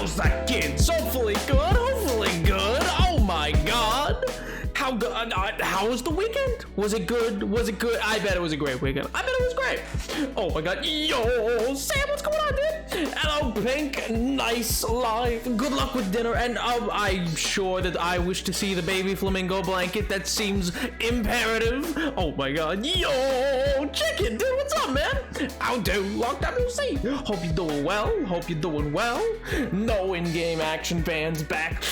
How's that, kids? Hopefully good, hopefully good. Oh my god. How good? How was the weekend? Was it good? Was it good? I bet it was a great weekend. I bet it was great. Oh my god. Yo, Sam, what's going on, dude? Hello, Pink. Nice life. Good luck with dinner. And I'm sure that I wish to see the baby flamingo blanket. That seems imperative. Oh my god. Yo, Chicken, dude, what's up, man? How do? Long time no see. Hope you're doing well. Hope you're doing well. No in-game action fans back.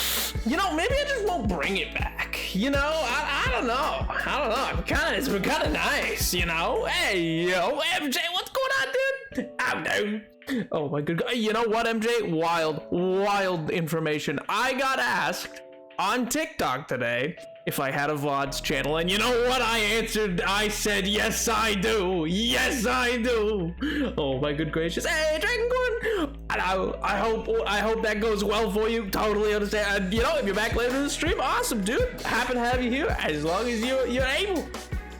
You know, maybe I just won't bring it back. You know, I don't know. I don't know. It's been kind of nice, you know? Hey, yo, MJ, what's going on, dude? How do? Oh my good God. You know what, MJ? Wild information. I got asked on TikTok today if I had a VODs channel, and you know what I answered? I said, yes, I do. Yes, I do. Oh my good gracious. Hey, Dragoncorn. I hope that goes well for you. Totally understand. You know, if you're back later in the stream, awesome, dude. Happy to have you here as long as you're able.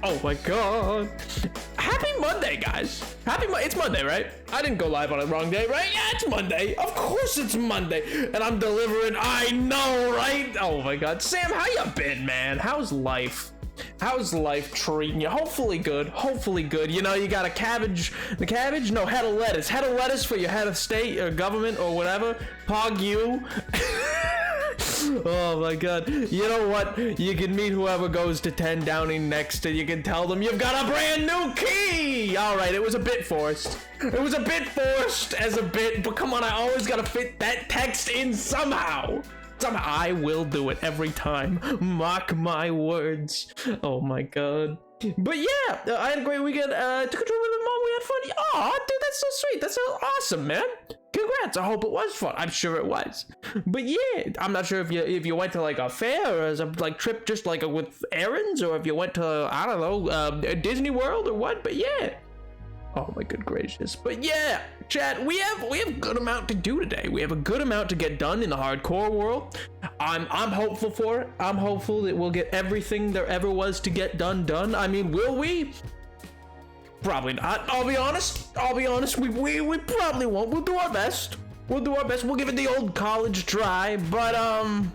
Oh my god. Happy Monday, guys. It's Monday, right? I didn't go live on the wrong day, right? Yeah, it's Monday. Of course it's Monday. And I'm delivering. I know, right? Oh my god. Sam, how you been, man? How's life? How's life treating you? Hopefully good. Hopefully good. You know, you got a cabbage. The cabbage? No, head of lettuce. Head of lettuce for your head of state or government or whatever. Pog you. Oh my god. You know what? You can meet whoever goes to 10 Downing next and you can tell them you've got a brand new key! Alright, it was a bit forced. It was a bit forced as a bit, but come on, I always gotta fit that text in somehow. Somehow I will do it every time. Mark my words. Oh my god. But yeah, I had a great weekend. Took a trip with my mom. We had fun. Aw, dude, that's so sweet. That's so awesome, man. Congrats. I hope it was fun. I'm sure it was. But yeah, I'm not sure if you went to like a fair or as a like trip just like with errands, or if you went to, I don't know, Disney World or what. But yeah. Oh my good gracious. But yeah, chat, we have a good amount to do today. We have a good amount to get done in the hardcore world. I'm hopeful for it. I'm hopeful that we'll get everything there ever was to get done. I mean, will we? Probably not. I'll be honest. We probably won't. We'll do our best. We'll give it the old college try, but I'm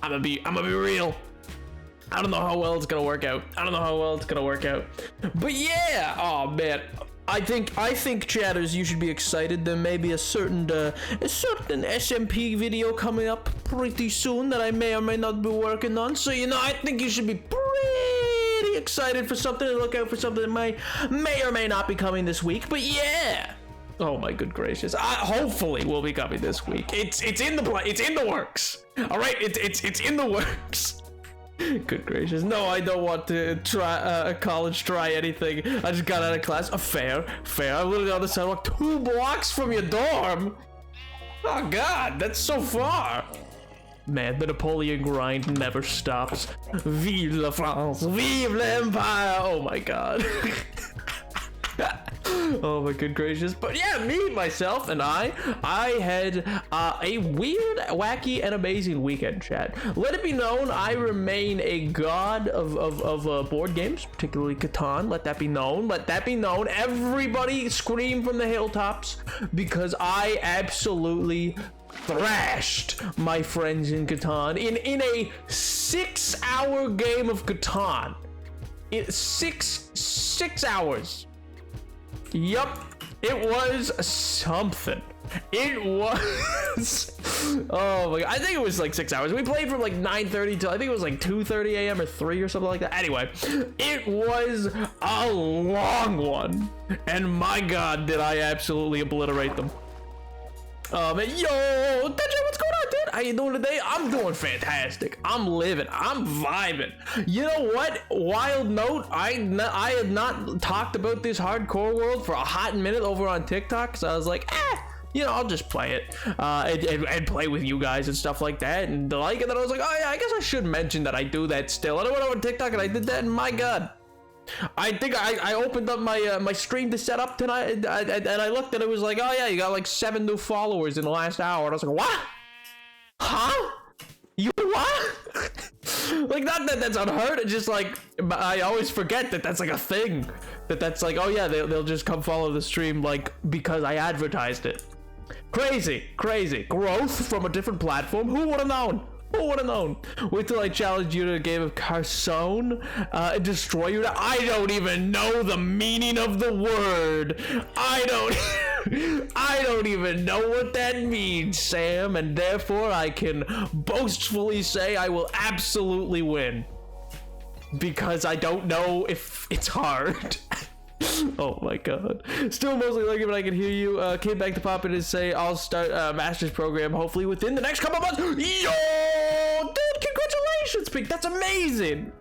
gonna be real. I don't know how well it's gonna work out. But yeah, oh man. I think chatters, you should be excited. There may be a certain SMP video coming up pretty soon that I may or may not be working on. So, you know, I think you should be pretty excited for something and look out for something that may or may not be coming this week. But yeah. Oh my good gracious. Hopefully will be coming this week. It's in the works. All right, it's in the works. Good gracious. No, I don't want to try college try anything. I just got out of class. Fair. I'm literally on the sidewalk 2 blocks from your dorm. Oh god, that's so far. Man, the Napoleon grind never stops. Vive la France, vive l'Empire. Oh my god. Oh my good gracious. But yeah, me, myself, and I had a weird, wacky, and amazing weekend, chat. Let it be known, I remain a god of board games, particularly Catan. Let that be known. Everybody scream from the hilltops, because I absolutely thrashed my friends in Catan in a 6-hour game of Catan. It's 6 hours. Yup, it was something. It was. Oh my god, I think it was like 6 hours. We played from like 9:30 till I think it was like 2:30 a.m. or 3 or something like that. Anyway, it was a long one, and my god, did I absolutely obliterate them. Man, yo, Deja, what's going on, dude? How you doing today? I'm doing fantastic. I'm living. I'm vibing. You know what? Wild note, I had not talked about this hardcore world for a hot minute over on TikTok, so I was like, you know, I'll just play it and play with you guys and stuff like that and the like. And then I was like, oh yeah, I guess I should mention that I do that still. And I went over TikTok and I did that, and my god. I think I opened up my stream to set up tonight, and I looked and it was like, oh yeah, you got like 7 new followers in the last hour, and I was like, what? Huh? You what? Like, not that that's unheard, it's just like, I always forget that that's like a thing, that's like, oh yeah, they'll just come follow the stream, like, because I advertised it. Crazy growth from a different platform. Who would have known? Who would have known? Wait till I challenge you to a game of Carcassonne and destroy you. I don't even know the meaning of the word. I don't even know what that means, Sam, and therefore I can boastfully say I will absolutely win. Because I don't know if it's hard. Oh my god. Still mostly like it, but I can hear you. Came back to pop in and say I'll start a master's program hopefully within the next couple months. Yo, dude, congratulations, Pink. That's amazing.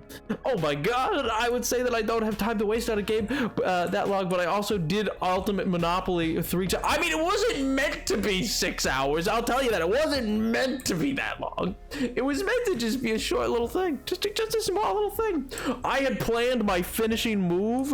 Oh my god. I would say that I don't have time to waste on a game that long, but I also did Ultimate Monopoly 3 times. I mean, it wasn't meant to be 6 hours. I'll tell you that. It wasn't meant to be that long. It was meant to just be a short little thing. Just a small little thing. I had planned my finishing move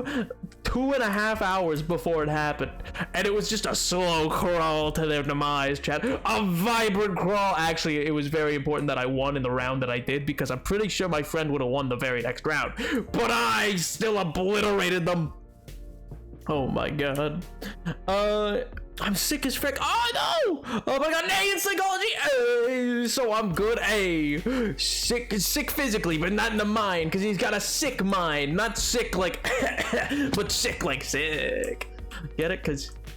2.5 hours before it happened, and it was just a slow crawl to their demise, chat. A vibrant crawl. Actually, it was very important that I won in the round that I did, because I'm pretty sure my friend would have won the very next round, but I still obliterated them. Oh my god. I'm sick as frick. Oh no! Oh my god, A in psychology. So I'm good. A sick physically, but not in the mind, because he's got a sick mind. Not sick like but sick like sick. Get it?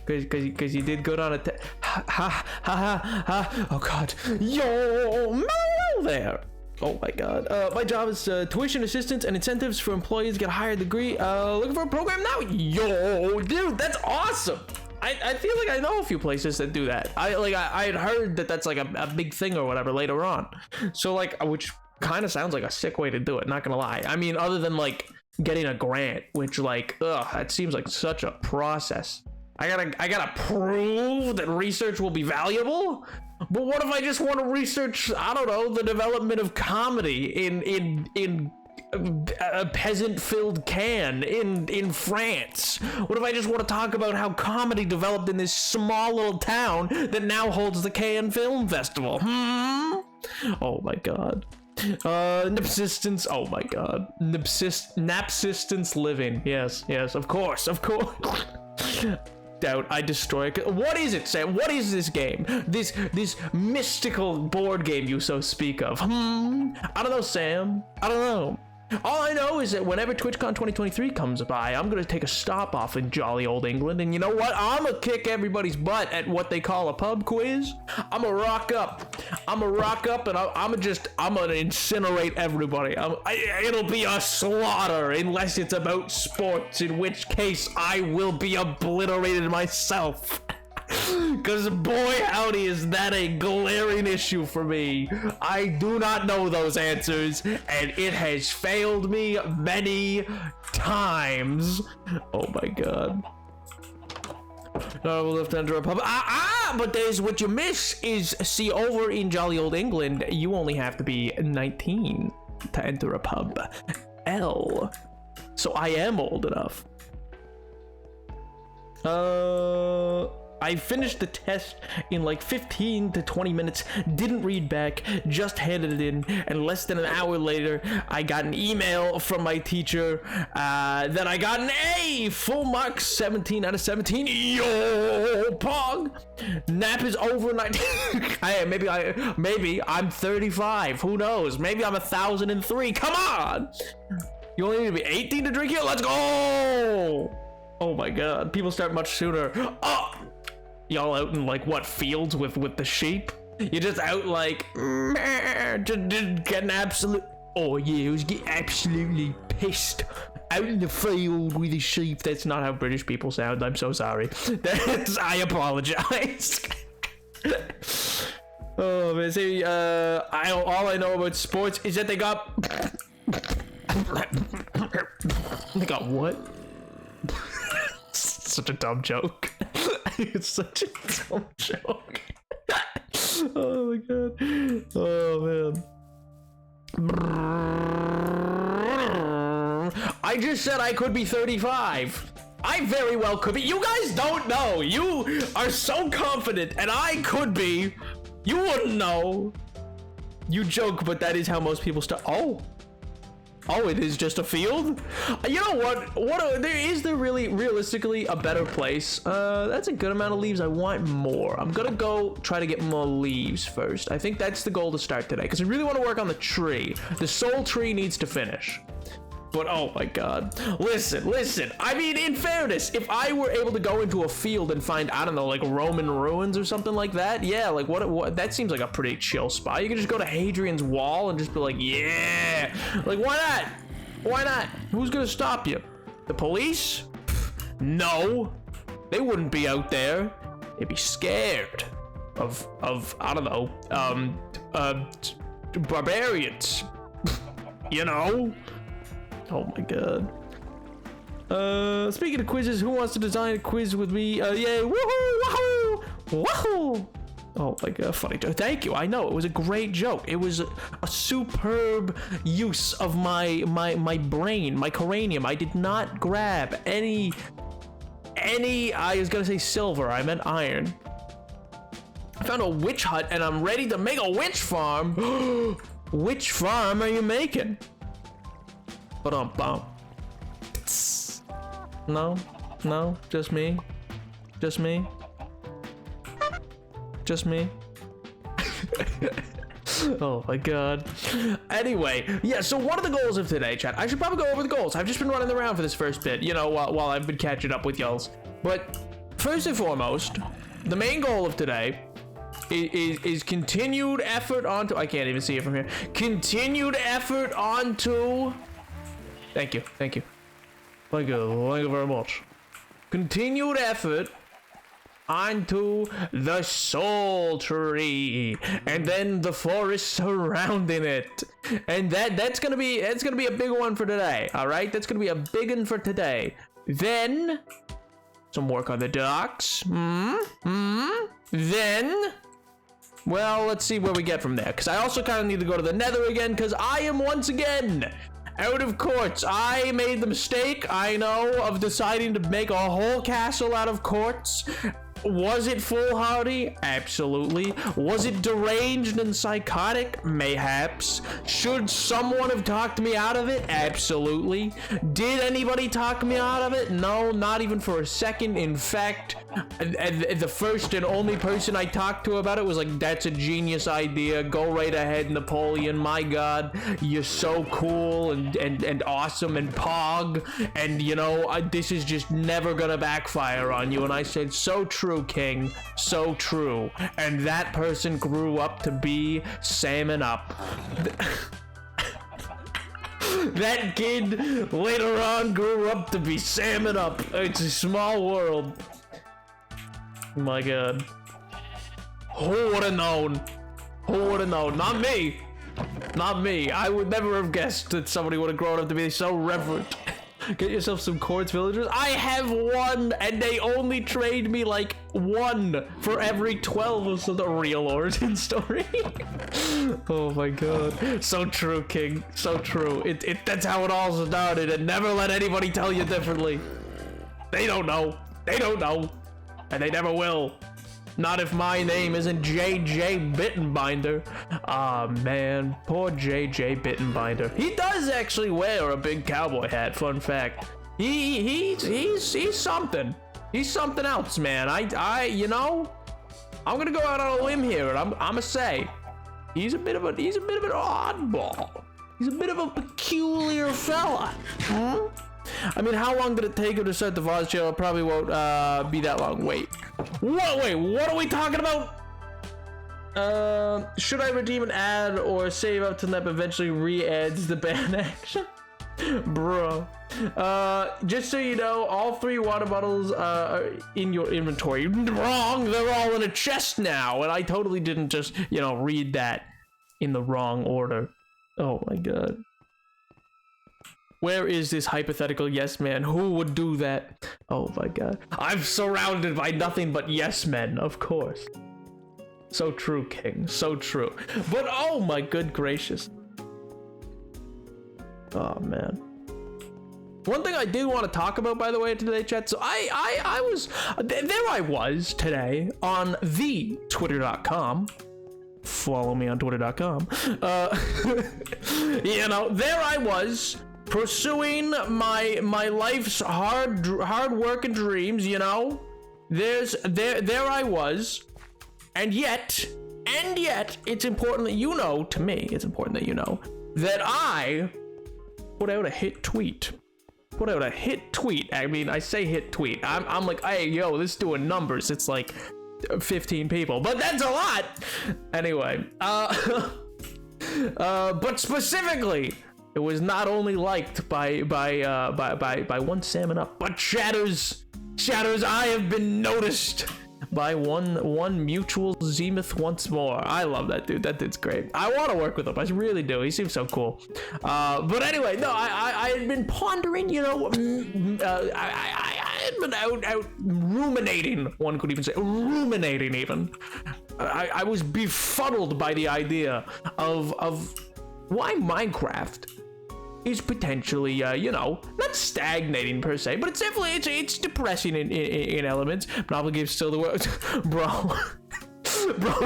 Because you did good on it. Oh god. Yo, mellow there. Oh my god. My job is tuition assistance and incentives for employees to get a higher degree. Looking for a program now. Yo, dude, that's awesome. I feel like I know a few places that do that. I had heard that that's like a big thing or whatever later on. So like, which kind of sounds like a sick way to do it, not gonna lie. I mean, other than like getting a grant, which like, that seems like such a process. I gotta prove that research will be valuable. But what if I just want to research, I don't know, the development of comedy in a peasant-filled can in France? What if I just want to talk about how comedy developed in this small little town that now holds the Cannes Film Festival? Oh my god. Napsistence. Oh my god. Napsistence living. Yes, of course. Doubt I destroy it. What is it, Sam? What is this game? This mystical board game you so speak of? I don't know, Sam. I don't know. All I know is that whenever TwitchCon 2023 comes by, I'm gonna take a stop off in jolly old England, and you know what? I'm gonna kick everybody's butt at what they call a pub quiz. I'm gonna rock up, and I'm gonna incinerate everybody. It'll be a slaughter unless it's about sports, in which case I will be obliterated myself. Because boy howdy is that a glaring issue for me. I do not know those answers, and it has failed me many times. Oh my god. No, left under a pub. But there's what you miss is, see, over in jolly old England, you only have to be 19 to enter a pub. So I am old enough. I finished the test in like 15 to 20 minutes, didn't read back, just handed it in, and less than an hour later, I got an email from my teacher that I got an A, full marks, 17 out of 17. Yo, pog. Nap is over. Maybe I'm 35. Who knows? Maybe I'm 1,003. Come on. You only need to be 18 to drink here. Let's go. Oh my god. People start much sooner. Oh. Y'all out in like what, fields with the sheep? You're just out like just getting absolute. Oh yeah, I was getting absolutely pissed out in the field with the sheep. That's not how British people sound. I'm so sorry. I apologize. Oh man, see, all I know about sports is that they got what? Such a dumb joke. It's such a dumb joke. Oh my god. Oh man. I just said I could be 35. I very well could be. You guys don't know. You are so confident, and I could be. You wouldn't know. You joke, but that is how most people start. Oh. Oh, it is just a field? You know what? Is there really, realistically, a better place? That's a good amount of leaves. I want more. I'm gonna go try to get more leaves first. I think that's the goal to start today, because I really want to work on the tree. The soul tree needs to finish. But oh my god. Listen. I mean, in fairness, if I were able to go into a field and find, I don't know, like Roman ruins or something like that, yeah, like what that seems like a pretty chill spot. You can just go to Hadrian's Wall and just be like, yeah. Like, why not? Why not? Who's gonna stop you? The police? No. They wouldn't be out there. They'd be scared of I don't know, barbarians. You know? Oh my god. Speaking of quizzes, who wants to design a quiz with me? Yay, woohoo, woohoo, woohoo. Oh my god, funny joke. Thank you. I know, it was a great joke. It was a superb use of my brain, my cranium. I did not grab any, I was gonna say silver, I meant iron. I found a witch hut and I'm ready to make a witch farm. Which farm are you making? No, just me. Oh my god. Anyway, yeah, so what are the goals of today, chat? I should probably go over the goals. I've just been running around for this first bit, you know, while I've been catching up with y'all. But first and foremost, the main goal of today is continued effort onto, I can't even see it from here. Continued effort onto, thank you very much. Continued effort onto the soul tree, and then the forest surrounding it, and that's gonna be a big one for today. All right, that's gonna be a big one for today. Then some work on the docks. Then, well, let's see where we get from there, because I also kind of need to go to the Nether again, because I am once again out of quartz. I made the mistake, I know, of deciding to make a whole castle out of quartz. Was it foolhardy? Absolutely. Was it deranged and psychotic? Mayhaps. Should someone have talked me out of it? Absolutely. Did anybody talk me out of it? No, not even for a second. In fact, the first and only person I talked to about it was like, that's a genius idea. Go right ahead, Napoleon. My god, you're so cool and awesome and pog. And, you know, this is just never gonna backfire on you. And I said, so true, King, so true. And that person grew up to be Salmon Up. That kid later on grew up to be Salmon Up. It's a small world. My god. Who would have known? Who would have known? Not me. Not me. I would never have guessed that somebody would have grown up to be so reverent. Get yourself some quartz villagers. I have one, and they only trade me like one for every 12. So the real origin story. Oh my god. So true, King. So true. That's how it all started, and never let anybody tell you differently. They don't know. They don't know. And they never will. Not if my name isn't JJ Bittenbinder. Ah, man. Poor JJ Bittenbinder. He does actually wear a big cowboy hat, fun fact. He's something. He's something else, man. You know, I'm gonna go out on a limb here, and I'm gonna say he's a bit of an oddball. He's a bit of a peculiar fella. I mean, how long did it take him to start the VOD channel? It probably won't be that long. Wait, what are we talking about? Should I redeem an ad or save up till Nep eventually re-adds the ban action? Bro. Just so you know, all 3 water bottles are in your inventory. Wrong, they're all in a chest now, and I totally didn't just, you know, read that in the wrong order. Oh my god. Where is this hypothetical yes man? Who would do that? Oh my god. I'm surrounded by nothing but yes men, of course. So true, King. So true. But oh my good gracious. Oh man. One thing I did want to talk about, by the way, today, chat. So I was today on the twitter.com. Follow me on twitter.com. You know, there I was pursuing my life's hard work and dreams, you know. There I was, and yet it's important that you know, to me, it's important that you know that I put out a hit tweet. I mean, I say hit tweet. I'm like, hey, yo, this is doing numbers. It's like 15 people, but that's a lot. Anyway, but specifically, it was not only liked by one salmon up, but shatters. I have been noticed by one mutual Zenith once more. I love that dude. That dude's great. I want to work with him. I really do. He seems so cool. But anyway, no, I had been pondering, you know, I had been out ruminating. One could even say ruminating even. I was befuddled by the idea of why Minecraft is potentially, you know, not stagnating per se, but it's definitely, it's depressing in elements. Probably gives still the words, bro,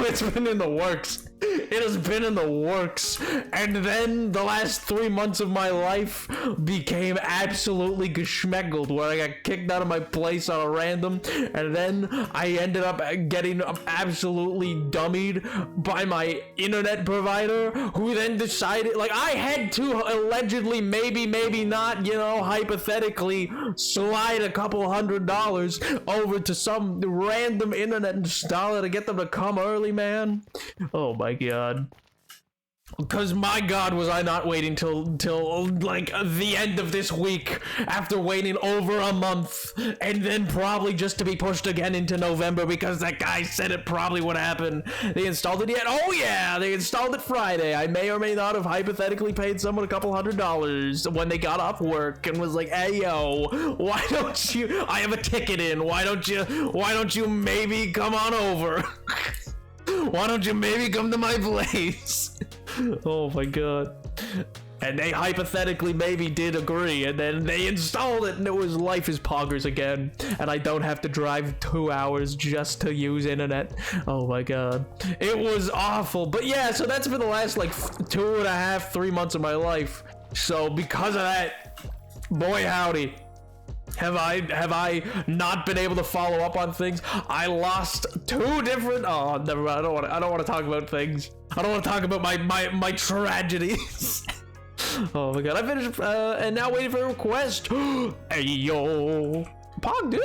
it's been in the works. It has been in the works, and then the last 3 months of my life became absolutely geschmeggled, where I got kicked out of my place on a random, and then I ended up getting absolutely dummied by my internet provider, who then decided, like, I had to allegedly, maybe not, you know, hypothetically slide a couple $100 over to some random internet installer to get them to come early, man. Oh my god. Because my god, was I not waiting till like the end of this week after waiting over a month, and then probably just to be pushed again into November because that guy said it probably would happen. They installed it yet? Oh yeah, they installed it Friday. I may or may not have hypothetically paid someone a couple $100 when they got off work and was like, hey yo, why don't you, I have a ticket in, why don't you maybe come on over? Why don't you maybe come to my place? Oh my god. And they hypothetically maybe did agree, and then they installed it, and it was life is poggers again, and I don't have to drive 2 hours just to use internet. Oh my god. It was awful. But yeah, so that's been the last like 2.5, 3 months of my life. So because of that, boy howdy, have I not been able to follow up on things. I lost 2 different, oh never mind, I don't want to talk about things. I don't want to talk about my tragedies. Oh my god, I finished and now waiting for a request. Hey yo, Pog dude.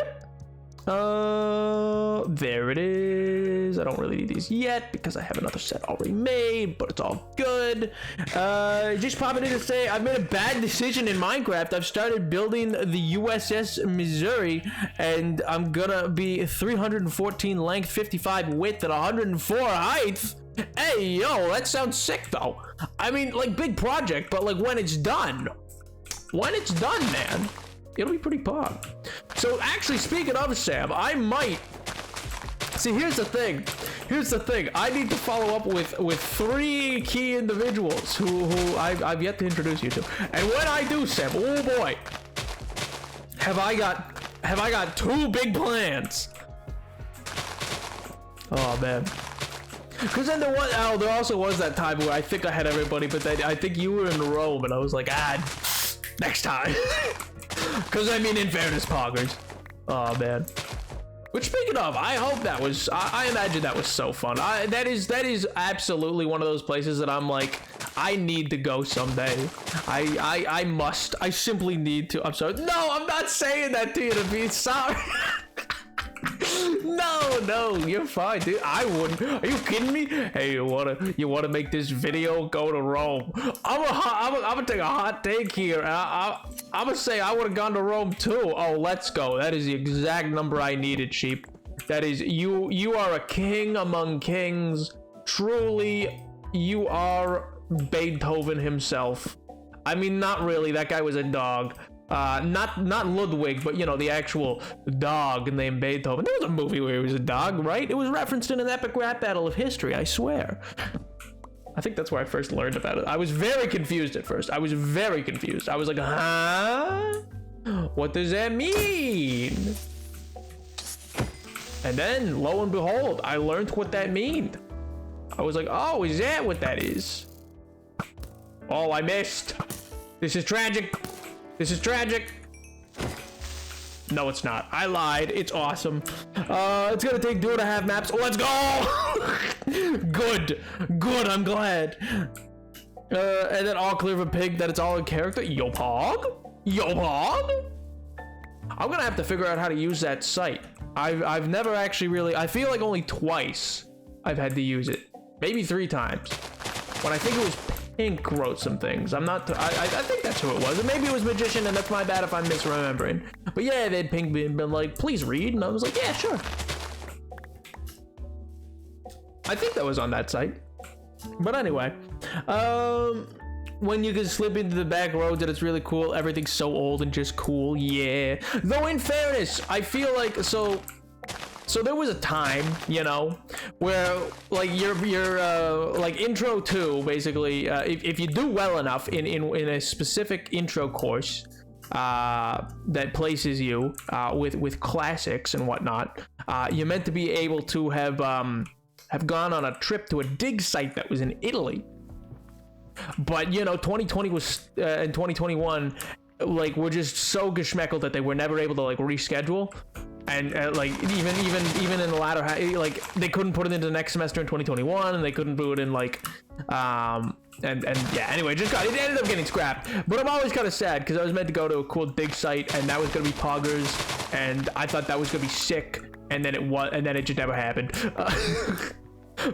There it is. I don't really need these yet because I have another set already made, but it's all good. Just popping in to say I've made a bad decision in Minecraft. I've started building the USS Missouri, and I'm gonna be 314 length, 55 width, and 104 height. Hey yo, that sounds sick though. I mean, like, big project, but like when it's done, man, it'll be pretty pog. So actually, speaking of Sam, I might see. Here's the thing. I need to follow up with 3 key individuals who I've yet to introduce you to. And when I do, Sam, oh boy, have I got 2 big plans. Oh man. Because then there also was that time where I think I had everybody, but then I think you were in Rome, and I was like, next time. Because I mean, in fairness, poggers. Oh man. Which, speaking of, I hope that was, I imagine that was so fun. That is absolutely one of those places that I'm like, I need to go someday. I simply need to. I'm sorry. No, I'm not saying that to you to be sorry. No, you're fine, dude. I wouldn't. Are you kidding me? Hey, you wanna make this video? Go to Rome. I'm gonna take a hot take here. I'm gonna say I would have gone to Rome too. Oh, let's go. That is the exact number I needed, sheep. That is, you are a king among kings. Truly, you are Beethoven himself. I mean, not really. That guy was a dog. Not Ludwig, but you know, the actual dog named Beethoven. There was a movie where he was a dog, right? It was referenced in an epic rap battle of history, I swear. I think that's where I first learned about it. I was very confused at first. I was like, huh? What does that mean? And then, lo and behold, I learned what that meant. I was like, oh, is that what that is? Oh, I missed. This is tragic. This is tragic. No, it's not. I lied. It's awesome. It's gonna take 2.5 maps. Let's go! Good. Good, I'm glad. And then all clear for pig that it's all in character. Yo, Pog? Yo, Pog? I'm gonna have to figure out how to use that site. I've never actually really... I feel like only twice I've had to use it. Maybe 3 times. When I think it was Pink wrote some things. I'm not... I think that's who it was. And maybe it was Magician, and that's my bad if I'm misremembering. But yeah, they'd Pink been like, please read. And I was like, yeah, sure. I think that was on that site. But anyway. When you can slip into the back roads and it's really cool. Everything's so old and just cool. Yeah. Though in fairness, I feel like... So there was a time, you know, where like your like intro 2, basically, if you do well enough in a specific intro course that places you with classics and whatnot, you're meant to be able to have gone on a trip to a dig site that was in Italy. But you know, 2020 was and 2021 like were just so geschmeckled that they were never able to like reschedule. And like even in the latter half, like they couldn't put it into the next semester in 2021, and they couldn't do it in like and yeah, anyway, it ended up getting scrapped. But I'm always kind of sad because I was meant to go to a cool dig site, and that was gonna be Poggers, and I thought that was gonna be sick, and then it just never happened.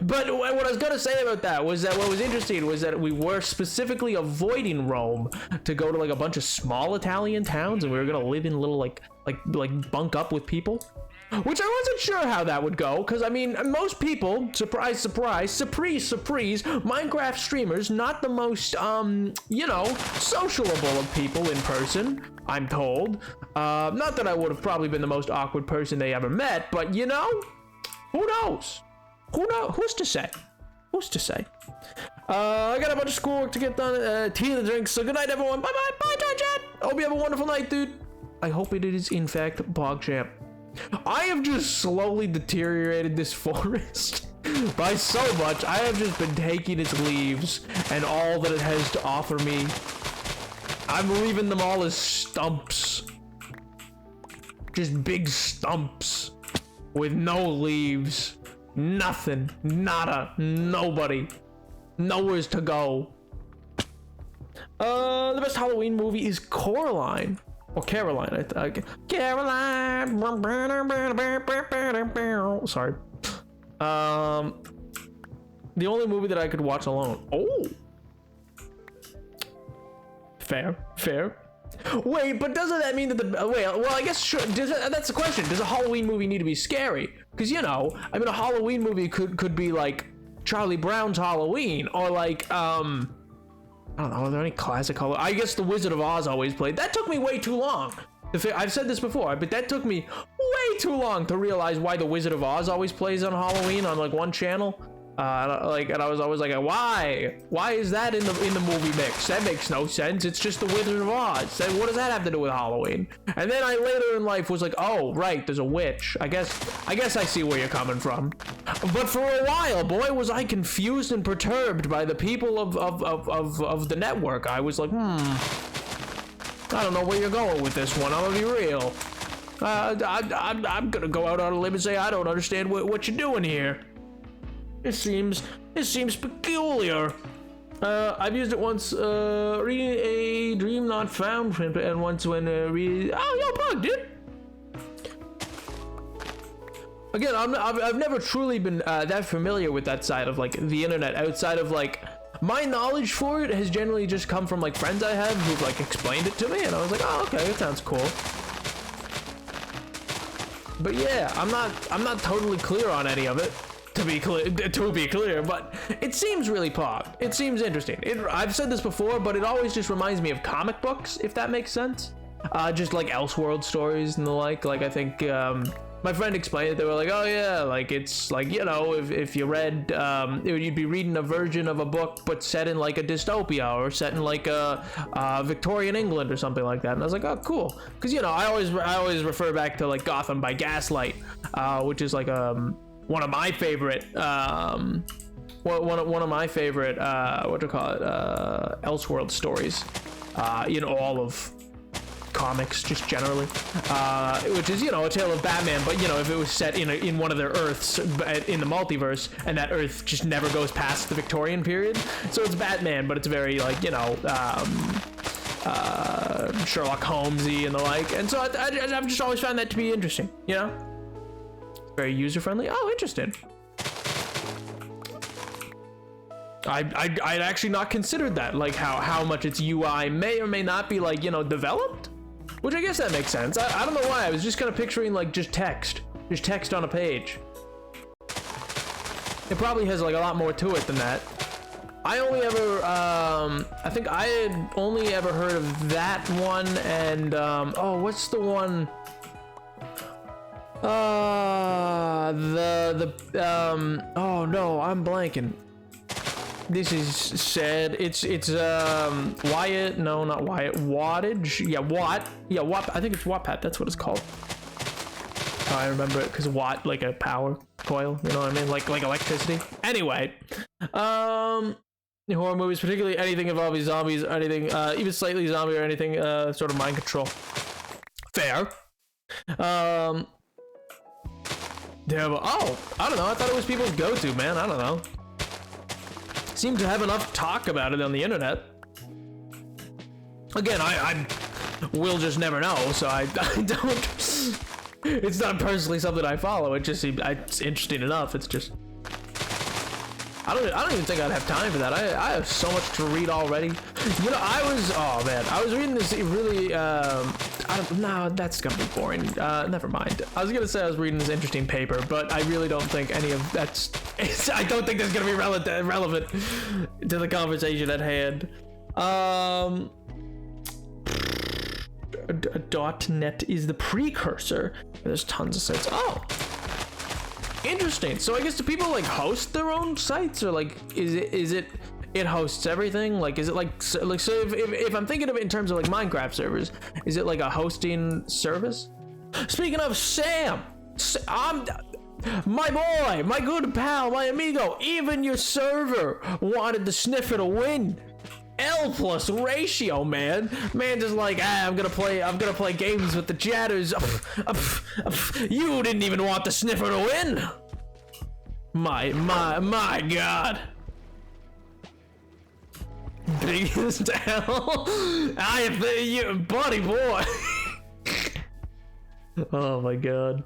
But what I was gonna say about that was that what was interesting was that we were specifically avoiding Rome to go to like a bunch of small Italian towns, and we were gonna live in little like bunk up with people, which I wasn't sure how that would go, because I mean most people, surprise surprise, Minecraft streamers, not the most you know, sociable of people in person, I'm told. Not that I would have probably been the most awkward person they ever met, but you know, who knows? Who's to say? Who's to say? I got a bunch of schoolwork to get done, tea and drinks, so good night everyone. Bye chat. Hope you have a wonderful night, dude. I hope it is in fact PogChamp. I have just slowly deteriorated this forest by so much. I have just been taking its leaves and all that it has to offer me. I'm leaving them all as stumps. Just big stumps with no leaves. Nothing, nada, nobody, nowhere's to go. The best Halloween movie is Coraline, or Caroline. Caroline. Sorry. The only movie that I could watch alone. Oh, fair. Wait, but doesn't that mean that well, I guess sure. That's the question. Does a Halloween movie need to be scary? Because you know, I mean, a Halloween movie could be like Charlie Brown's Halloween, or like I don't know. Are there any classic Halloween? I guess The Wizard of Oz always played. That took me way too long. I've said this before, but that took me way too long to realize why The Wizard of Oz always plays on Halloween on like one channel. And I was always like, why is that in the movie mix? That makes no sense. It's just The Wizard of Oz. What does that have to do with Halloween? And then I later in life was like, oh right, there's a witch. I guess I see where you're coming from. But for a while, boy, was I confused and perturbed by the people of the network. I was like, I don't know where you're going with this one. I'm gonna be real. I'm gonna go out on a limb and say I don't understand what you're doing here. It seems peculiar. I've used it once, reading a Dream Not Found print, and once when reading. Oh, yo, Pug, dude. Again, I've never truly been that familiar with that side of like the internet. Outside of like my knowledge for it has generally just come from like friends I have who've like explained it to me, and I was like, oh, okay, that sounds cool. But yeah, I'm not totally clear on any of it. To be clear, but it seems really pog. It seems interesting. I've said this before, but it always just reminds me of comic books, if that makes sense. Just like Elseworld stories and the like. Like I think my friend explained it. They were like, oh yeah, like it's like, you know, if you read, you'd be reading a version of a book, but set in like a dystopia or set in like a Victorian England or something like that. And I was like, oh cool, because you know, I always refer back to like Gotham by Gaslight, which is like one of my favorite one of my favorite what do you call it, Elseworld stories in all of comics, just generally, which is, you know, a tale of Batman, but, you know, if it was set in one of their Earths in the multiverse, and that Earth just never goes past the Victorian period, so it's Batman, but it's very, like, you know, Sherlock Holmesy and the like, and so I've just always found that to be interesting, you know, very user-friendly. Oh, interesting. I'd actually not considered that, like how much its UI may or may not be, like, you know, developed, which I guess that makes sense. I don't know why, I was just kind of picturing like just text on a page. It probably has like a lot more to it than that. I only ever I think I had only ever heard of that one, and oh, what's the one, oh no, I'm blanking. This is sad. It's Wyatt, no, not Wyatt, Wattage, yeah, Watt, I think it's Wattpad, that's what it's called. Oh, I remember it because Watt, like a power coil, you know what I mean, like electricity. Anyway, horror movies, particularly anything involving zombies, anything even slightly zombie or anything sort of mind control. Fair. Damn. Oh, I don't know, I thought it was people's go-to, man. I don't know. Seem to have enough talk about it on the internet. Again, I will just never know, so I don't. It's not personally something I follow. It just seems it's interesting enough. It's just I don't even think I'd have time for that. I have so much to read already. You know, I was reading this really no, that's gonna be boring. Never mind. I was gonna say I was reading this interesting paper, but I really don't think any of that's I don't think that's gonna be relevant to the conversation at hand. .net is the precursor. There's tons of sites. Oh, interesting. So I guess do people like host their own sites, or like is it hosts everything? Like, is it like so if I'm thinking of it in terms of like Minecraft servers, is it like a hosting service? Speaking of Sam, I'm my boy, my good pal, my amigo, even your server wanted the sniffer to win. L plus ratio, man just like, I'm gonna play games with the chatters. You didn't even want the sniffer to win. My god. Biggest hell. I think you, buddy boy. Oh my god.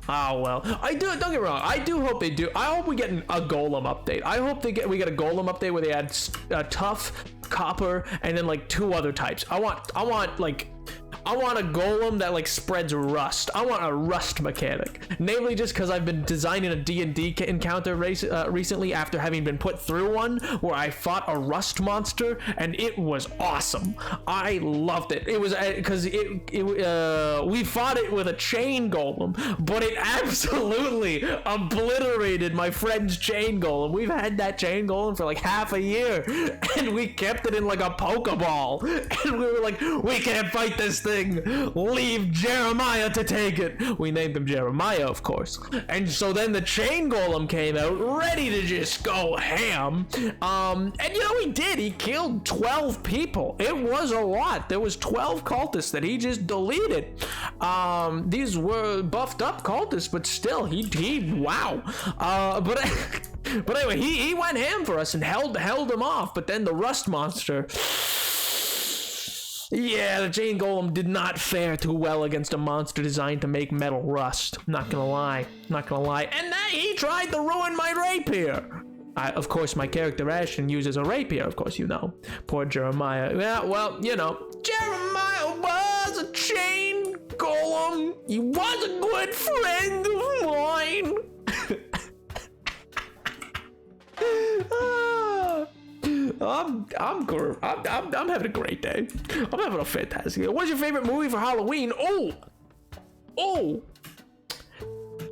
Oh well, don't get me wrong, I do hope they do. I hope we get a Golem update. I hope we get a Golem update where they add tough, copper, and then like 2 other types. I want a Golem that like spreads rust. I want a rust mechanic. Namely, just because I've been designing a D&D encounter recently after having been put through one where I fought a rust monster, and it was awesome. I loved it. It was because we fought it with a chain golem, but it absolutely obliterated my friend's chain golem. We've had that chain golem for like half a year, and we kept it in like a Pokeball, and we were like, we can't fight this thing. Leave Jeremiah to take it. We named him Jeremiah, of course. And so then the chain golem came out ready to just go ham. And you know, he did. He killed 12 people. It was a lot. There was 12 cultists that he just deleted. These were buffed up cultists, but still, he wow. But anyway, he went ham for us and held him off. But then the rust monster. Yeah, the chain golem did not fare too well against a monster designed to make metal rust. Not gonna lie. And then he tried to ruin my rapier. Of course, my character Ashton uses a rapier, of course, you know. Poor Jeremiah. Yeah, well, you know. Jeremiah was a chain golem. He was a good friend of mine. I'm having a great day. I'm having a fantastic day. What's your favorite movie for Halloween? Oh,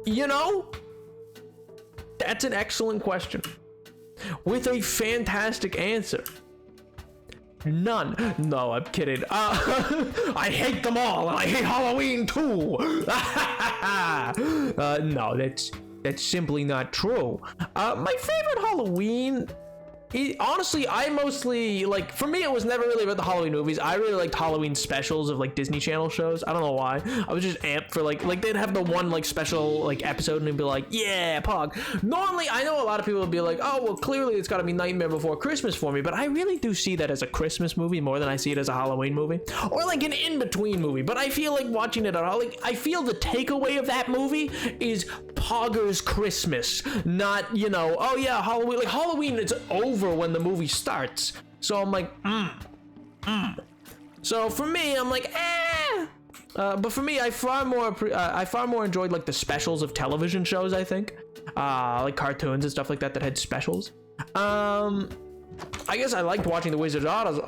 you know, that's an excellent question with a fantastic answer. None. No, I'm kidding. I hate them all, and I hate Halloween too. No, That's simply not true. My favorite Halloween, honestly, I mostly, like, for me, it was never really about the Halloween movies. I really liked Halloween specials of, like, Disney Channel shows. I don't know why. I was just amped for, like, they'd have the one, like, special, like, episode, and it'd be like, yeah, Pog. Normally, I know a lot of people would be like, oh, well, clearly it's gotta be Nightmare Before Christmas for me, but I really do see that as a Christmas movie more than I see it as a Halloween movie. Or, like, an in-between movie. But I feel like watching it at all, like, I feel the takeaway of that movie is Pogger's Christmas. Not, you know, oh, yeah, Halloween. Like, Halloween, it's over when the movie starts. So I'm like, So for me, I'm like, but for me, I far more enjoyed like the specials of television shows. I think, like cartoons and stuff like that had specials. I guess I liked watching The Wizard of Oz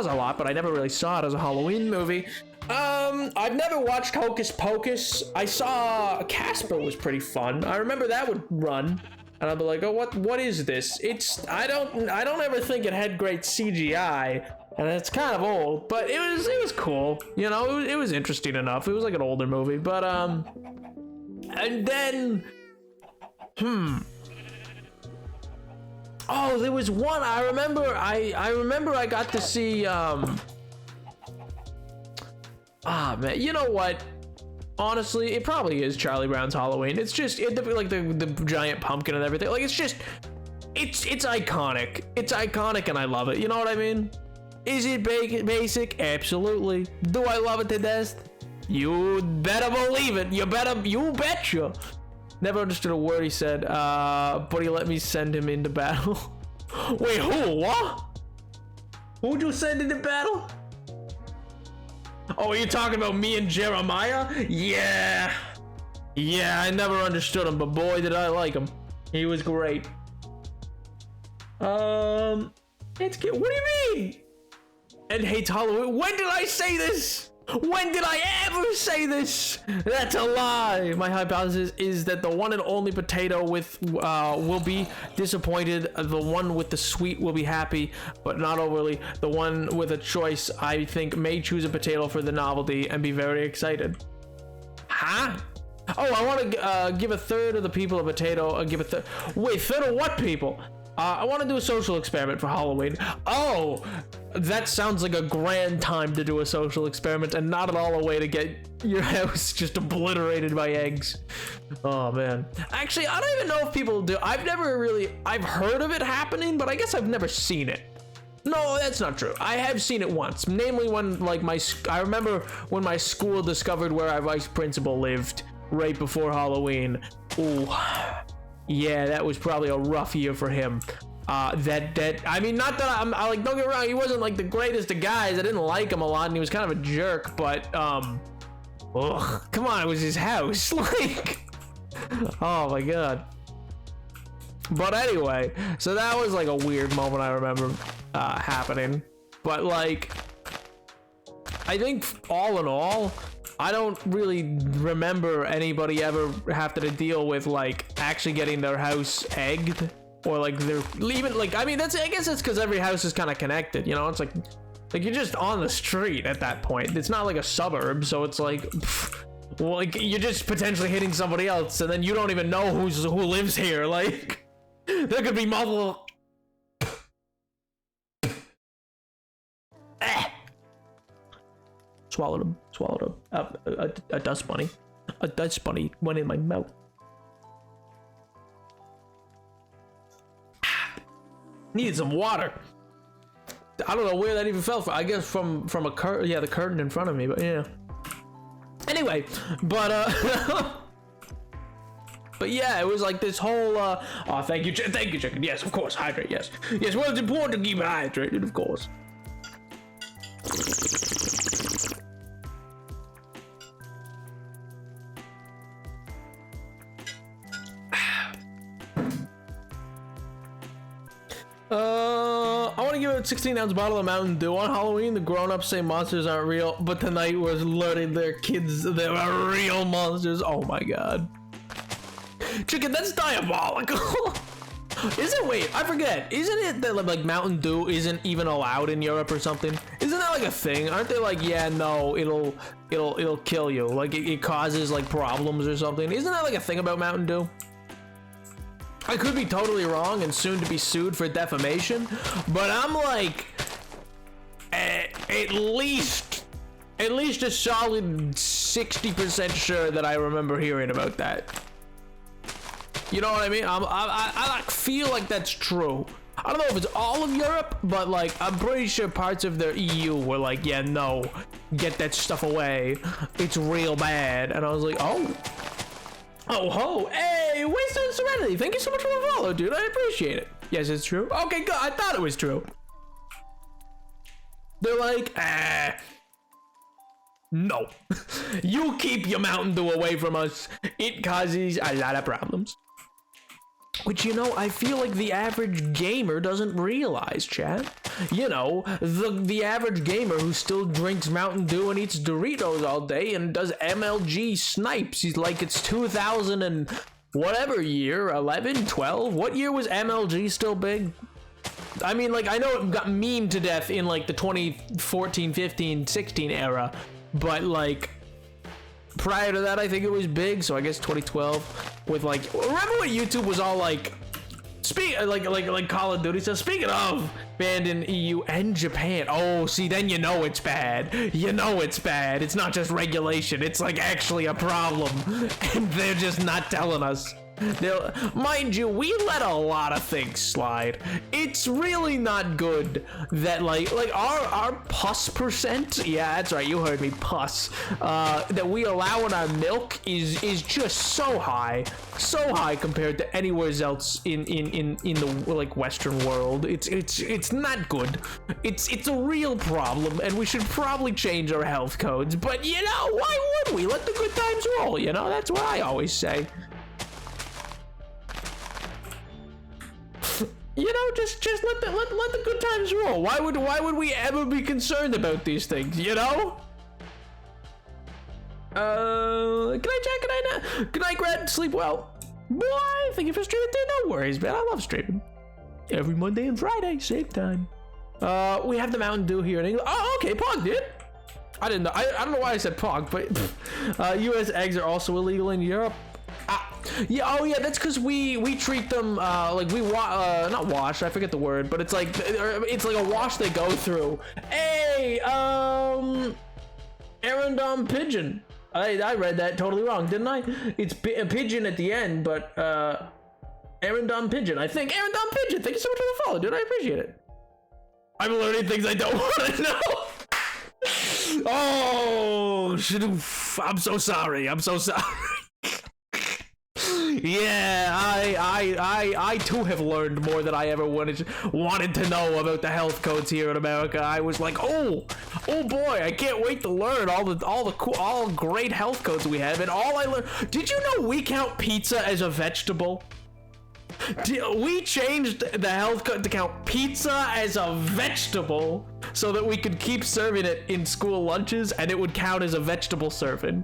a lot, but I never really saw it as a Halloween movie. I've never watched Hocus Pocus. I saw Casper was pretty fun. I remember that would run. And I'll be like, oh, what is this? I don't ever think it had great CGI, and it's kind of old, but it was cool. You know, it was interesting enough. It was like an older movie, but and then, oh, there was one I remember. I remember I got to see man, you know what? Honestly, it probably is Charlie Brown's Halloween. It's just like the giant pumpkin and everything. Like it's iconic. It's iconic, and I love it. You know what I mean? Is it basic? Absolutely. Do I love it to death? You better believe it. You betcha. Never understood a word he said. But he let me send him into battle. Wait, who? What? Who'd you send into battle? Oh, are you talking about me and Jeremiah? Yeah, I never understood him, but boy, did I like him. He was great. What do you mean? Ed hates Halloween. When did I say this? When did I ever say this? That's a lie. My hypothesis is that the one and only potato will be disappointed. The one with the sweet will be happy, but not overly. The one with a choice, I think, may choose a potato for the novelty and be very excited. Huh? Oh, I want to give a third of the people a potato. Give a third. Wait, third of what people? I want to do a social experiment for Halloween. Oh, that sounds like a grand time to do a social experiment, and not at all a way to get your house just obliterated by eggs. Oh man. Actually, I don't even know if people do. I've heard of it happening, but I guess I've never seen it. No, that's not true. I have seen it once, namely when I remember when my school discovered where our vice principal lived right before Halloween. Ooh. Yeah, that was probably a rough year for him. I mean, not that I'm like, don't get me wrong, he wasn't like the greatest of guys. I didn't like him a lot, and he was kind of a jerk, but come on, it was his house. Like, oh my god. But anyway, so that was like a weird moment I remember happening. But like, I think all in all, I don't really remember anybody ever having to deal with like actually getting their house egged, or like they're leaving. Like, I mean, I guess it's because every house is kind of connected, you know. It's like you're just on the street at that point. It's not like a suburb, so it's like, well, like you're just potentially hitting somebody else, and then you don't even know who lives here. Like, there could be multiple. Swallowed a dust bunny. A dust bunny went in my mouth. Needed some water. I don't know where that even fell from. I guess from a curtain. Yeah, the curtain in front of me. But yeah. Anyway, but but yeah, it was like this whole. Oh, thank you, chicken. Yes, of course, hydrate. Yes. Well, it's important to keep it hydrated, of course. I want to give it a 16-ounce bottle of Mountain Dew. On Halloween, the grown-ups say monsters aren't real, but tonight we're learning their kids they are real monsters. Oh my god. Chicken, that's diabolical. Wait, I forget. Isn't it that like Mountain Dew isn't even allowed in Europe or something? Isn't that like a thing? Aren't they like, yeah, no, it'll kill you. Like it causes like problems or something. Isn't that like a thing about Mountain Dew? I could be totally wrong and soon to be sued for defamation, but I'm like, at least a solid 60% sure that I remember hearing about that. You know what I mean? I like feel like that's true. I don't know if it's all of Europe, but like I'm pretty sure parts of the EU were like, yeah, no, get that stuff away. It's real bad. And I was like, oh ho, hey, Wisdom Serenity, thank you so much for the follow, dude. I appreciate it. Yes, it's true. Okay, good. I thought it was true. They're like, no. You keep your Mountain Dew away from us. It causes a lot of problems. Which, you know, I feel like the average gamer doesn't realize, chat. You know, the average gamer who still drinks Mountain Dew and eats Doritos all day and does MLG snipes. He's like, it's 2000 and whatever year, 11, 12. What year was MLG still big? I mean, like, I know it got memed to death in like the 2014, 15, 16 era, but like prior to that, I think it was big. So I guess 2012 with like, remember when YouTube was all like, like Call of Duty. So speaking of banned in EU and Japan, oh, see, then you know it's bad. You know it's bad. It's not just regulation. It's like actually a problem, and they're just not telling us. Mind you, we let a lot of things slide. It's really not good that like our pus percent, yeah, that's right, you heard me, pus, that we allow in our milk is just so high compared to anywhere else in the like Western world. It's not good. It's a real problem, and we should probably change our health codes. But you know, why would we? Let the good times roll. You know, that's what I always say. You know, just let the good times roll. Why would we ever be concerned about these things? You know. Good night, Jack. Good night, Nat. Good night, Grant. Sleep well. Boy, thank you for streaming too. No worries, man. I love streaming. Every Monday and Friday, same time. We have the Mountain Dew here in England. Oh, okay, Pog did. I didn't know. I don't know why I said Pog, but U.S. eggs are also illegal in Europe. Yeah, oh yeah, that's because we treat them like we not wash, I forget the word, but it's like a wash they go through. Hey, Arendon Pigeon. I read that totally wrong, didn't I? It's a pigeon at the end, but Arendon Pigeon. I think Arendon Pigeon. Thank you so much for the follow, dude. I appreciate it. I'm learning things I don't want to know. Oh, I'm so sorry. I'm so sorry. Yeah, I too have learned more than I ever wanted to know about the health codes here in America. I was like, oh boy, I can't wait to learn all the cool, great health codes we have. And all I learned, did you know we count pizza as a vegetable? We changed the health code to count pizza as a vegetable so that we could keep serving it in school lunches and it would count as a vegetable serving.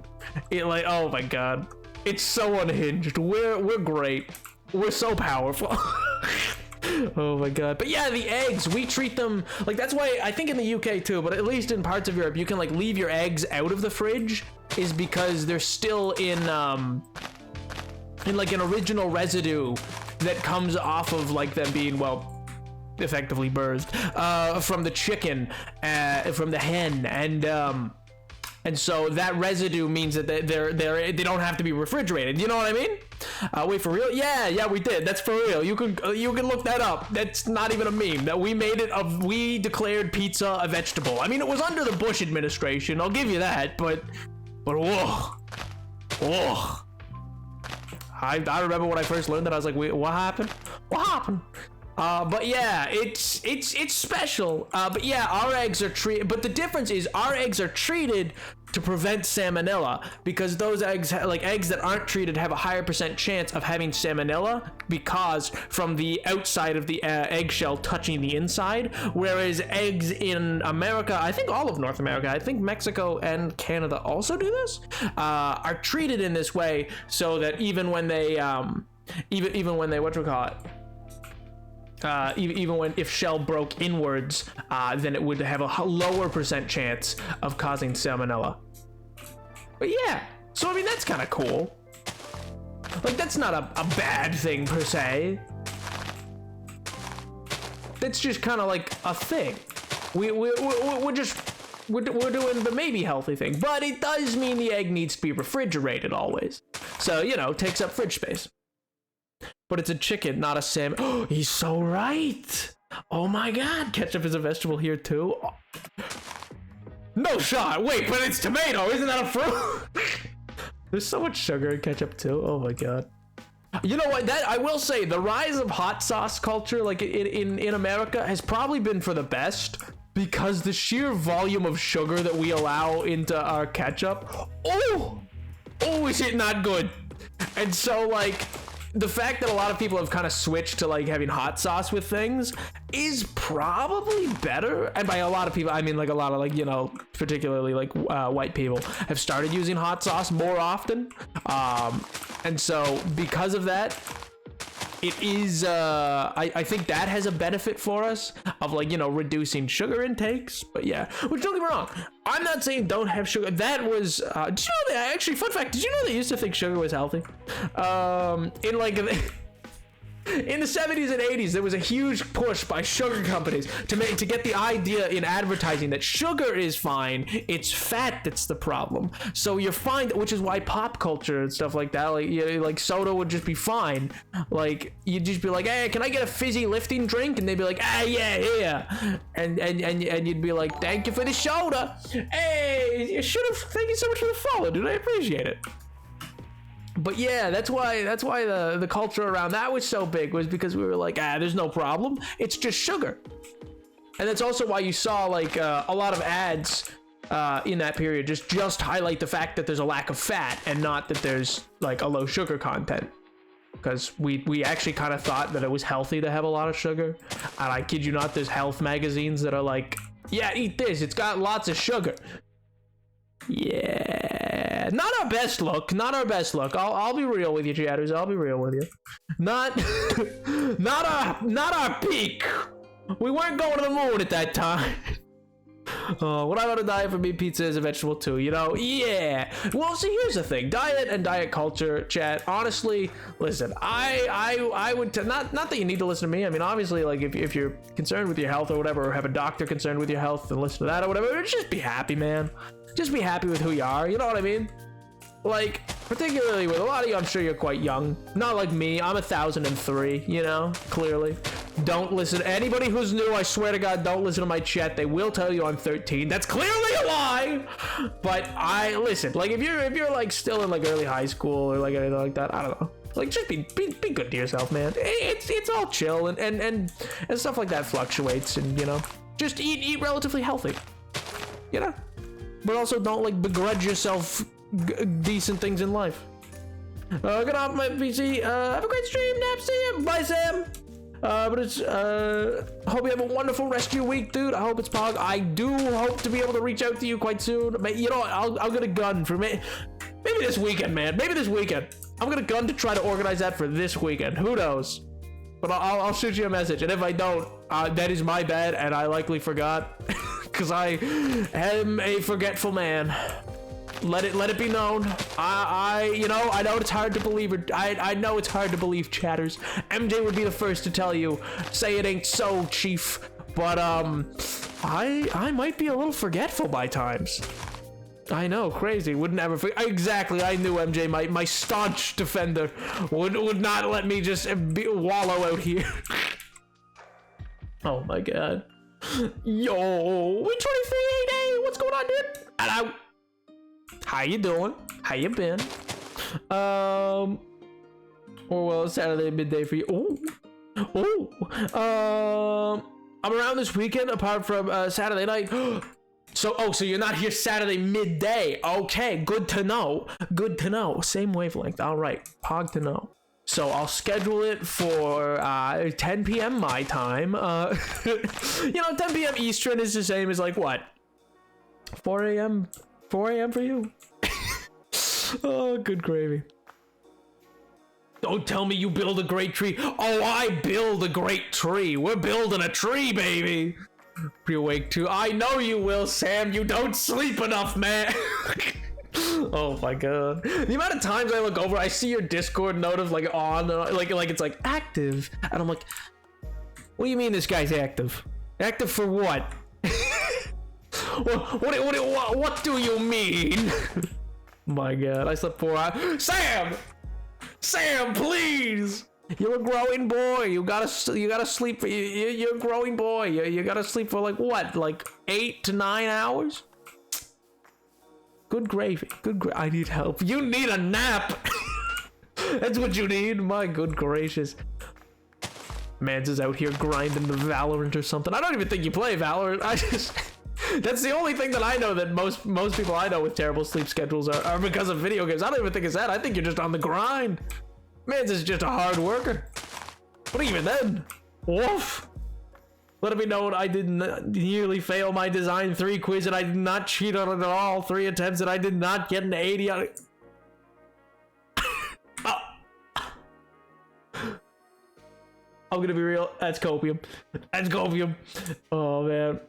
Oh my god. It's so unhinged. We're great. We're so powerful. Oh my god. But yeah, the eggs, we treat them like, that's why I think in the UK too, but at least in parts of Europe, you can like leave your eggs out of the fridge, is because they're still in like an original residue that comes off of like them being, well, effectively birthed from the chicken, from the hen, and so that residue means that they don't have to be refrigerated. You know what I mean? Wait, for real? Yeah, we did. That's for real. You can look that up. That's not even a meme. That we made it. We declared pizza a vegetable. I mean, it was under the Bush administration. I'll give you that. But whoa. I remember when I first learned that. I was like, wait, what happened? What happened? But yeah, it's special. But yeah, our eggs are treated, but the difference is our eggs are treated to prevent salmonella, because those eggs, like eggs that aren't treated, have a higher % chance of having salmonella because from the outside of the eggshell touching the inside, whereas eggs in America, I think all of North America, I think Mexico and Canada also do this, are treated in this way so that even when they even when they even when if shell broke inwards, then it would have a lower % chance of causing salmonella. But yeah, so I mean, that's kind of cool. Like, that's not a bad thing per se. That's just kind of like a thing. We're doing the maybe healthy thing, but it does mean the egg needs to be refrigerated always. So, you know, takes up fridge space. But it's a chicken, not a salmon. Oh, he's so right. Oh my God, ketchup is a vegetable here too. Oh. No shot. Wait, but it's tomato. Isn't that a fruit? There's so much sugar in ketchup too. Oh my God. You know what? That I will say, the rise of hot sauce culture, like in America, has probably been for the best because the sheer volume of sugar that we allow into our ketchup. Oh, is it not good? And so, like, the fact that a lot of people have kind of switched to like having hot sauce with things is probably better. And by a lot of people, I mean like a lot of, like, you know, particularly like white people have started using hot sauce more often. And so because of that, it is, I think that has a benefit for us of, like, you know, reducing sugar intakes. But yeah, which, don't get me wrong, I'm not saying don't have sugar. That was, did you know that, actually, fun fact, did you know they used to think sugar was healthy? In like, in the 70s and 80s, there was a huge push by sugar companies to get the idea in advertising that sugar is fine, it's fat that's the problem. So you're fine, which is why pop culture and stuff like that, like, you know, like soda would just be fine. Like, you'd just be like, hey, can I get a fizzy lifting drink? And they'd be like, ah, yeah. And you'd be like, thank you for the soda. Hey, thank you so much for the follow, dude. I appreciate it. But yeah, that's why the culture around that was so big, was because we were like, there's no problem, it's just sugar. And that's also why you saw like a lot of ads in that period just highlight the fact that there's a lack of fat and not that there's like a low sugar content, because we actually kind of thought that it was healthy to have a lot of sugar. And I kid you not, there's health magazines that are like, yeah, eat this, it's got lots of sugar. Yeah, not our best look. I'll be real with you, chatters. I'll be real with you. Not our peak. We weren't going to the moon at that time. What I want to diet for me, pizza is a vegetable too, you know? Yeah. Well, see, here's the thing. Diet and diet culture, chat. Honestly, listen, I would, not that you need to listen to me. I mean, obviously, like, if you're concerned with your health or whatever, or have a doctor concerned with your health, then listen to that or whatever. Just be happy, man. Just be happy with who you are. You know what I mean? Like, particularly with a lot of you, I'm sure you're quite young. Not like me. I'm 1003, you know, clearly. Don't listen. Anybody who's new, I swear to God, don't listen to my chat. They will tell you I'm 13. That's clearly a lie. But listen, like, if you're like still in like early high school or like anything like that, I don't know. Like, just be good to yourself, man. It's all chill and stuff like that fluctuates, and, you know, just eat relatively healthy, you know, but also don't like begrudge yourself decent things in life. Get off my PC. Have a great stream, Nap. See ya. Bye, Sam. But it's hope you have a wonderful rest of your week, dude. I hope it's Pog. I do hope to be able to reach out to you quite soon. You know what? I'll get a gun for me. Maybe this weekend, man. Maybe this weekend. I'm gonna gun to try to organize that for this weekend. Who knows? But I'll shoot you a message, and if I don't, that is my bad, and I likely forgot, because I am a forgetful man. Let it be known. You know, I know it's hard to believe it. I know it's hard to believe, chatters. MJ would be the first to tell you, say it ain't so, chief. But I might be a little forgetful by times. I know, crazy. Would never forget. Exactly. I knew MJ, my staunch defender, would not let me just wallow out here. Oh my God. Yo, we 23 what's going on, dude? Hello. How you doing? How you been? Or well, Saturday midday for you. I'm around this weekend apart from Saturday night. So you're not here Saturday midday. Okay, good to know. Good to know. Same wavelength. All right, Pog to know. So I'll schedule it for 10 p.m. my time. You know, 10 p.m. Eastern is the same as like what? 4 a.m. 4 a.m. for you? Oh, good gravy. Don't tell me you build a great tree. Oh, I build a great tree. We're building a tree, baby. Be awake too. I know you will, Sam. You don't sleep enough, man. Oh my god. The amount of times I look over, I see your Discord notif like on, like it's like active, and I'm like, what do you mean this guy's active? Active for what? What do you mean? My god, I slept 4 hours. Sam, please. You're a growing boy. You gotta sleep. You're a growing boy. You gotta sleep for like what? Like 8 to 9 hours? Good gravy. I need help. You need a nap. That's what you need. My good gracious. Mans is out here grinding the Valorant or something. I don't even think you play Valorant. That's the only thing that I know that most people I know with terrible sleep schedules are because of video games. I don't even think it's that. I think you're just on the grind. Mans is just a hard worker. What even then? Woof. Let me know I did not nearly fail my Design 3 quiz and I did not cheat on it at all. 3 attempts and I did not get an 80 on it. I'm gonna be real. That's copium. Oh man.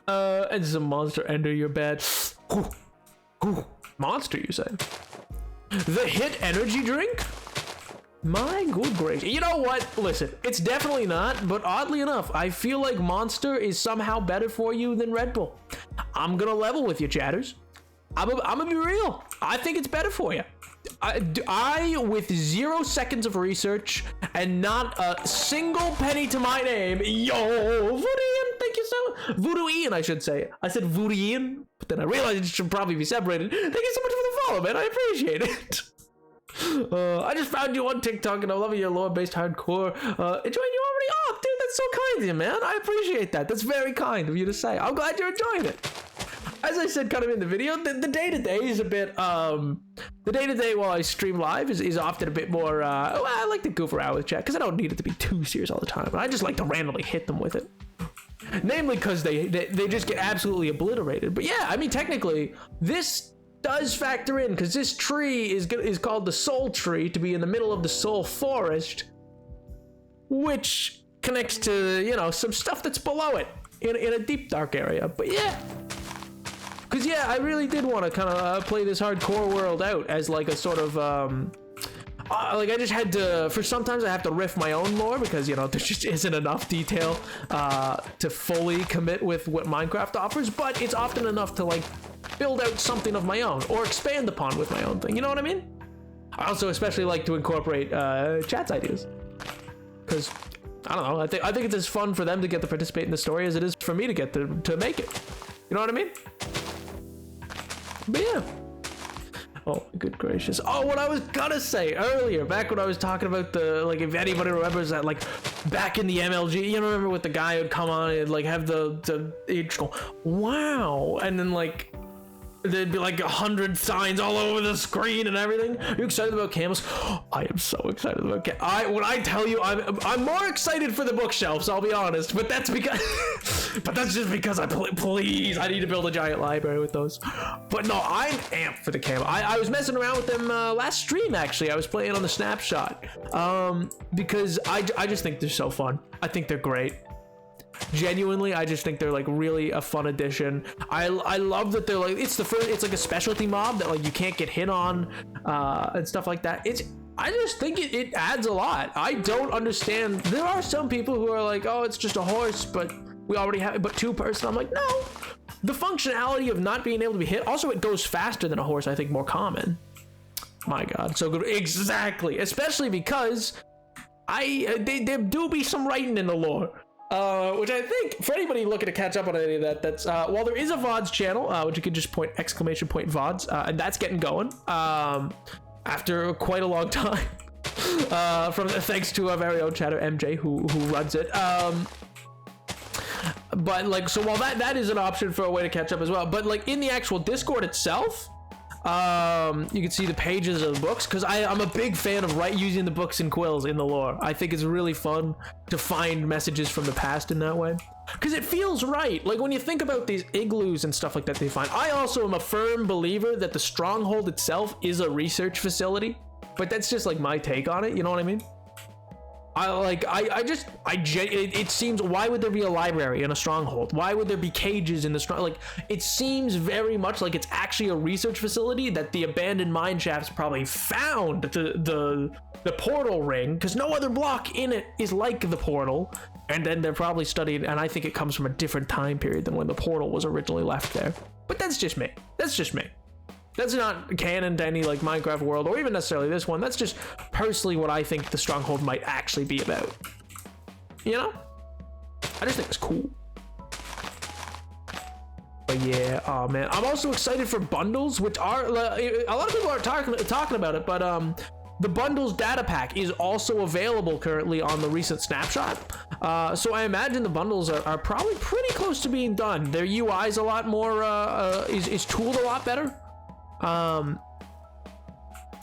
And some monster enter your bed. Monster, you say? The hit energy drink? My good gracious. You know what? Listen, it's definitely not, but oddly enough, I feel like Monster is somehow better for you than Red Bull. I'm gonna level with you, chatters. I'm gonna be real. I think it's better for you. I, with 0 seconds of research and not a single penny to my name, yo, Voodoo-ian, thank you so much. Voodoo-ian, I should say. I said Voodoo-ian, but then I realized it should probably be separated. Thank you so much for the follow, man. I appreciate it. I just found you on TikTok and I'm loving your lore-based hardcore. Enjoying you already? Oh, dude, that's so kind of you, man. I appreciate that. That's very kind of you to say. I'm glad you're enjoying it. As I said kind of in the video, the day-to-day is a bit, the day-to-day while I stream live is often a bit more, well, I like to goof around with chat because I don't need it to be too serious all the time. I just like to randomly hit them with it. Namely because they just get absolutely obliterated. But yeah, I mean, technically, this does factor in because this tree is called the Soul Tree to be in the middle of the Soul Forest, which connects to, you know, some stuff that's below it in a deep, dark area. But yeah. Because, yeah, I really did want to kind of play this hardcore world out as, like, a sort of, like, I just had to, for sometimes I have to riff my own lore because, you know, there just isn't enough detail to fully commit with what Minecraft offers, but it's often enough to, like, build out something of my own or expand upon with my own thing. You know what I mean? I also especially like to incorporate chat's ideas because, I don't know, I think it's as fun for them to get to participate in the story as it is for me to get to make it. You know what I mean? But yeah. Oh my good gracious. Oh, what I was gonna say earlier, back when I was talking about the, like, if anybody remembers that, like, back in the MLG, you remember with the guy who'd come on and, like, have he'd just go, wow, and then, like, there'd be like 100 signs all over the screen and everything. Are you excited about camos? I am so excited about camos. When I tell you, I'm more excited for the bookshelves, I'll be honest, but that's because but that's just because please, I need to build a giant library with those. But no, I'm amped for the camo. I was messing around with them last stream, actually. I was playing on the snapshot because I just think they're so fun. I think they're great. Genuinely, I just think they're like really a fun addition. I love that they're like, it's like a specialty mob that like you can't get hit on and stuff like that. I just think it adds a lot. I don't understand. There are some people who are like, oh, it's just a horse, but we already have it, but 2-person. I'm like, no, the functionality of not being able to be hit. Also, it goes faster than a horse. I think more common. My God, so good. Exactly, especially because there do be some writing in the lore. Which I think for anybody looking to catch up on any of that, that's while there is a VODs channel, which you can just !VODs, and that's getting going after quite a long time. Thanks to our very own chatter MJ who runs it. But like, so while that is an option for a way to catch up as well, but like in the actual Discord itself, you can see the pages of the books because I'm a big fan of using the books and quills in the lore. I think it's really fun to find messages from the past in that way because it feels right. Like when you think about these igloos and stuff like that they find. I also am a firm believer that the stronghold itself is a research facility, but that's just like my take on it. You know what I mean? It seems, why would there be a library in a stronghold? Why would there be cages in the strong, like, it seems very much like it's actually a research facility that the abandoned mine shafts probably found the portal ring, because no other block in it is like the portal, and then they're probably studied, and I think it comes from a different time period than when the portal was originally left there. But that's just me. That's not canon to any like Minecraft world, or even necessarily this one. That's just personally what I think the stronghold might actually be about. You know? I just think it's cool. But yeah, oh man. I'm also excited for bundles, which are, a lot of people are talking about it, but the bundles data pack is also available currently on the recent snapshot. So I imagine the bundles are probably pretty close to being done. Their UI is a lot more, is tooled a lot better.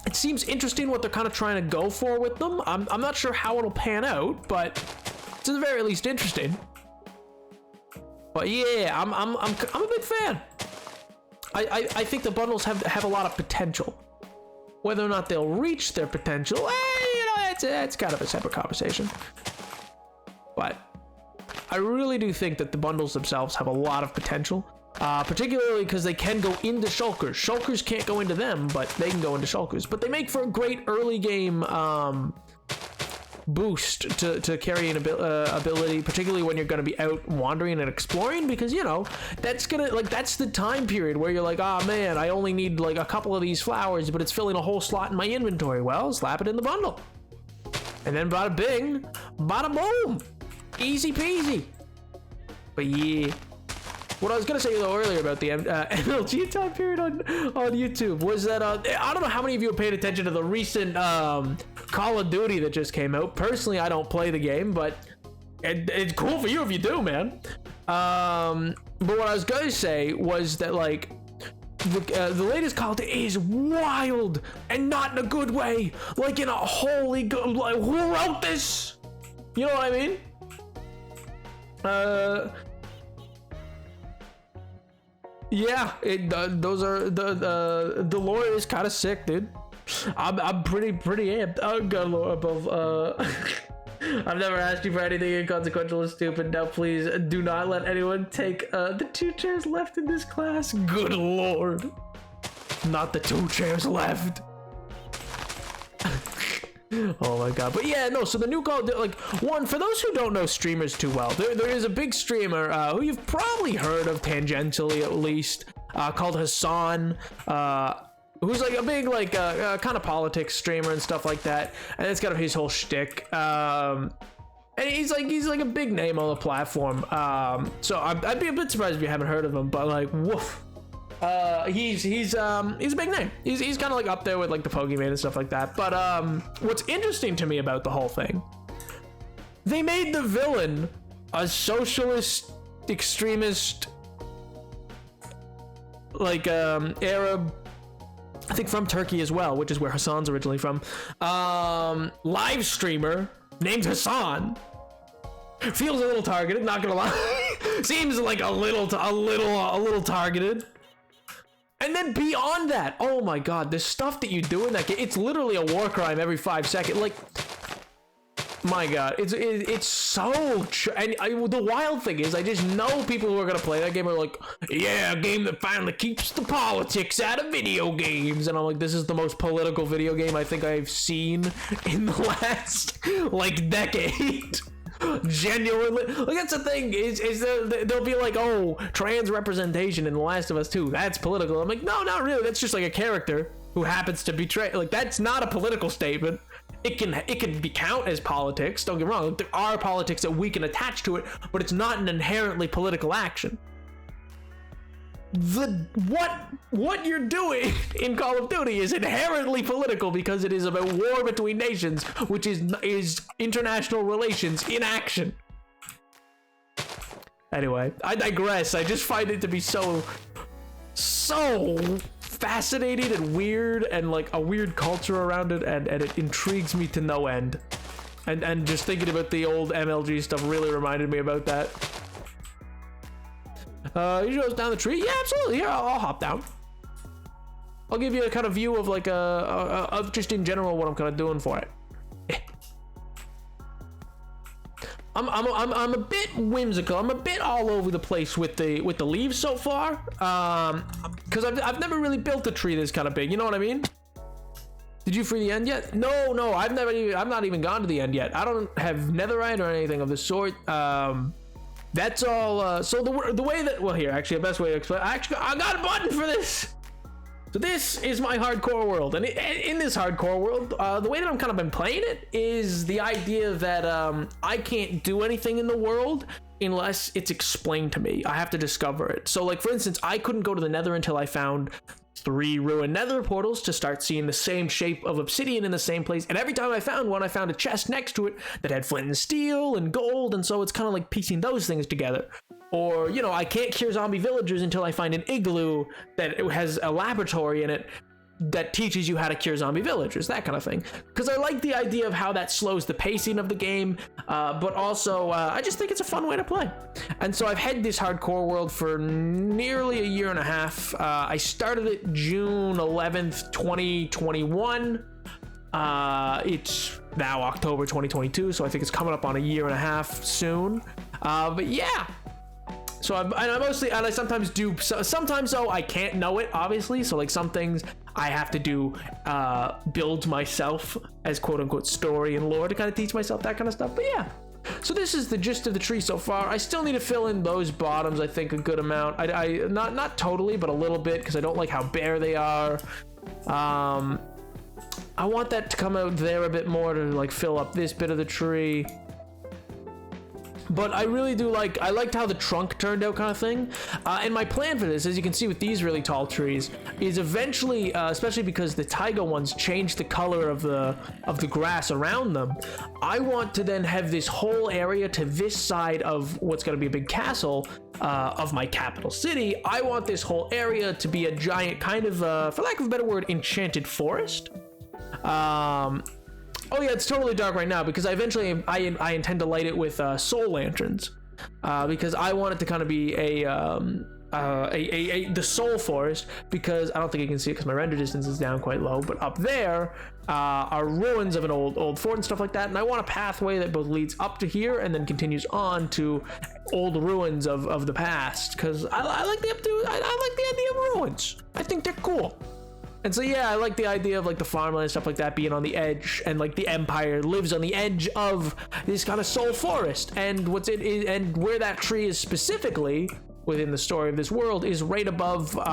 It seems interesting what they're kind of trying to go for with them. I'm not sure how it'll pan out, but it's at the very least interesting. But yeah, I'm a big fan. I think the bundles have a lot of potential. Whether or not they'll reach their potential, you know, it's kind of a separate conversation. But I really do think that the bundles themselves have a lot of potential. Particularly because they can go into shulkers. Shulkers can't go into them, but they can go into shulkers. But they make for a great early game boost to carry an ability, particularly when you're going to be out wandering and exploring, because, you know, that's the time period where you're like, oh man, I only need like a couple of these flowers, but it's filling a whole slot in my inventory. Well, slap it in the bundle. And then bada bing, bada boom. Easy peasy. But yeah. What I was gonna say though earlier about the MLG time period on YouTube was that I don't know how many of you have paid attention to the recent Call of Duty that just came out. Personally, I don't play the game, but it's cool for you if you do, man. But what I was gonna say was that like the latest Call of Duty is wild, and not in a good way. Like in a holy good, like, who wrote this? You know what I mean? Yeah, those are the lore is kind of sick, dude. I'm pretty amped. Oh god, lore above. I've never asked you for anything inconsequential or stupid. Now please do not let anyone take the 2 chairs left in this class. Good lord, not the 2 chairs left. Oh my god. But yeah, no, so the new Call of Duty, like, one, for those who don't know streamers too well, there is a big streamer who you've probably heard of tangentially at least, called Hassan, who's like a big like kind of politics streamer and stuff like that, and it's kind of his whole shtick. And he's like a big name on the platform. So I'd be a bit surprised if you haven't heard of him, but like, woof. He's a big name. He's kind of like up there with like the Pokemon and stuff like that. But what's interesting to me about the whole thing, they made the villain a socialist, extremist, like Arab, I think from Turkey as well, which is where Hassan's originally from. Live streamer named Hassan. Feels a little targeted, not gonna lie. Seems like a little targeted. And then beyond that, oh my god, the stuff that you do in that game, it's literally a war crime every 5 seconds. Like, my god, it's so and the wild thing is, I just know people who are gonna play that game are like, yeah, a game that finally keeps the politics out of video games. And I'm like, this is the most political video game I think I've seen in the last like decade. Genuinely, like, that's the thing is they'll be like, oh, trans representation in The Last of Us 2, that's political. I'm like, no, not really. That's just like a character who happens to betray. Like, that's not a political statement. It can be count as politics, don't get me wrong. There are politics that we can attach to it, but it's not an inherently political action. What you're doing in Call of Duty is inherently political because it is about war between nations, which is international relations in action. Anyway, I digress. I just find it to be so fascinating and weird, and like a weird culture around it, and it intrigues me to no end. And just thinking about the old MLG stuff really reminded me about that. You show us down the tree? Yeah, absolutely. Here, I'll hop down. I'll give you a kind of view of like of just in general what I'm kind of doing for it. I'm a bit whimsical. I'm a bit all over the place with the leaves so far. Because I've never really built a tree this kind of big. You know what I mean? Did you free the end yet? No, I've not even gone to the end yet. I don't have netherite or anything of the sort. That's all. So the way that, well, here, actually, the best way to explain, I got a button for this. So this is my hardcore world, and in this hardcore world, the way that I'm kind of been playing it is the idea that I can't do anything in the world unless it's explained to me. I have to discover it. So, like, for instance, I couldn't go to the nether until I found 3 ruined nether portals to start seeing the same shape of obsidian in the same place. And every time I found one, I found a chest next to it that had flint and steel and gold. And so it's kind of like piecing those things together. Or, you know, I can't cure zombie villagers until I find an igloo that has a laboratory in it that teaches you how to cure zombie villagers, that kind of thing. Because I like the idea of how that slows the pacing of the game, but also I just think it's a fun way to play. And so I've had this hardcore world for nearly a year and a half. I started it June 11th, 2021. It's now October 2022, so I think it's coming up on a year and a half soon. But yeah. So I sometimes do, sometimes though I can't know it, obviously. So like some things I have to do, build myself as quote unquote story and lore to kind of teach myself that kind of stuff. But yeah, so this is the gist of the tree so far. I still need to fill in those bottoms, I think, a good amount. I not totally, but a little bit, because I don't like how bare they are. I want that to come out there a bit more to like fill up this bit of the tree. But I really do I liked how the trunk turned out, kind of thing. And my plan for this, as you can see with these really tall trees, is eventually, especially because the taiga ones change the color of the grass around them, I want to then have this whole area to this side of what's going to be a big castle of my capital city. I want this whole area to be a giant kind of, for lack of a better word, enchanted forest. Oh yeah, it's totally dark right now because I intend to light it with soul lanterns, because I want it to kind of be the soul forest, because I don't think you can see it because my render distance is down quite low, but up there are ruins of an old fort and stuff like that, and I want a pathway that both leads up to here and then continues on to old ruins of the past, because I like the idea of ruins. I think they're cool. And so yeah, I like the idea of like the farmland and stuff like that being on the edge, and like the empire lives on the edge of this kind of soul forest. And and where that tree is specifically within the story of this world is right above. Here,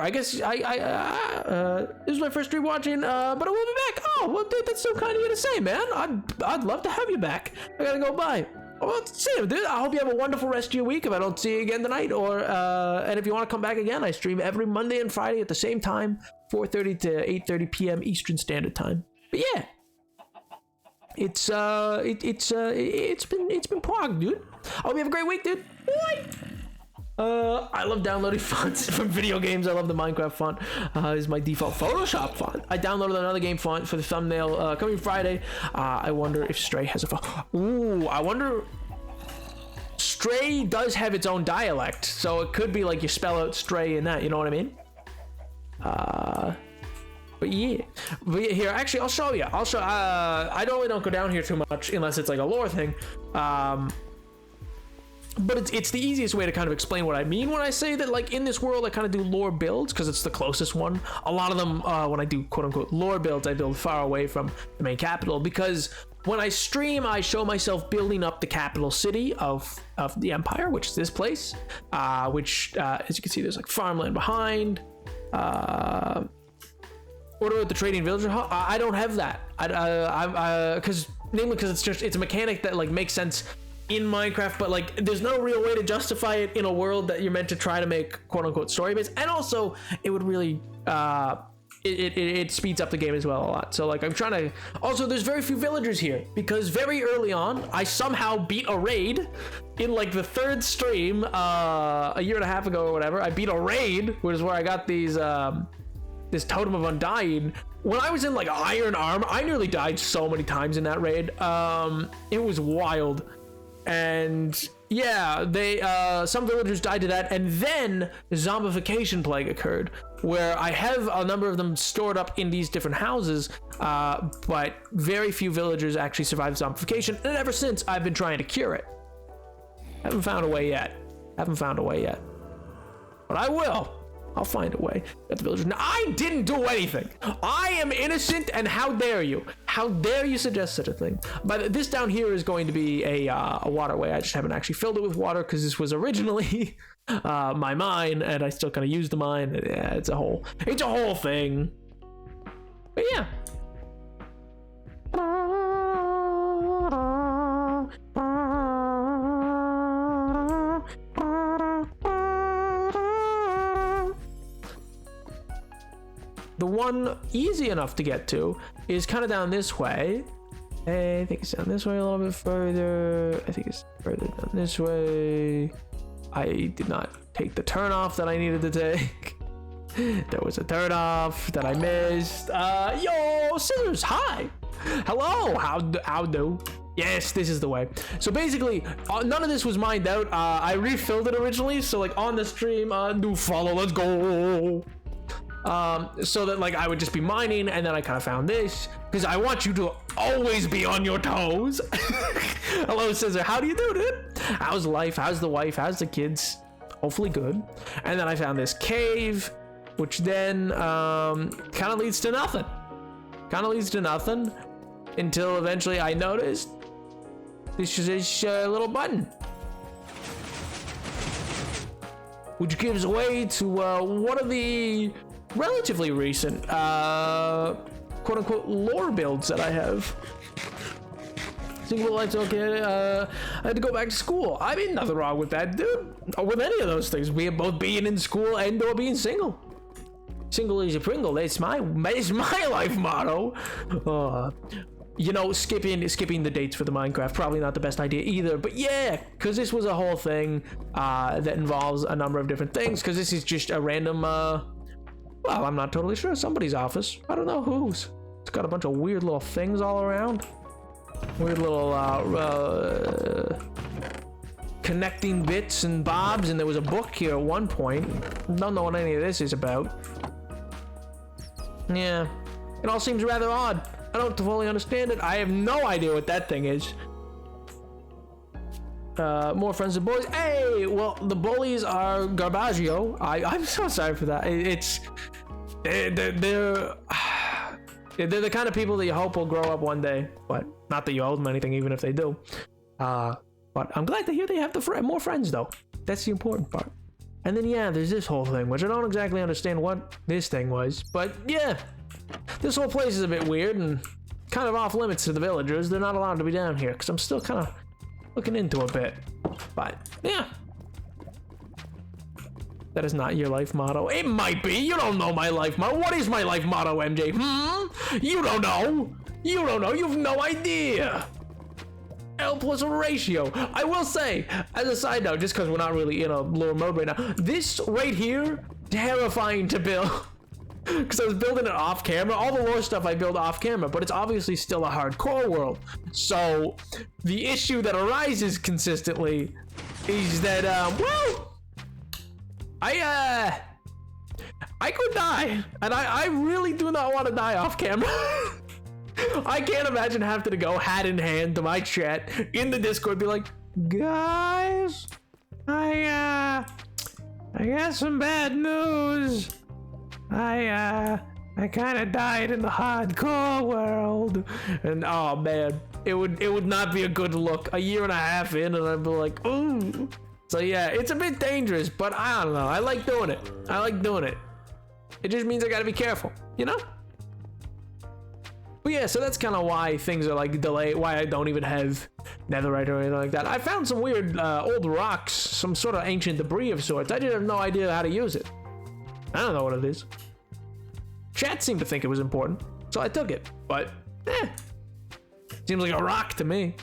I guess this is my first stream watching, but I will be back. Oh, well, dude, that's so kind of you to say, man. I'd love to have you back. I gotta go bye. Well, see you, dude. I hope you have a wonderful rest of your week if I don't see you again tonight. Or and if you want to come back again, I stream every Monday and Friday at the same time, 4:30 to 8:30 p.m. Eastern Standard Time. But yeah, it's been prog, dude. I hope you have a great week, dude. Bye. I love downloading fonts from video games. I love the Minecraft font. Is my default Photoshop font. I downloaded another game font for the thumbnail coming Friday. I wonder if Stray has a font. Ooh, I wonder. Stray does have its own dialect, so it could be like you spell out Stray in that. You know what I mean? But yeah, here actually I'll show you. I normally don't go down here too much unless it's like a lore thing. But it's the easiest way to kind of explain what I mean when I say that, like, in this world I kind of do lore builds because it's the closest one. A lot of them, when I do quote-unquote lore builds, I build far away from the main capital, because when I stream, I show myself building up the capital city of the empire, which is this place, which, as you can see, there's like farmland behind. What about the trading villager hall? I don't have that. Namely because it's a mechanic that like makes sense in Minecraft, but like there's no real way to justify it in a world that you're meant to try to make quote-unquote story based, and also it would really it speeds up the game as well a lot. So like I'm trying to, also there's very few villagers here because very early on I somehow beat a raid in like the 3rd stream a year and a half ago or whatever. I beat a raid, which is where I got these this totem of undying. When I was in like iron arm, I nearly died so many times in that raid. It was wild. And yeah, they some villagers died to that, and then the zombification plague occurred, where I have a number of them stored up in these different houses, but very few villagers actually survived zombification, and ever since I've been trying to cure it. Haven't found a way yet. But I will. I'll find a way. Got the villagers. Now, I didn't do anything. I am innocent, and how dare you? How dare you suggest such a thing? But this down here is going to be a waterway. I just haven't actually filled it with water because this was originally my mine, and I still kind of use the mine. Yeah, it's a whole thing. But yeah. The one easy enough to get to is kind of down this way. I think it's down this way a little bit further. I think it's further down this way. I did not take the turn off that I needed to take. There was a turn off that I missed. Yo, Scissors, hi. Hello, how do? Yes, this is the way. So basically, none of this was mined out. I refilled it originally, so like on the stream, do follow, let's go. So that like I would just be mining, and then I kind of found this because I want you to always be on your toes. Hello, Scissor. How do you do, dude? How's life? How's the wife? How's the kids? Hopefully good. And then I found this cave, which then kind of leads to nothing. Until eventually I noticed this is this little button, which gives way to one of the relatively recent quote-unquote lore builds that I have. Single lights, okay. I had to go back to school. I mean, nothing wrong with that, dude. Or with any of those things, both being in school and or being single. Single is a Pringle. That's my life motto. You know, skipping the dates for the Minecraft, probably not the best idea either. But yeah, because this was a whole thing that involves a number of different things. Because this is just a random, well, I'm not totally sure. Somebody's office. I don't know whose. It's got a bunch of weird little things all around. Weird little connecting bits and bobs. And there was a book here at one point. Don't know what any of this is about. Yeah, it all seems rather odd. I don't fully understand it. I have no idea what that thing is. More friends and bullies. Hey, well, the bullies are Garbaggio. I'm so sorry for that. They're the kind of people that you hope will grow up one day, but not that you owe them anything, even if they do. But I'm glad to hear they have more friends, though. That's the important part. And then, yeah, there's this whole thing, which I don't exactly understand what this thing was. But, yeah, this whole place is a bit weird and kind of off limits to the villagers. They're not allowed to be down here, because I'm still kind of looking into a bit. But, yeah. That is not your life motto. It might be. You don't know my life motto. What is my life motto, MJ? You don't know. You don't know. You have no idea. L plus a ratio. I will say, as a side note, just because we're not really in a lore mode right now, this right here, terrifying to build. Because I was building it off camera. All the lore stuff I build off camera, but it's obviously still a hardcore world. So the issue that arises consistently is that, well, I could die, and I really do not want to die off camera. I can't imagine having to go hat in hand to my chat in the Discord, be like, guys, I got some bad news. I kind of died in the hardcore world, and oh man, it would not be a good look. A year and a half in, and I'd be like, ooh. So yeah, it's a bit dangerous, but I don't know. I like doing it. It just means I gotta be careful, you know? But yeah, so that's kind of why things are like delayed, why I don't even have netherite or anything like that. I found some weird old rocks, some sort of ancient debris of sorts. I just have no idea how to use it. I don't know what it is. Chat seemed to think it was important, so I took it. But, seems like a rock to me.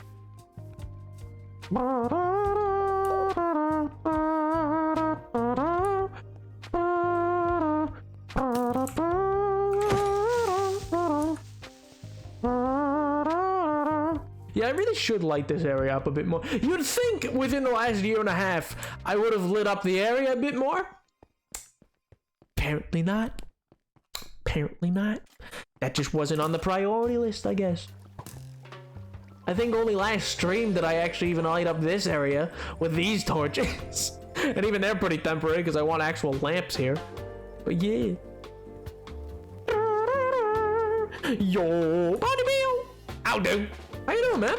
Yeah, I really should light this area up a bit more. You'd think within the last year and a half, I would have lit up the area a bit more. Apparently not. Apparently not. That just wasn't on the priority list, I guess. I think only last stream did I actually even light up this area with these torches. And even they're pretty temporary because I want actual lamps here. But yeah. Yo, Bonnie Bill. How do? How you doing, man?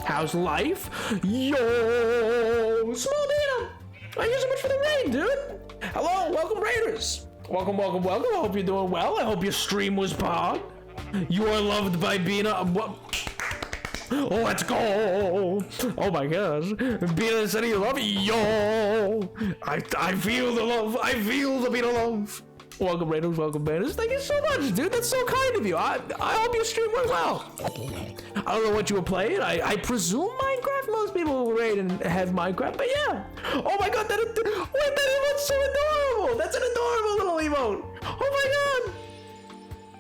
How's life? Yo, Small Data. Thank you so much for the raid, dude. Hello, welcome raiders. Welcome, welcome, welcome. I hope you're doing well. I hope your stream was pod. You are loved by Bina. What? Let's go! Oh my gosh. Bina said you love me. Yo! I feel the love. I feel the Bina love. Welcome Raiders, welcome Banners. Thank you so much, dude. That's so kind of you. I hope your stream went well. I don't know what you were playing. I presume Minecraft. Most people will raid and have Minecraft, but yeah. Oh my god, that emote's so adorable. That's an adorable little emote. Oh my god.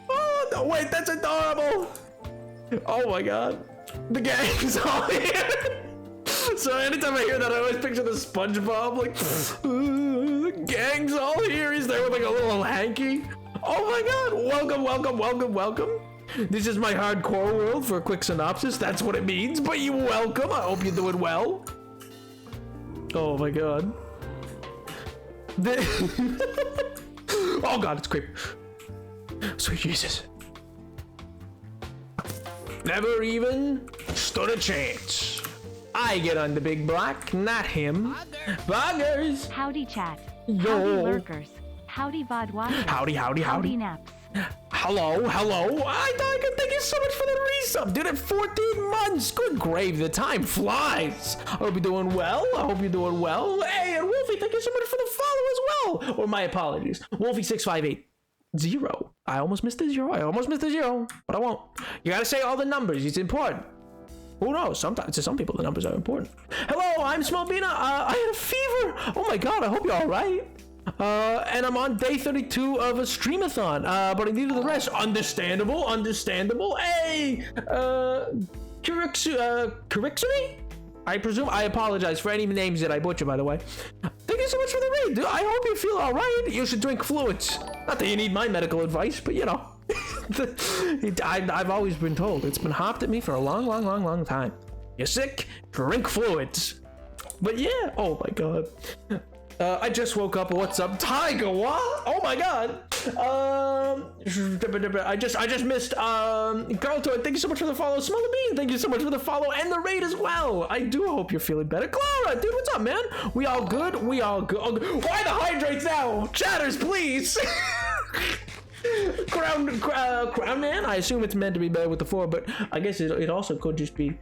Oh, no, wait, that's adorable. Oh my god. The gang's all here. So anytime I hear that, I always picture the SpongeBob, like, the gang's all here. He's there with like a little hanky. Oh my god, welcome, welcome, welcome, welcome. This is my hardcore world for a quick synopsis. That's what it means, but you're welcome. I hope you're doing well. Oh my god. Oh god, it's creepy. Sweet Jesus. Never even stood a chance. I get on the big block, not him. Buggers! Howdy chat. Yo. Howdy lurkers. Howdy VOD watchers. Howdy, howdy, howdy. Howdy naps. Hello, hello. Thank you so much for the resub, dude. At 14 months. Good grave, the time flies. I hope you're doing well. I hope you're doing well. Hey, and Wolfie, thank you so much for the follow as well. Or my apologies. Wolfie6580. I almost missed the zero, but I won't. You gotta say all the numbers. It's important. Who knows? Sometimes to some people the numbers are important. Hello, I'm Small Bina. I had a fever. Oh my god, I hope you're all right. And I'm on day 32 of a streamathon. But I needed the rest. Understandable. Hey, Kurixuri? I presume. I apologize for any names that I butcher, by the way. Thank you so much for the raid, dude. I hope you feel all right. You should drink fluids. Not that you need my medical advice, but you know. I've always been told. It's been hopped at me for a long time. You're sick? Drink fluids. But yeah. Oh my god. I just woke up. What's up, Tiger? What? Oh my god. I just missed. Carlton, thank you so much for the follow. Smaller Bean, thank you so much for the follow and the raid as well. I do hope you're feeling better. Clara, dude, what's up, man? We all good? We all good. Oh, why the hydrates now? Chatters, please. Crown man. I assume it's meant to be better with the 4, but I guess it also could just be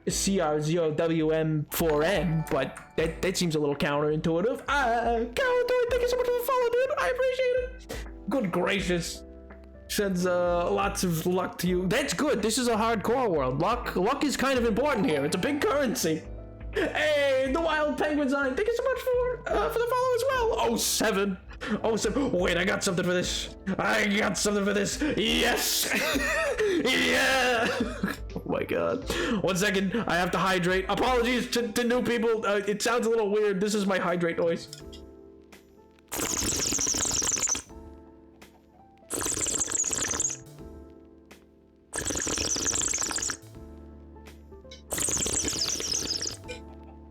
CR0WM4N, but that seems a little counterintuitive. Carlton, thank you so much for the follow, dude. I appreciate it. Good gracious. Sends lots of luck to you. That's good. This is a hardcore world. Luck is kind of important here. It's a big currency. Hey, the Wild Penguins on. Thank you so much for the follow as well. Oh, 7. Wait, I got something for this. Yes. Yeah. Oh my god. 1 second. I have to hydrate. Apologies to new people. It sounds a little weird. This is my hydrate noise.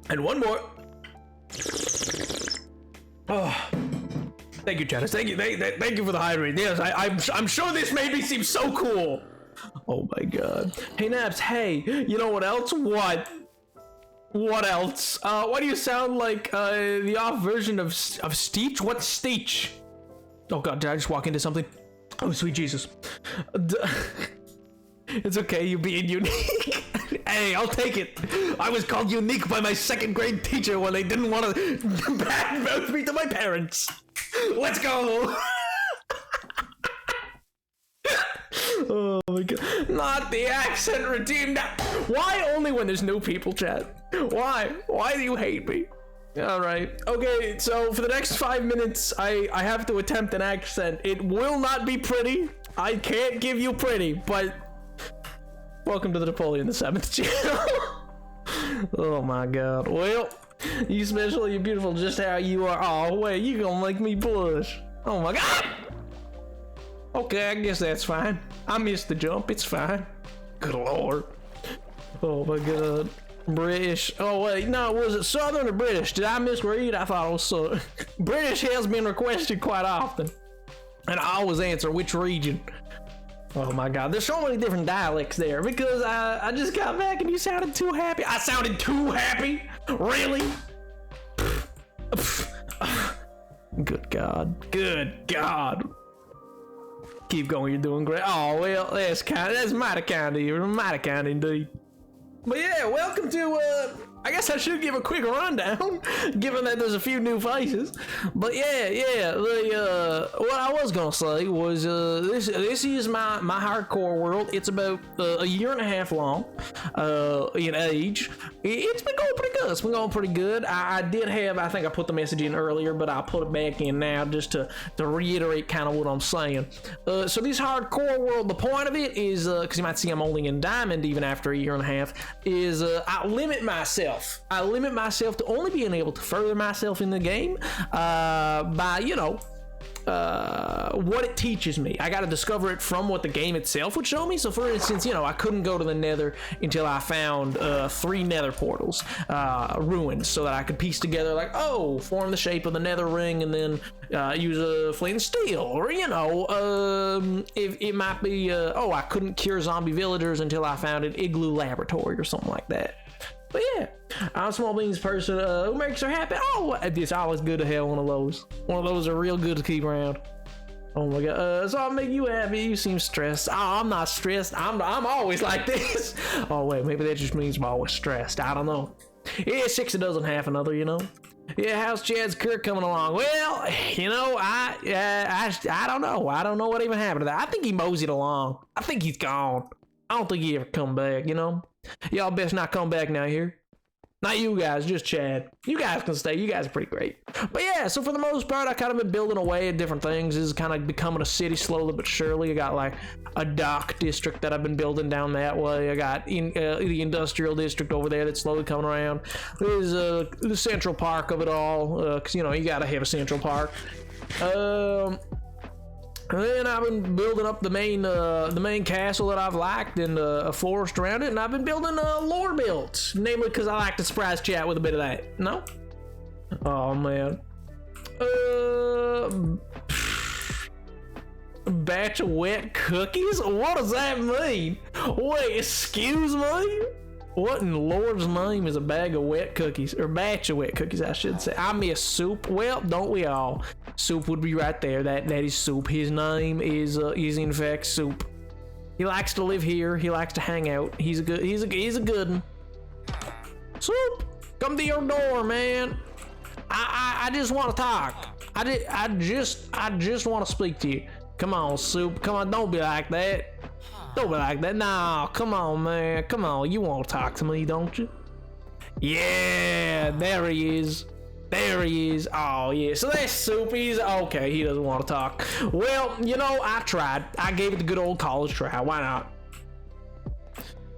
And one more. Oh. Thank you, Chatters. Thank you for the hydrate. Yes, I'm sure this made me seem so cool. Oh my god. Hey Naps, hey, you know what else? What else? Why do you sound like the off version of Steech? What's Steech? Oh god, did I just walk into something? Oh sweet Jesus. It's okay, you being unique. Hey, I'll take it. I was called unique by my 2nd grade teacher when they didn't want to badmouth me to my parents. Let's go. Oh my god. Not the accent redeemed. Why only when there's new people, chat? Why? Why do you hate me? Alright. Okay, so for the next 5 minutes, I have to attempt an accent. It will not be pretty. I can't give you pretty, but welcome to the Napoleon the 7th channel. Oh my god. Well, you special, you're beautiful just how you are. Oh wait, you gonna make me blush. Oh my god! Okay, I guess that's fine. I missed the jump, it's fine. Good lord. Oh my god. British. Oh wait, no, was it Southern or British? Did I misread? I thought it was Southern. British has been requested quite often. And I always answer which region. Oh my god, there's so many different dialects there because I just got back and you sounded too happy. I sounded too happy? Really? Good god. Good god. Keep going, you're doing great. Oh well, that's mighty kind of you. Mighty kind indeed. But yeah, welcome to, I guess I should give a quick rundown, given that there's a few new faces. But yeah, what I was gonna say was, this is my hardcore world. It's about a year and a half long, in age. It's been going pretty good. It's been going pretty good. I did have, I think I put the message in earlier, but I'll put it back in now just to reiterate kind of what I'm saying. So this hardcore world, the point of it is, because you might see I'm only in Diamond even after a year and a half, is I limit myself. I limit myself to only being able to further myself in the game by, you know, what it teaches me. I got to discover it from what the game itself would show me. So for instance, you know, I couldn't go to the nether until I found 3 nether portals, ruins, so that I could piece together like, oh, form the shape of the nether ring and then use a flint and steel, or you know, it might be oh, I couldn't cure zombie villagers until I found an igloo laboratory or something like that. But yeah, I'm a small beans person who makes her happy. Oh, it's always good to have one of those. One of those are real good to keep around. Oh my god, so I'll make you happy. You seem stressed. Oh, I'm not stressed. I'm always like this. Oh wait, maybe that just means I'm always stressed. I don't know. Yeah, 6 a dozen, half another, you know. Yeah, how's Chad's Kirk coming along? Well, you know, I don't know. I don't know what even happened to that. I think he moseyed along. I think he's gone. I don't think he ever come back, you know. Y'all best not come back now here. Not you guys, just Chad. You guys can stay. You guys are pretty great. But yeah, so for the most part, I kind of been building away at different things. This is kind of becoming a city slowly but surely. I got like a dock district that I've been building down that way. I got the industrial district over there that's slowly coming around. There's the central park of it all, because you know you gotta have a central park. And then I've been building up the main castle that I've liked and a forest around it, and I've been building lore builds, namely because I like to surprise chat with a bit of that. No? Oh man. Batch of wet cookies? What does that mean? Wait, excuse me? What in Lord's name is a bag of wet cookies? Or batch of wet cookies, I should say. I miss Soup. Well, don't we all? Soup would be right there. That is Soup. His name is in fact Soup. He likes to live here. He likes to hang out. He's a good one. Soup, come to your door, man. I just want to talk. I just want to speak to you. Come on, Soup. Come on, don't be like that. Don't be like that. Nah, come on, man. Come on. You want to talk to me, don't you? Yeah, there he is. There he is. Oh, yeah. So that's Soup. He's okay. He doesn't want to talk. Well, you know, I tried. I gave it the good old college try. Why not?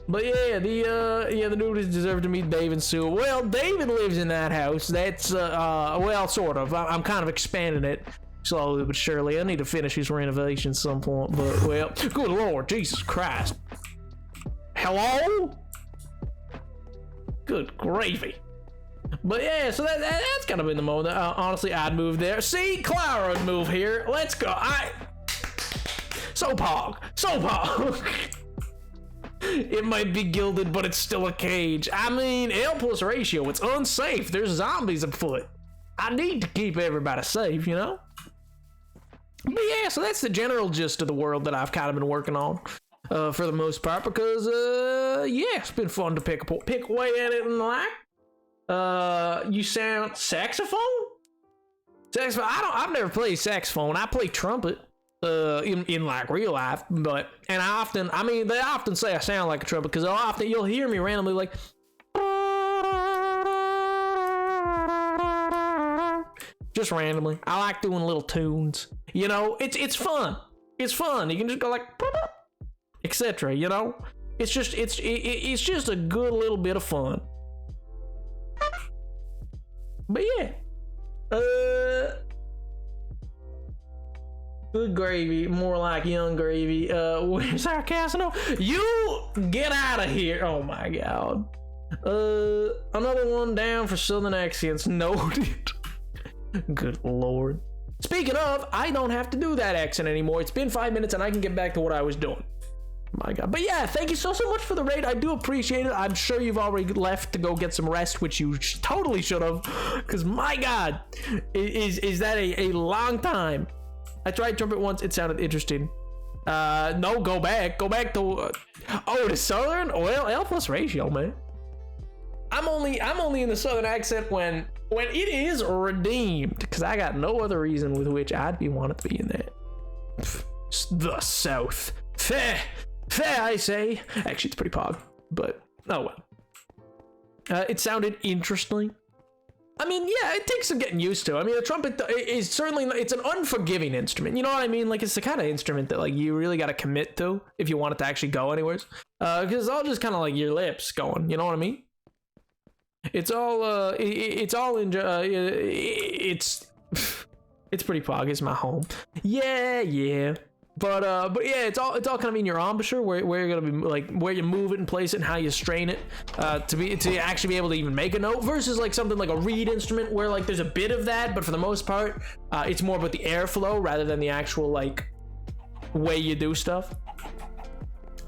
But yeah, the dude deserved to meet Dave and Sue. Well, David lives in that house. That's, well, sort of. I'm kind of expanding it. Slowly but surely. I need to finish his renovation at some point, but, well, good lord, Jesus Christ. Hello? Good gravy. But yeah, so that's kind of been the moment. Honestly, I'd move there. See, Clara would move here. Let's go. So pog. It might be gilded, but it's still a cage. I mean, L plus ratio, it's unsafe. There's zombies afoot. I need to keep everybody safe, you know? But yeah, so that's the general gist of the world that I've kind of been working on for the most part, because yeah, it's been fun to pick away at it and like. You sound saxophone? Saxophone? I've never played saxophone. I play trumpet in like real life, but they often say I sound like a trumpet because you'll hear me randomly like. Just randomly. I like doing little tunes. You know, it's fun. It's fun. You can just go like, etc. You know, it's just a good little bit of fun. But yeah, Good gravy, more like young gravy. Where's our Casino? You get out of here! Oh my god. Another one down for Southern accents. Noted. Good lord. Speaking of, I don't have to do that accent anymore. It's been 5 minutes and I can get back to what I was doing. My god. But yeah, thank you so much for the raid. I do appreciate it. I'm sure you've already left to go get some rest, which you totally should have. Because my god, is that a long time. I tried trumpet once. It sounded interesting. No, go back. Go back to... oh, the Southern? Well, L plus ratio, man. I'm only in the Southern accent when it is redeemed. Because I got no other reason with which I'd be wanting to be in there. The South. Fair, I say. Actually, it's pretty pog, but oh well. It sounded interesting. I mean, yeah, it takes some getting used to. I mean, the trumpet is certainly, it's an unforgiving instrument. You know what I mean? Like, it's the kind of instrument that, like, you really got to commit to if you want it to actually go anywheres. Because it's all just kind of like your lips going. You know what I mean? It's all, it's pretty pog. It's my home. Yeah. But yeah, it's all kind of in your embouchure where you're gonna be like where you move it and place it and how you strain it to actually be able to even make a note versus like something like a reed instrument where like there's a bit of that, but for the most part it's more about the airflow rather than the actual like way you do stuff.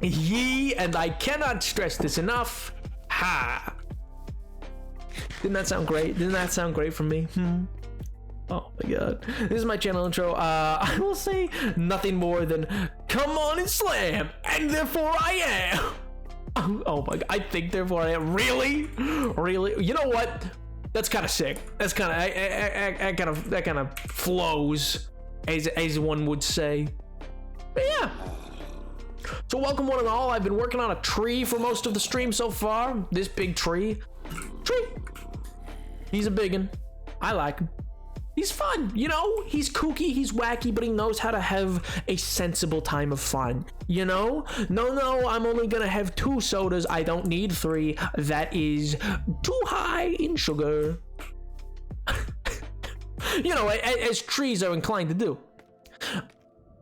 And I cannot stress this enough. Ha! Didn't that sound great? Didn't that sound great from me? Oh my god. This is my channel intro. I will say nothing more than come on and slam, and therefore I am. Oh my god. I think therefore I am. Really? You know what? That's kind of sick. That's kind of that kind of flows, as one would say. But yeah. So welcome one and all. I've been working on a tree for most of the stream so far. This big tree. He's a biggin. I like him. He's fun, you know? He's kooky, he's wacky, but he knows how to have a sensible time of fun, you know? No, I'm only gonna have 2 sodas. I don't need 3. That is too high in sugar. You know, as trees are inclined to do.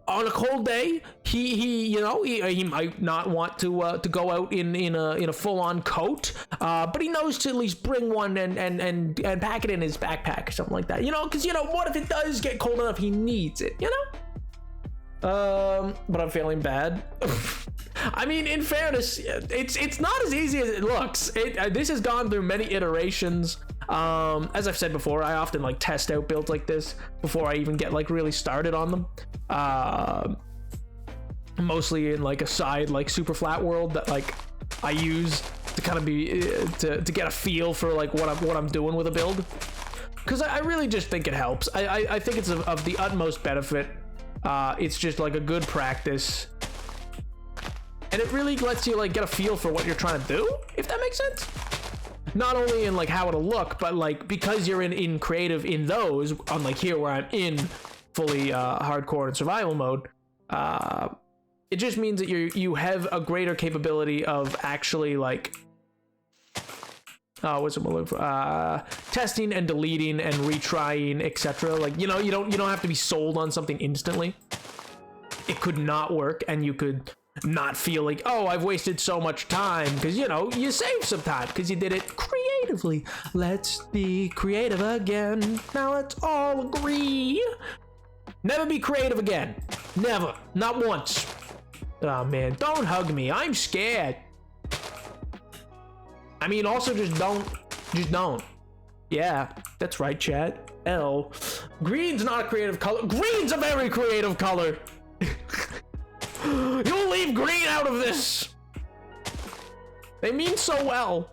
On a cold day, he might not want to go out in a full-on coat, but he knows to at least bring one and pack it in his backpack or something like that. You know, because you know what if it does get cold enough, he needs it. You know. But I'm feeling bad. I mean, in fairness, it's not as easy as it looks. This has gone through many iterations. As I've said before, I often like test out builds like this before I even get like really started on them. Mostly in like a side like super flat world that like I use to kind of be to get a feel for like what I'm doing with a build, because I really just think it helps. I think it's of the utmost benefit. It's just like a good practice, and it really lets you like get a feel for what you're trying to do, if that makes sense. Not only in like how it'll look, but like because you're in creative in those, unlike here where I'm in fully hardcore and survival mode, it just means that you have a greater capability of actually like what's it look for? Testing and deleting and retrying, etc. Like, you know, you don't have to be sold on something instantly. It could not work, and you could not feel like, oh, I've wasted so much time, because you know you saved some time because you did it creatively. Let's be creative again. Now let's all agree. Never be creative again. Never. Not once. Oh man, don't hug me. I'm scared. I mean, also just don't. Just don't. Yeah, that's right, chat. L. Green's not a creative color. Green's a very creative color. You'll leave green out of this. They mean so well.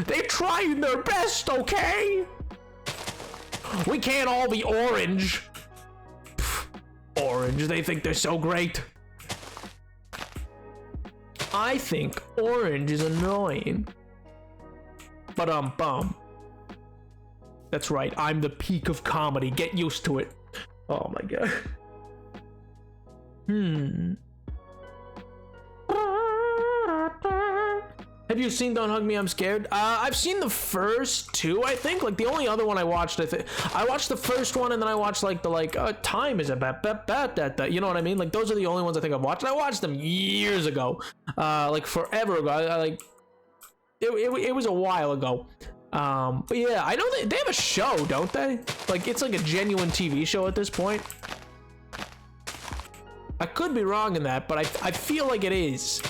They tried their best, okay? We can't all be orange. Orange, they think they're so great. I think orange is annoying. But bum. That's right, I'm the peak of comedy. Get used to it. Oh my god. Have you seen Don't Hug Me, I'm Scared? I've seen the first two, I think. Like, the only other one I watched, I watched the first one, and then I watched, like, Time is a bat, you know what I mean? Like, those are the only ones I think I've watched. And I watched them years ago. Like, forever ago. It was a while ago. But yeah, I know they have a show, don't they? Like, it's like a genuine TV show at this point. I could be wrong in that, but I feel like it is.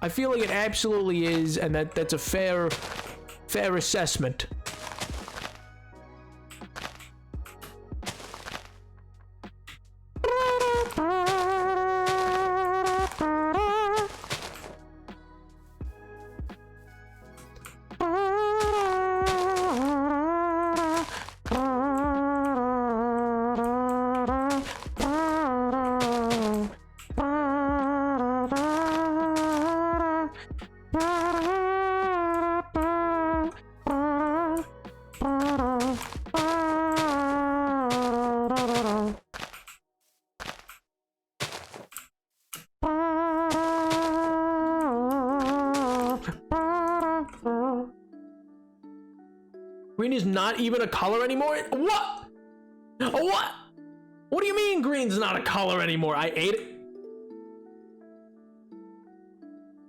I feel like it absolutely is, and that's a fair assessment. Green is not even a color anymore? What? What? What do you mean green's not a color anymore? I ate it.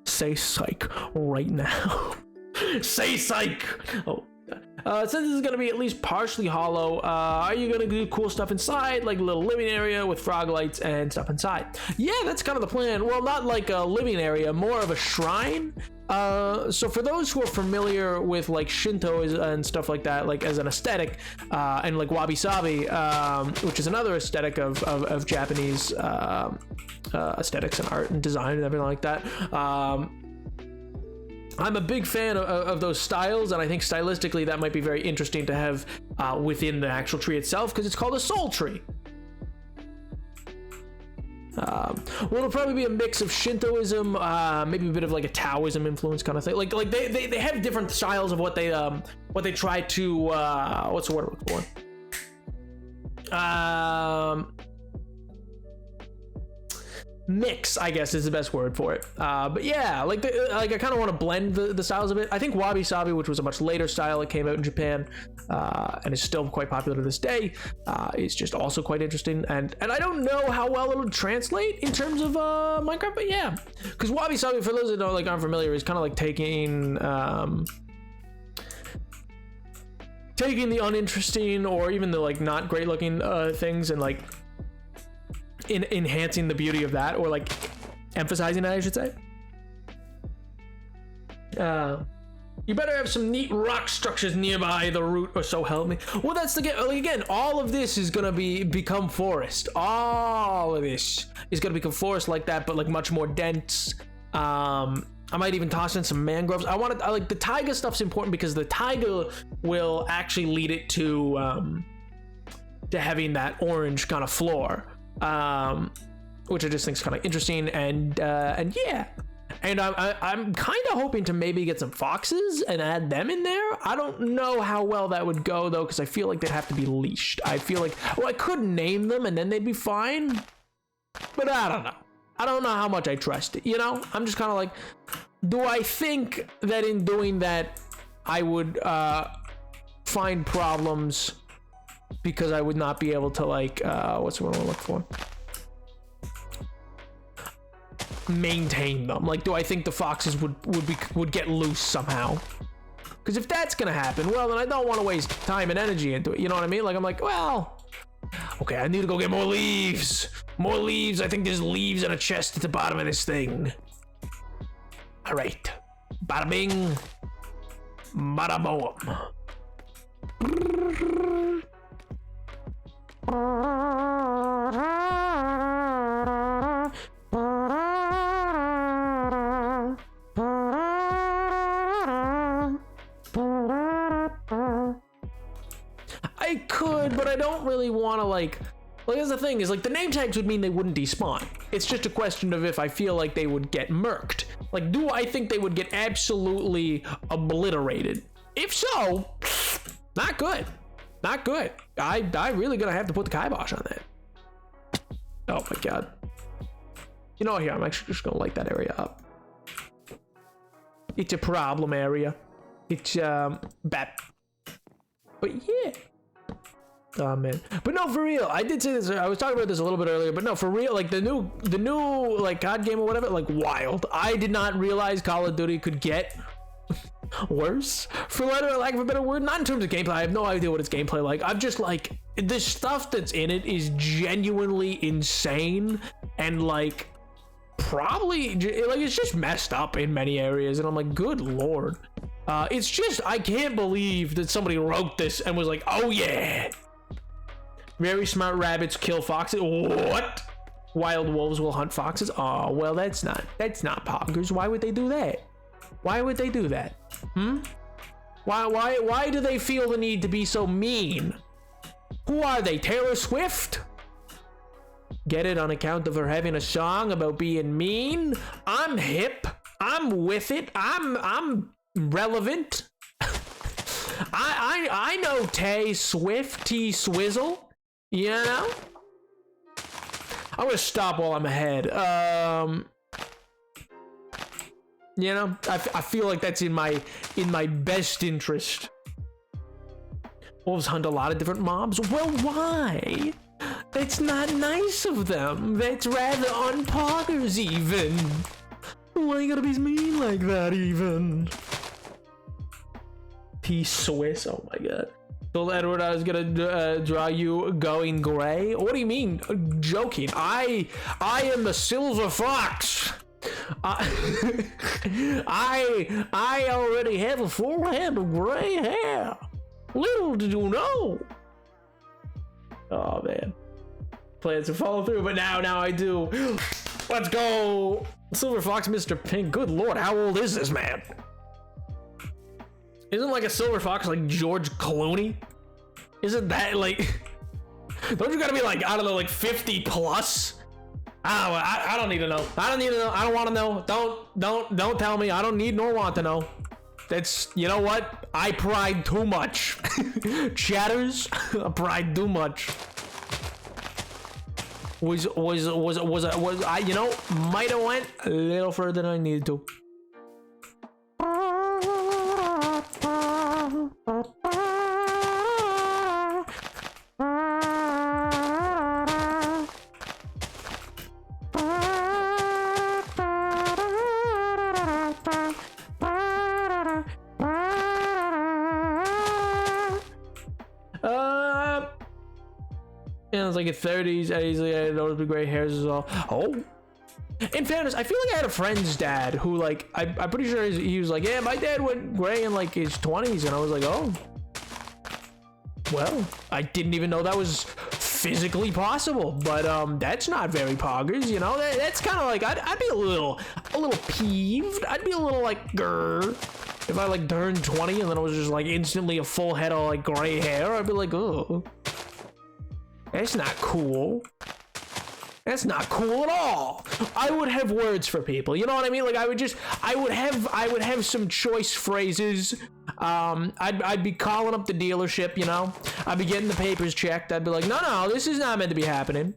Say psych right now. Say psych. Oh. Since this is gonna be at least partially hollow, are you gonna do cool stuff inside, like a little living area with frog lights and stuff inside? Yeah, that's kind of the plan. Well, not like a living area, more of a shrine. So for those who are familiar with like Shinto and stuff like that, like as an aesthetic, and like wabi-sabi, which is another aesthetic of Japanese aesthetics and art and design and everything like that. I'm a big fan of those styles, and I think stylistically that might be very interesting to have within the actual tree itself, because it's called a soul tree. Well, it'll probably be a mix of Shintoism, maybe a bit of like a Taoism influence kind of thing. Like they have different styles of what they try to what's the word I'm looking for? Mix, I guess, is the best word for it. But yeah, like I kind of want to blend the styles of it. I think wabi-sabi, which was a much later style that came out in Japan, and is still quite popular to this day, is just also quite interesting. And I don't know how well it'll translate in terms of Minecraft, but yeah, because wabi-sabi, for those that don't aren't familiar, is kind of like taking the uninteresting or even the like not great looking things and like enhancing the beauty of that, or like emphasizing it, I should say. You better have some neat rock structures nearby the route, or so help me. Well, that's again, all of this is gonna become forest. All of this is gonna become forest like that, but like much more dense. I might even toss in some mangroves. I like the taiga stuff's important because the taiga will actually lead it to having that orange kind of floor. Which I just think is kind of interesting, and yeah, and I'm kind of hoping to maybe get some foxes and add them in there. I don't know how well that would go though, because I feel like they'd have to be leashed. I feel like, well, I could name them and then they'd be fine, but I don't know. I don't know how much I trust it. You know, I'm just kind of like, do I think that in doing that I would find problems? Because I would not be able to like what's the one I look for? Maintain them. Like, do I think the foxes would get loose somehow? Because if that's gonna happen, well, then I don't want to waste time and energy into it. You know what I mean? Like, I'm like, well, okay, I need to go get more leaves. More leaves. I think there's leaves in a chest at the bottom of this thing. All right, bada bing, bada boom. I could, but I don't really want to like that's the thing is like the name tags would mean they wouldn't despawn. It's just a question of if I feel like they would get murked. Like, do I think they would get absolutely obliterated? If so, not good. Not good. I really gonna have to put the kibosh on that. Oh my god. You know what, here, I'm actually just gonna light that area up. It's a problem area. It's bad. But yeah. Oh man. But no, for real, I did say this, I was talking about this a little bit earlier, but no, for real, like the new like COD game or whatever, like wild. I did not realize Call of Duty could get worse, for lack of a better word. Not in terms of gameplay, I have no idea what its gameplay like. I'm just like, the stuff that's in it is genuinely insane, and like probably like it's just messed up in many areas, and I'm like, good lord. It's just, I can't believe that somebody wrote this and was like, oh yeah, very smart rabbits kill foxes. What? Wild wolves will hunt foxes. Oh well, that's not poggers. Why would they do that? Why would they do that? Why do they feel the need to be so mean? Who are they, Taylor Swift? Get it, on account of her having a song about being mean? I'm hip, I'm with it, I'm relevant. I know Tay Swift, T Swizzle, you know? I'm gonna stop while I'm ahead. You know, I feel like that's in my best interest. Wolves hunt a lot of different mobs. Well, why? That's not nice of them. That's rather unpoggers even. Why you gotta be mean like that even? T Swiss, oh my god. Told Edward I was gonna draw you going gray. What do you mean? Joking. I am the silver fox. I already have a full head of gray hair. Little did you know. Oh man. Plans to follow through, but now I do. Let's go. Silver Fox, Mr. Pink. Good lord, how old is this man? Isn't like a silver fox like George Clooney? Isn't that like, don't you gotta be like, I don't know, like 50 plus? I don't need to know. I don't need to know. I don't want to know. Don't tell me. I don't need nor want to know. That's, you know what? I pried too much. Chatters, I pried too much. Was I, you know, might have went a little further than I needed to. Yeah, it's like a 30s, easily I noticed with gray hairs as well. Oh, in fairness, I feel like I had a friend's dad who, like, I'm pretty sure he was like, yeah, my dad went gray in like his 20s, and I was like, oh, well, I didn't even know that was physically possible. But that's not very poggers, you know. That's kind of like, I'd be a little peeved. I'd be a little like, grr, if I like turned 20 and then it was just like instantly a full head of like gray hair. I'd be like, oh, that's not cool. That's not cool at all. I would have words for people, you know what I mean? Like I would have some choice phrases. I'd be calling up the dealership, you know. I'd be getting the papers checked. I'd be like, no, this is not meant to be happening.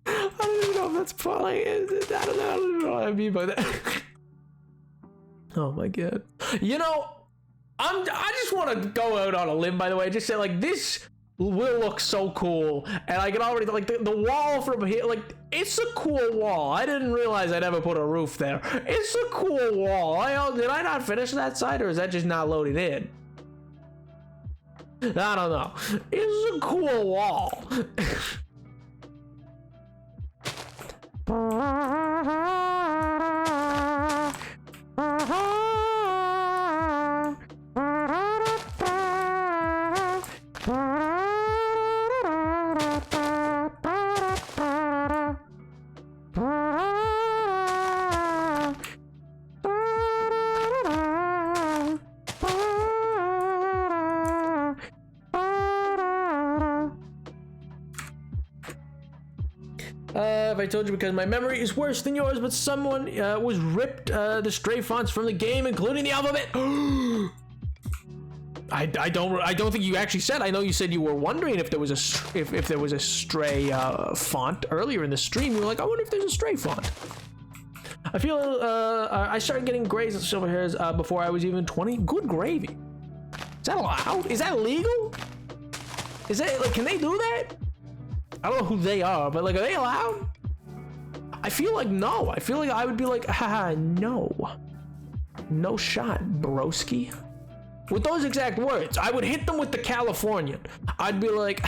I don't even know if that's funny. I don't know what I mean by that. Oh my god. You know, I just want to go out on a limb, by the way. Just say like, this will look so cool, and I can already like the wall from here, like it's a cool wall. I didn't realize I'd ever put a roof there. It's a cool wall. Did I not finish that side, or is that just not loaded in? I don't know. It's a cool wall. If I told you, because my memory is worse than yours, but someone was ripped the stray fonts from the game, including the alphabet. I don't think you actually said. I know you said you were wondering if there was a if there was a stray font earlier in the stream. You were like, I wonder if there's a stray font. I feel I started getting grays and silver hairs before I was even 20. Good gravy. Is that allowed? Is that legal? Is that like, can they do that? I don't know who they are, but like, are they allowed? I feel like no. I feel like I would be like, haha, no. No shot, broski. With those exact words, I would hit them with the Californian. I'd be like,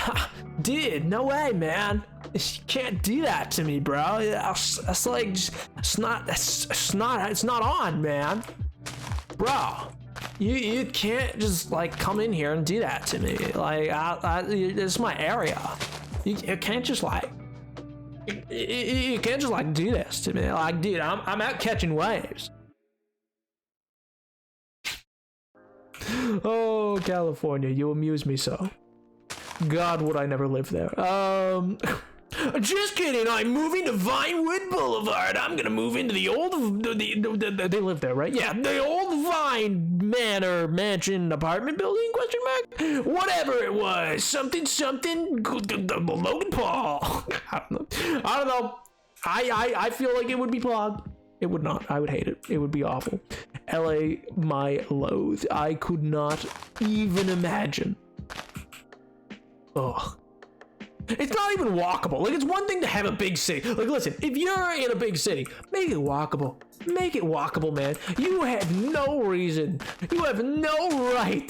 dude, no way, man. You can't do that to me, bro. That's like, it's not on, man. Bro, you can't just like come in here and do that to me. Like, this is my area. You can't just like, you can't just like do this to me. Like, dude, I'm out catching waves. Oh, California, you amuse me so. God, would I never live there. Just kidding, I'm moving to Vinewood Boulevard. I'm gonna move into the old, they live there, right? Yeah, the old Vine Manor Mansion apartment building, question mark? Whatever it was, something, Logan Paul. I don't know. I feel like it would be plugged. It would not. I would hate it. It would be awful. LA, my loathe. I could not even imagine. Ugh. It's not even walkable. Like, it's one thing to have a big city. Like, listen, if you're in a big city, make it walkable. Make it walkable, man. You have no reason. You have no right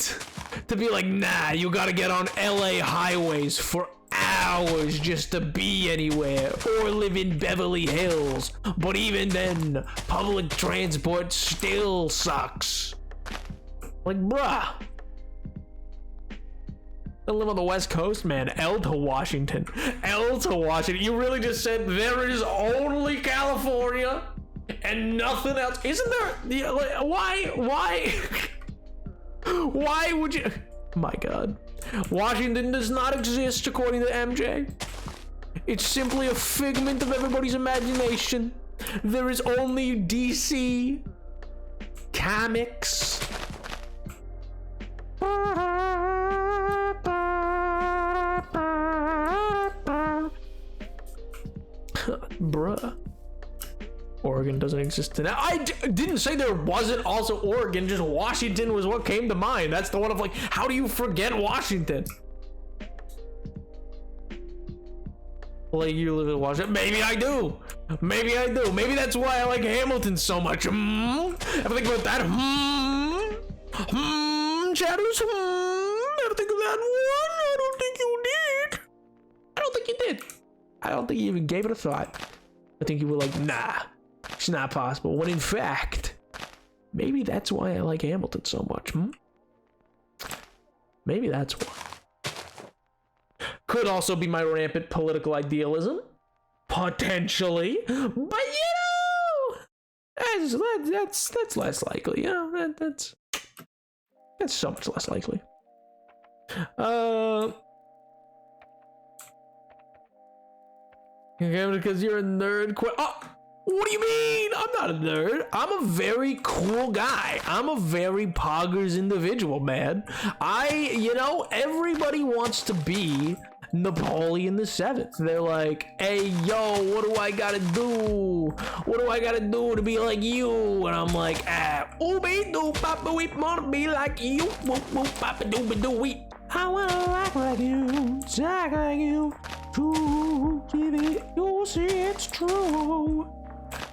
to be like, nah, you gotta get on LA highways for hours just to be anywhere, or live in Beverly Hills. But even then, public transport still sucks. Like, bruh. I live on the West Coast, man. L to Washington. L to Washington. You really just said there is only California and nothing else. Isn't there? Why? Why would you? My God. Washington does not exist according to MJ. It's simply a figment of everybody's imagination. There is only DC comics. Bruh. Oregon doesn't exist now. I didn't say there wasn't also Oregon, just Washington was what came to mind. That's the one of like, how do you forget Washington? Like, you live in Washington? Maybe I do. Maybe I do. Maybe that's why I like Hamilton so much. Ever think about that? Shadows? Ever think of that one? I don't think you did. I don't think you did. I don't think you even gave it a thought. I think you were like, nah, it's not possible. When in fact, maybe that's why I like Hamilton so much. Maybe that's why. Could also be my rampant political idealism. Potentially. But you know, that's less likely. You know, that's so much less likely. Because you're a nerd. What do you mean? I'm not a nerd. I'm a very cool guy. I'm a very poggers individual, man. You know, everybody wants to be Napoleon the Seventh. They're like, hey, yo, what do I gotta do? What do I gotta do to be like you? And I'm like, ooh, be do, papa, we wanna be like you. Whoop, whoop, papa, doo, doo, we. I wanna act like you, talk like you. True, TV, you'll see it's true.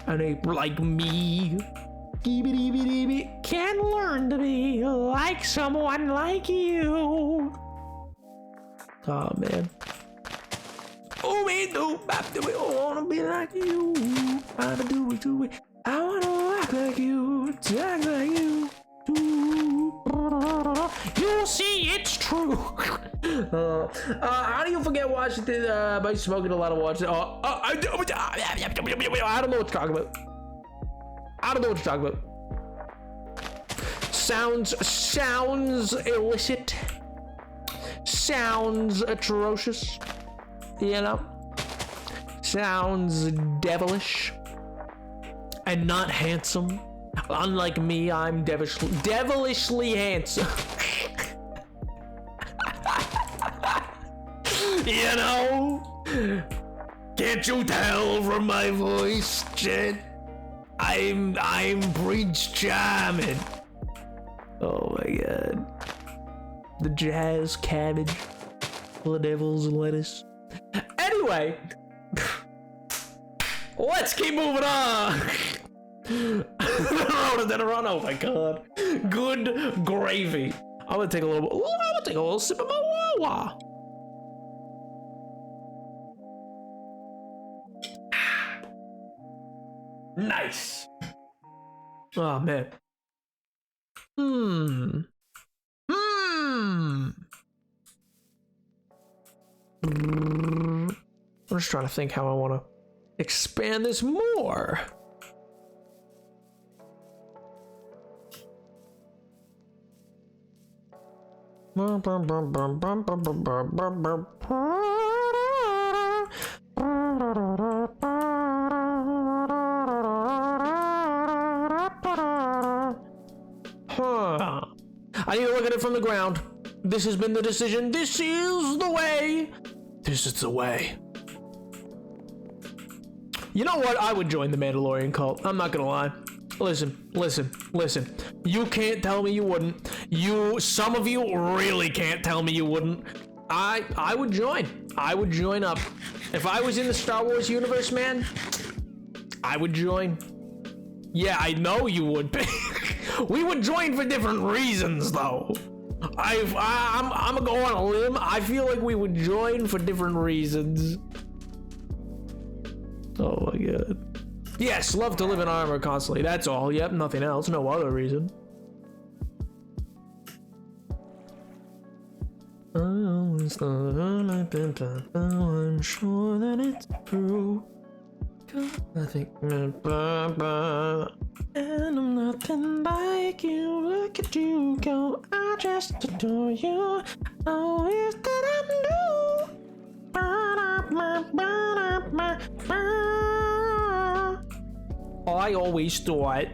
An ape like me can learn to be like someone like you. Oh man. Oh me do, I wanna be like you. I do it. I wanna act like you, talk like you. You'll see it's true. How do you forget Washington by smoking a lot of Washington? I don't know what you're talking about. I don't know what you're talking about. Sounds illicit. Sounds atrocious. You know? Sounds devilish. And not handsome. Unlike me, I'm devilishly handsome. You know? Can't you tell from my voice, Jen? I I'm Prince Charming. Oh my god. The jazz cabbage. The devil's lettuce. Anyway. Let's keep moving on. Rhododendron, oh my god. Good gravy. I'm gonna take a little sip of my Wawa. Nice. Oh man. I'm just trying to think how I want to expand this more. I need to look at it from the ground. This has been the decision. This is the way. This is the way. You know what? I would join the Mandalorian cult. I'm not gonna lie. Listen. You can't tell me you wouldn't. Some of you really can't tell me you wouldn't. I would join. I would join up. If I was in the Star Wars universe, man, I would join. Yeah, I know you would be. We would join for different reasons, though. I'm gonna go on a limb. I feel like we would join for different reasons. Oh my god. Yes, love to live in armor constantly. That's all. Yep, nothing else. No other reason. I'm sure that it's true. I think, and I'm nothing like you. Look at you go. I just adore you. Oh, is that I always thought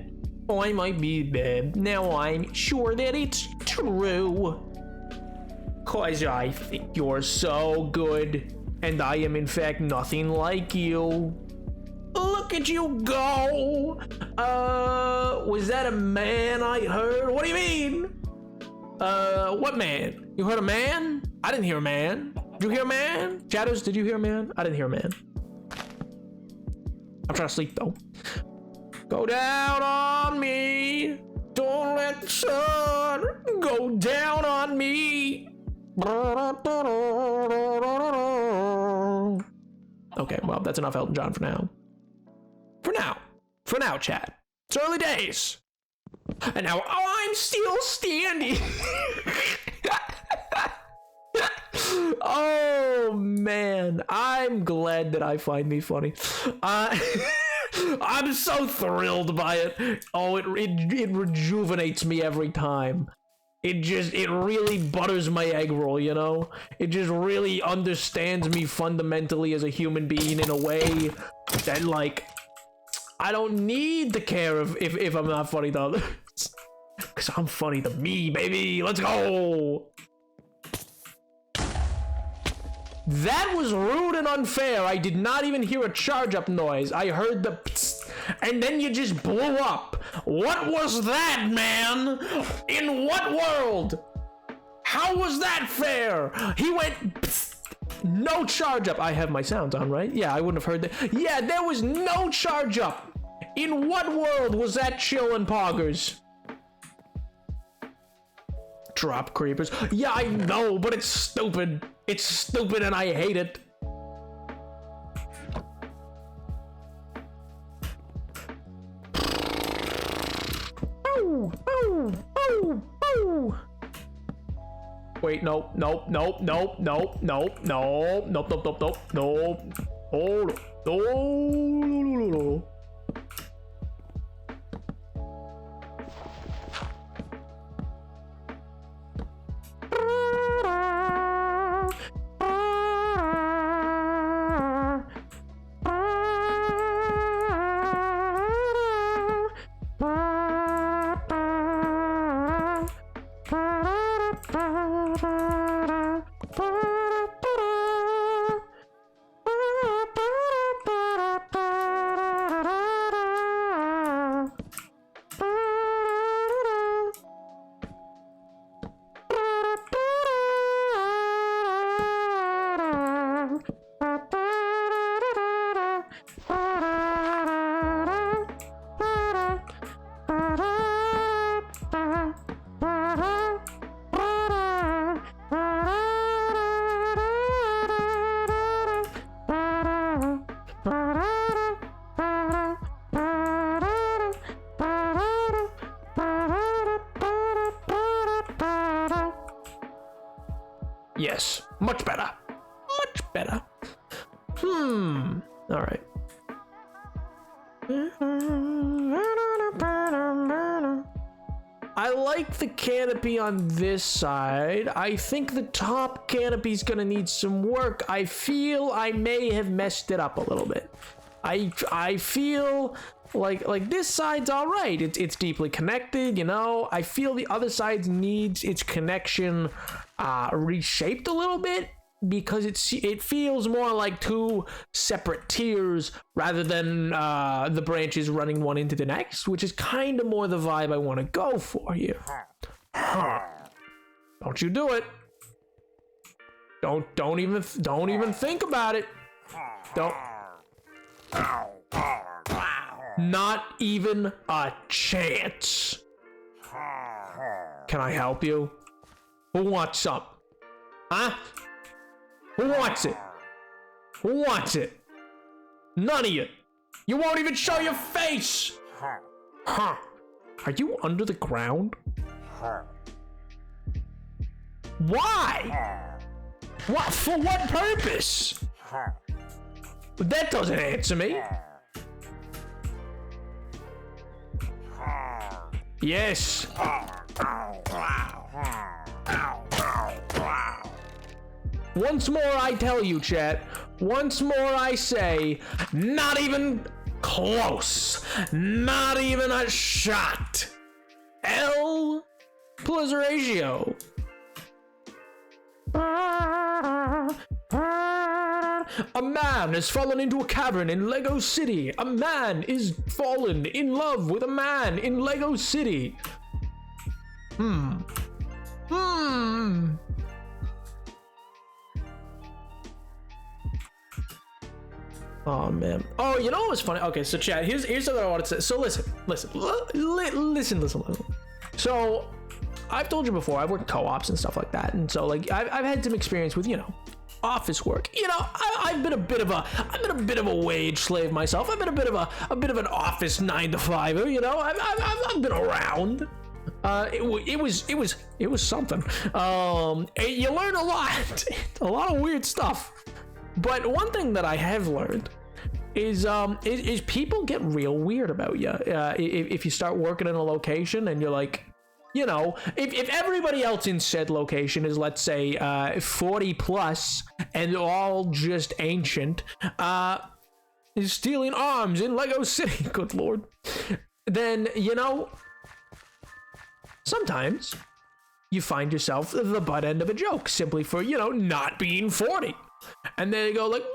I might be bad. Now I'm sure that it's true. 'Cause I think you're so good, and I am in fact nothing like you. Look at you go! Was that a man I heard? What do you mean? What man? You heard a man? I didn't hear a man. Did you hear a man? Shadows, did you hear a man? I didn't hear a man. I'm trying to sleep though. Go down on me. Don't let the sun go down on me. Okay, well, that's enough Elton John for now. For now, chat. It's early days. And now, I'm still standing. Oh, man. I'm glad that I find me funny. I'm so thrilled by it. Oh, it rejuvenates me every time. It really butters my egg roll, you know? It just really understands me fundamentally as a human being in a way that, like, I don't need to care if I'm not funny to others. Because I'm funny to me, baby. Let's go. That was rude and unfair. I did not even hear a charge up noise. I heard the psst, and then you just blew up. What was that, man? In what world? How was that fair? He went psst, no charge up. I have my sounds on, right? Yeah, I wouldn't have heard that. Yeah, there was no charge up. In what world was that chillin' poggers? Drop creepers. Yeah, I know, but it's stupid. It's stupid and I hate it. Oh, oh, oh, oh. Wait, nope. Hold on. Yes, much better. Much better. All right. I like the canopy on this side. I think the top canopy's gonna need some work. I feel I may have messed it up a little bit. I feel like this side's all right. It's deeply connected, you know. I feel the other side needs its connection reshaped a little bit, because it feels more like two separate tiers rather than the branches running one into the next, which is kind of more the vibe I want to go for here. Don't you do it. Don't even think about it. Don't. Not even a chance. Can I help you? Who wants some? Huh? Who wants it? Who wants it? None of you. You won't even show your face. Huh? Are you under the ground? Why? What? For what purpose? That doesn't answer me. Yes. Once more I tell you, chat. Once more I say, not even close. Not even a shot. L plus ratio. A man has fallen into a cavern in Lego City. A man is fallen in love with a man in Lego City. Oh man. Oh, you know what was funny? Okay, so chat, here's something I wanted to say. So listen. So I've told you before, I've worked co-ops and stuff like that, and so like I've had some experience with, you know, office work. You know, I've been a bit of a wage slave myself. I've been a bit of an office 9-to-5er. You know, I've been around. It was something. You learn a lot of weird stuff. But one thing that I have learned is people get real weird about you if you start working in a location and you're like, you know, if everybody else in said location is, let's say, 40 plus and all just ancient, is stealing arms in Lego City, good lord, then, you know, sometimes you find yourself the butt end of a joke simply for, you know, not being 40. And they go like, me,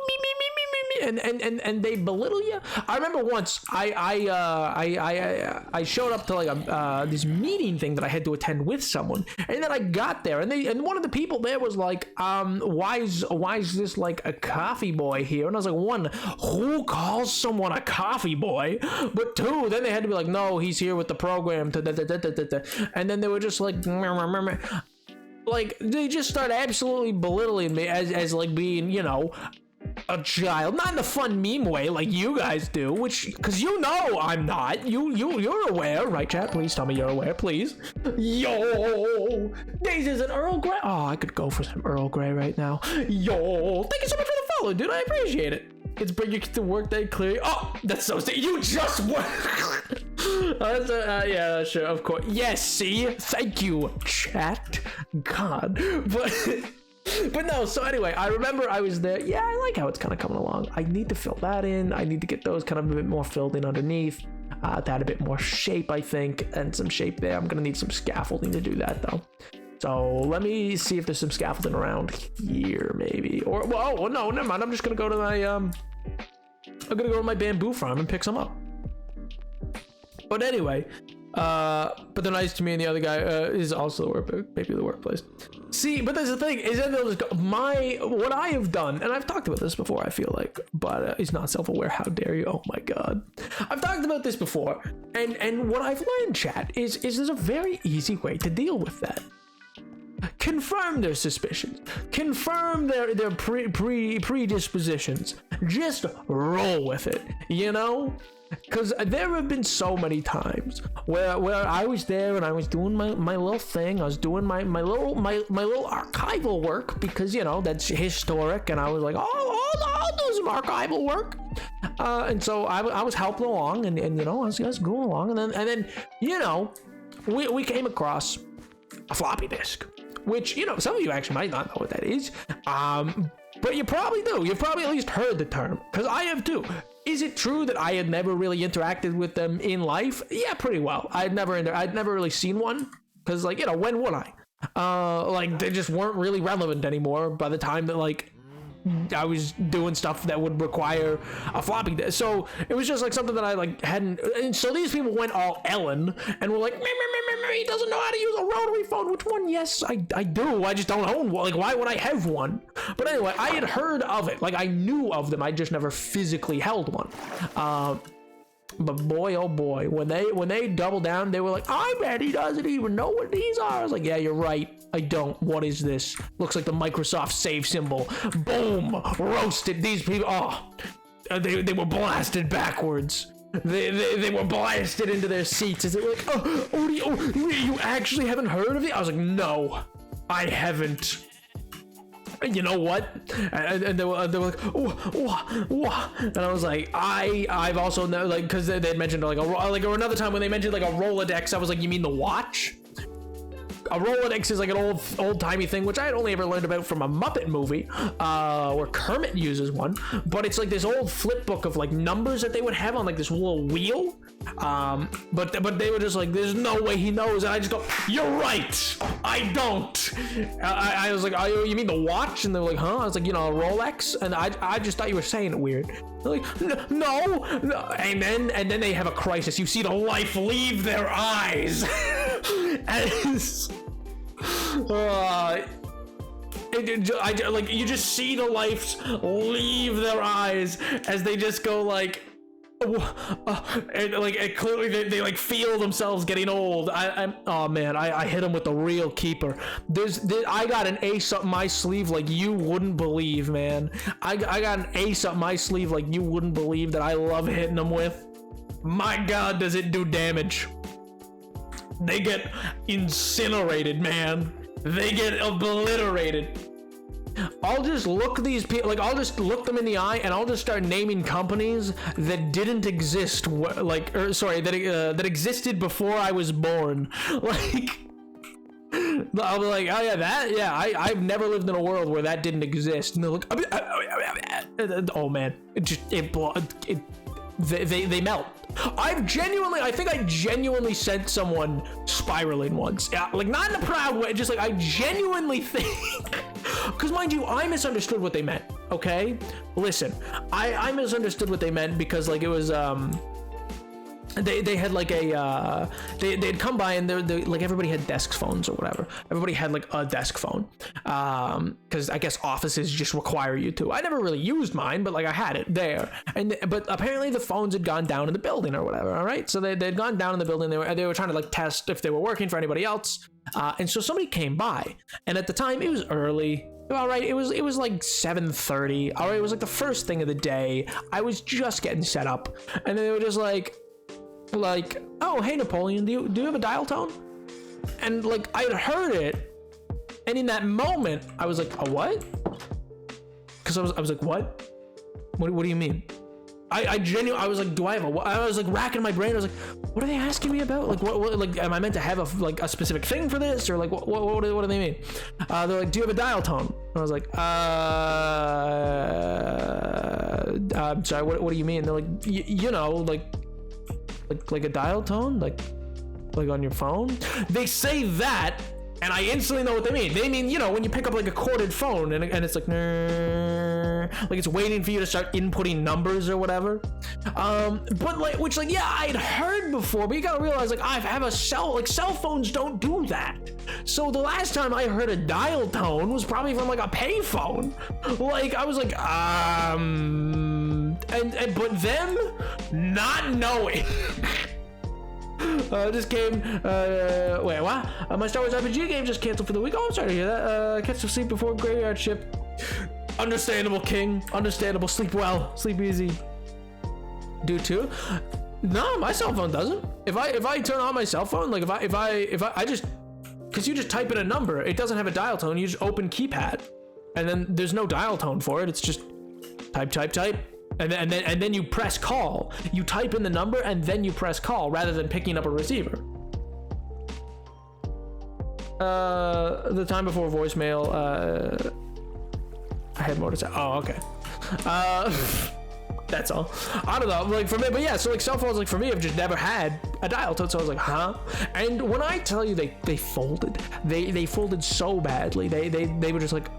and they belittle you. I remember once I showed up to like this meeting thing that I had to attend with someone, and then I got there, and one of the people there was like, why is this like a coffee boy here? And I was like, one, who calls someone a coffee boy? But two, then they had to be like, no, he's here with the program. And then they were just like, like they just start absolutely belittling me as like being, you know, a child, not in a fun meme way like you guys do, which, because you know I'm not. You're aware, right, chat? Please tell me you're aware, please. Yo, Daisy's an Earl Grey. Oh, I could go for some Earl Grey right now. Yo, thank you so much for the follow, dude. I appreciate it. It's bring your to work day clearly. Oh, that's so sick. You just work. Yeah, sure, of course. Yes, see? Thank you, chat. God. But no, so anyway, I remember I was there. Yeah, I like how it's kind of coming along. I need to fill that in. I need to get those kind of a bit more filled in underneath. To add a bit more shape, I think, and some shape there. I'm going to need some scaffolding to do that, though. So let me see if there's some scaffolding around here, maybe. Or, well, oh, no, never mind. I'm just going to go to my, I'm going to go to my bamboo farm and pick some up. But anyway, but they're nice to me, and the other guy is also maybe the workplace. See, but there's the thing, is that they'll just go, what I have done, and I've talked about this before, I feel like, but he's not self-aware, how dare you, oh my god. I've talked about this before, and what I've learned, chat, is there's a very easy way to deal with that. Confirm their suspicions, confirm their predispositions, just roll with it, you know? Because there have been so many times where I was there and I was doing my little thing. I was doing my little archival work because, you know, that's historic. And I was like, oh, I'll do some archival work. And so I was helping along and you know, I was going along. And then you know, we came across a floppy disk, which, you know, some of you actually might not know what that is. But you probably do. You've probably at least heard the term, because I have too. Is it true that I had never really interacted with them in life? Yeah, pretty well. I'd never really seen one, because, like, you know, when would I? Like, they just weren't really relevant anymore by the time that, like, I was doing stuff that would require a floppy disk. So it was just like something that I like hadn't. And so these people went all Ellen and were like, he doesn't know how to use a rotary phone. Which one? Yes, I do. I just don't own one. Like, why would I have one? But anyway, I had heard of it. Like, I knew of them. I just never physically held one. But boy, oh boy, when they doubled down, they were like, I bet he doesn't even know what these are. I was like, yeah, you're right. I don't. What is this? Looks like the Microsoft save symbol. Boom! Roasted. These people. Oh, they were blasted backwards. They were blasted into their seats as they were like, oh, you actually haven't heard of it? I was like, no, I haven't. You know what? And they were like, what? And I was like, I've also known, like, because they had mentioned like or another time when they mentioned like a Rolodex, I was like, you mean the watch? A Rolodex is like an old-timey thing, which I had only ever learned about from a Muppet movie, where Kermit uses one. But it's like this old flip book of like numbers that they would have on like this little wheel. But they were just like, there's no way he knows. And I just go, you're right, I don't. I was like, oh, you mean the watch? And they were like, huh? I was like, you know, a Rolex. And I just thought you were saying it weird. They're like, no. And then they have a crisis. You see the life leave their eyes. As like you just see the lights leave their eyes as they just go like, and like clearly they like feel themselves getting old. Oh man, I hit him with the real keeper. I got an ace up my sleeve like you wouldn't believe, man. I got an ace up my sleeve like you wouldn't believe that I love hitting them with. My God, does it do damage? They get incinerated, man. They get obliterated. I'll just look these people, like, I'll just look them in the eye and I'll just start naming companies that didn't exist, that existed before I was born. Like, I'll be like, oh yeah, I've never lived in a world where that didn't exist. And they're like, oh man, they melt. I think I genuinely sent someone spiraling once. Yeah, like not in a proud way, just like I genuinely think, because mind you, I misunderstood what they meant. Okay, listen, I misunderstood what they meant because like it was they had like a they'd come by and they like everybody had desk phones or whatever. Everybody had like a desk phone because I guess offices just require you to. I never really used mine, but like I had it there. But apparently the phones had gone down in the building or whatever. All right, so they'd gone down in the building. They were trying to like test if they were working for anybody else. And so somebody came by, and at the time it was early. All right, it was like 7:30. All right, it was like the first thing of the day. I was just getting set up, and they were just like, oh hey Napoleon, do you have a dial tone? And like I had heard it, and in that moment I was like, a what? Because I was like, what do you mean? I genuinely, I was like, do I have a what? I was like racking my brain. I was like, what are they asking me about? Like what like am I meant to have a specific thing for this, or like what do they mean? They're like, do you have a dial tone? And I was like, I'm sorry, what do you mean? They're like, you know, like a dial tone, like on your phone. They say that, and I instantly know what they mean. They mean, you know, when you pick up like a corded phone and it's like, like it's waiting for you to start inputting numbers or whatever. But like, which like, yeah, I'd heard before, but you gotta realize like I have a cell phones don't do that. So the last time I heard a dial tone was probably from like a payphone. Like I was like, but them not knowing. Just came, wait, what? My Star Wars RPG game just canceled for the week. Oh, I'm sorry to hear that. Catch some sleep before graveyard shift. Understandable, King. Understandable. Sleep well. Sleep easy. do too. No, my cell phone doesn't. If I turn on my cell phone, like if I just, because you just type in a number, it doesn't have a dial tone. You just open keypad, and then there's no dial tone for it. It's just type, and then you press call. You type in the number and then you press call rather than picking up a receiver. The time before voicemail, I had more to say. Oh, okay. That's all. I don't know, like for me, but yeah, so like cell phones, like for me, I've just never had a dial tone, so I was like, huh? And when I tell you they folded, they folded so badly. They were just like,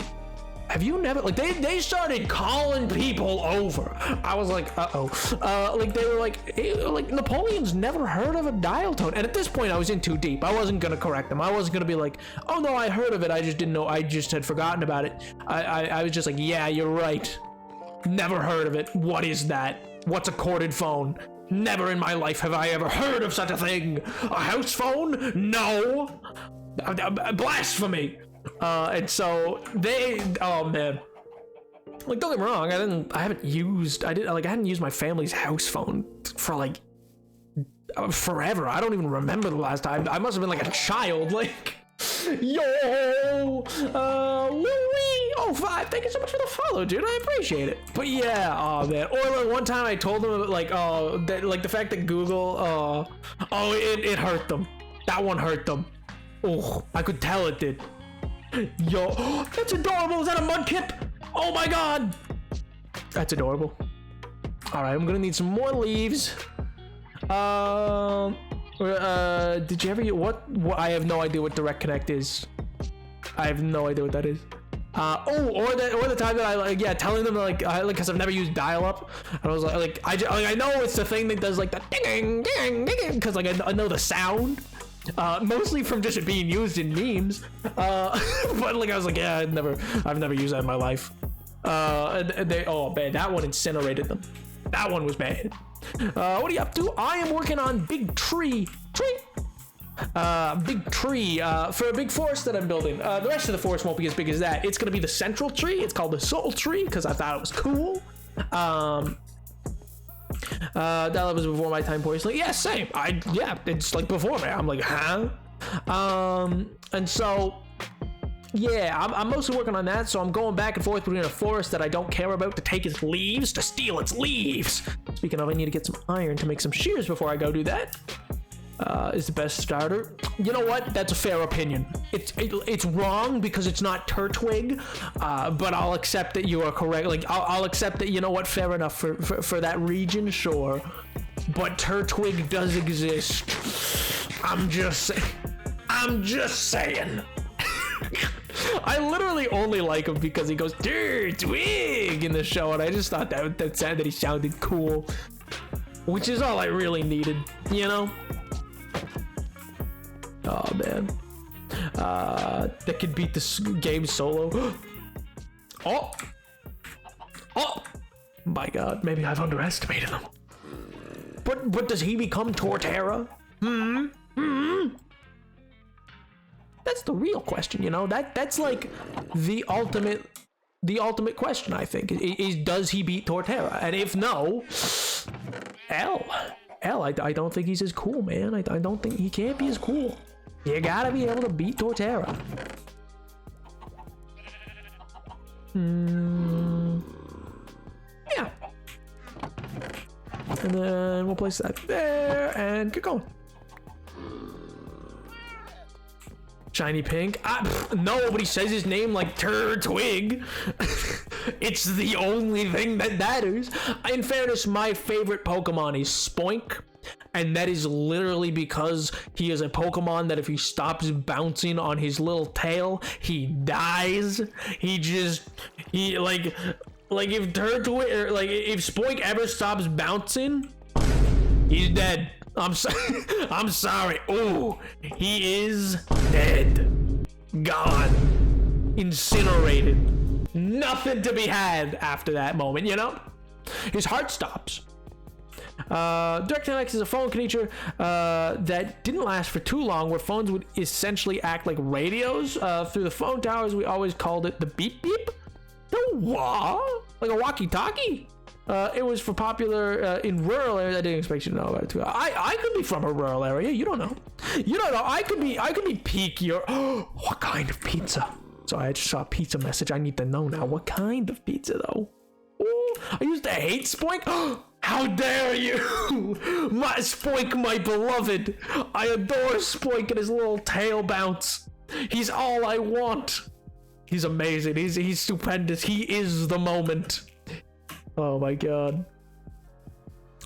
have you never, like they started calling people over. I was like, like they were like, hey, like Napoleon's never heard of a dial tone. And at this point I was in too deep. I wasn't gonna correct them. I wasn't gonna be like, oh no, I heard of it, I just didn't know, I just had forgotten about it. I was just like, yeah, you're right. Never heard of it. What is that? What's a corded phone? Never in my life have I ever heard of such a thing. A house phone? No. Blasphemy. And so they, oh man, like don't get me wrong, I hadn't used my family's house phone for like forever. I don't even remember the last time. I must have been like a child, like yo, oh 5, thank you so much for the follow, dude, I appreciate it. But yeah, oh man, or like one time I told them about like, that like the fact that Google, it hurt them. That one hurt them. Oh, I could tell it did. Yo, that's adorable. Is that a Mudkip? Oh my god, that's adorable. All right, I'm gonna need some more leaves. Did you ever get what? I have no idea what Direct Connect is. I have no idea what that is. Or the time that I like, yeah, telling them like, because I've never used dial-up, and I was like I know it's the thing that does like the ding ding ding, because like I know the sound. Mostly from just it being used in memes, but like I was like, yeah, I've never used that in my life. And they, oh man, that one incinerated them. That one was bad. What are you up to? I am working on big tree for a big forest that I'm building. The rest of the forest won't be as big as that. It's gonna be the central tree. It's called the soul tree because I thought it was cool. That was before my time personally. Yeah, same. It's like before me. I'm like, huh? And so yeah, I'm mostly working on that. So I'm going back and forth between a forest that I don't care about to take its leaves, to steal its leaves. Speaking of, I need to get some iron to make some shears before I go do that. Is the best starter. You know what? That's a fair opinion. It's wrong because it's not Turtwig, but I'll accept that you are correct. Like I'll accept that. You know what? Fair enough for that region, sure. But Turtwig does exist. I'm just saying. I literally only like him because he goes Turtwig in the show, and I just thought that he sounded cool, which is all I really needed, you know. Oh man, that could beat this game solo. Oh my god, maybe I've underestimated him. But does he become Torterra? That's the real question, you know. That's like the ultimate question, I think. Is does he beat Torterra? And if no, I don't think he's as cool, man. I don't think he can't be as cool. You gotta be able to beat Torterra. Yeah. And then we'll place that there and get going. Shiny pink. Nobody says his name like Turtwig. It's the only thing that matters. In fairness, my favorite Pokemon is Spoink. And that is literally because he is a Pokemon that if he stops bouncing on his little tail, he dies. He like if Turtwig, or like if Spoink ever stops bouncing, he's dead. I'm sorry. Oh, he is dead. Gone. Incinerated. Nothing to be had after that moment, you know? His heart stops. Direct Connect is a phone creature that didn't last for too long, where phones would essentially act like radios. Through the phone towers, we always called it the beep beep. The what? Like a walkie-talkie? It was for popular in rural areas. I didn't expect you to know about it too. I could be from a rural area. You don't know. You don't know. I could be peakier. What kind of pizza? So I just saw a pizza message. I need to know now. What kind of pizza though? Oh, I used to hate Spoink. How dare you! My Spoink, my beloved. I adore Spoink and his little tail bounce. He's all I want. He's amazing. He's stupendous. He is the moment. Oh my god.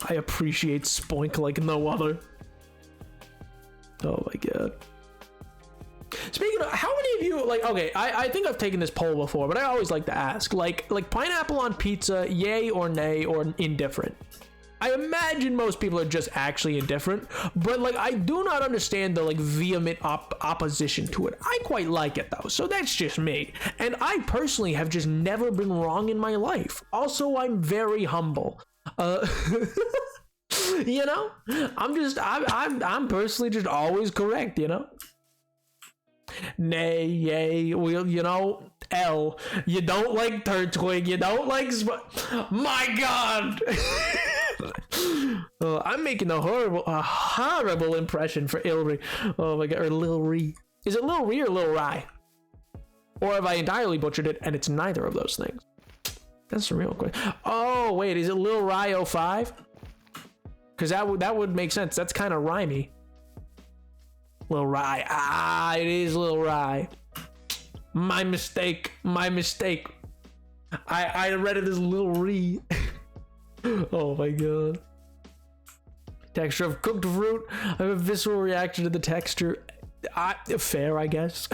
I appreciate Spoink like no other. Oh my god. Speaking of, how many of you, like, okay, I think I've taken this poll before, but I always like to ask, like pineapple on pizza, yay or nay or indifferent? I imagine most people are just actually indifferent, but like I do not understand the like vehement opposition to it. I quite like it though, so that's just me. And I personally have just never been wrong in my life. Also, I'm very humble. You know, I'm personally just always correct, you know? Nay, yay, well, you know, L. You don't like Turtwig, you don't like my god! I'm making a horrible impression for Ilri. Oh my god, or Lil Ree. Is it Lil Ree or Lil Rye? Or have I entirely butchered it and it's neither of those things? That's the real question. Oh wait, is it Lil Rye 05? Because that would make sense. That's kind of rhymey. Lil Rye. Ah, it is Lil Rye. My mistake. My mistake. I read it as Lil Ree. Oh my god. Texture of cooked fruit. I have a visceral reaction to the texture. Fair, I guess.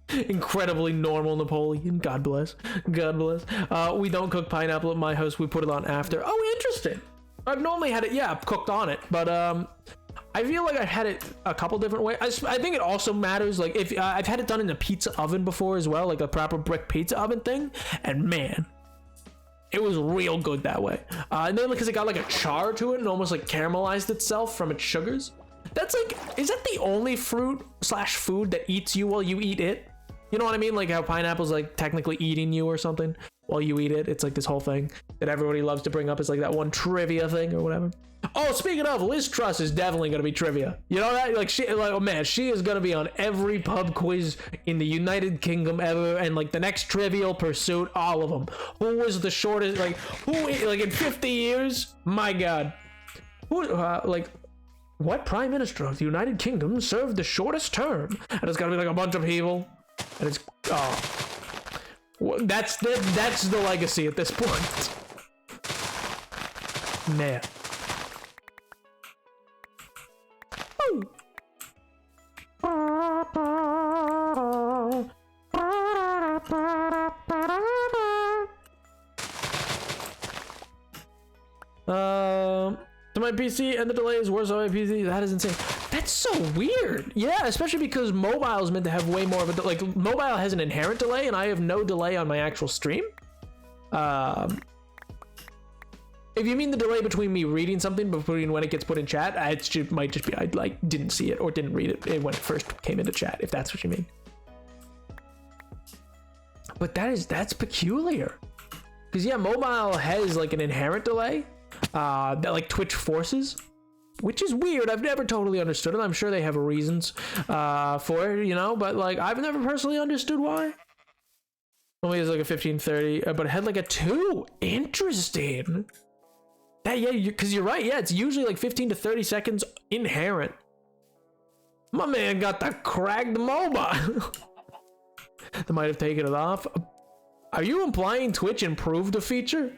Incredibly normal Napoleon. God bless. God bless. We don't cook pineapple at my house. We put it on after. Oh, interesting. I've normally had it, yeah, cooked on it, but I feel like I've had it a couple different ways. I think it also matters, like if I've had it done in a pizza oven before as well, like a proper brick pizza oven thing, and man, it was real good that way. And then because it got like a char to it and almost like caramelized itself from its sugars. That's like, is that the only fruit / food that eats you while you eat it? You know what I mean? Like how pineapple's like technically eating you or something while you eat it. It's like this whole thing that everybody loves to bring up as like that one trivia thing or whatever. Oh, speaking of, Liz Truss is definitely going to be trivia. You know that? Like, oh man, she is going to be on every pub quiz in the United Kingdom ever, and like the next Trivial Pursuit, all of them. Who was the shortest, like, like in 50 years? My god. Who, like, what Prime Minister of the United Kingdom served the shortest term? And it's got to be like a bunch of people. And it's, oh. That's the legacy at this point. Man. To my PC, and the delay is worse on my PC. That is insane. That's so weird. Yeah, especially because mobile is meant to have way more of a like mobile has an inherent delay, and I have no delay on my actual stream. If you mean the delay between me reading something between when it gets put in chat, it might just be I like didn't see it or didn't read it when it first came into chat, if that's what you mean. But that's peculiar. Because yeah, mobile has like an inherent delay that like Twitch forces, which is weird. I've never totally understood it. I'm sure they have reasons for it, you know, but like I've never personally understood why. Only has like a 1530, but it had like a 2. Interesting. That, yeah, because you're right. Yeah, it's usually like 15 to 30 seconds inherent. My man got the cracked mobile. They might have taken it off. Are you implying Twitch improved the feature?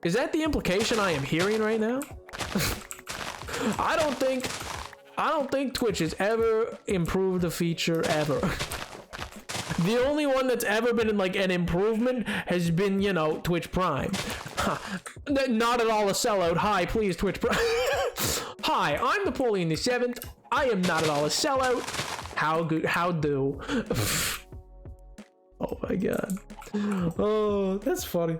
Is that the implication I am hearing right now? I don't think Twitch has ever improved the feature ever. The only one that's ever been like an improvement has been, you know, Twitch Prime. Not at all a sellout. Hi, please, Twitch Prime. Hi, I'm Napoleon the 7th. I am not at all a sellout. How do? Oh my god. Oh, that's funny.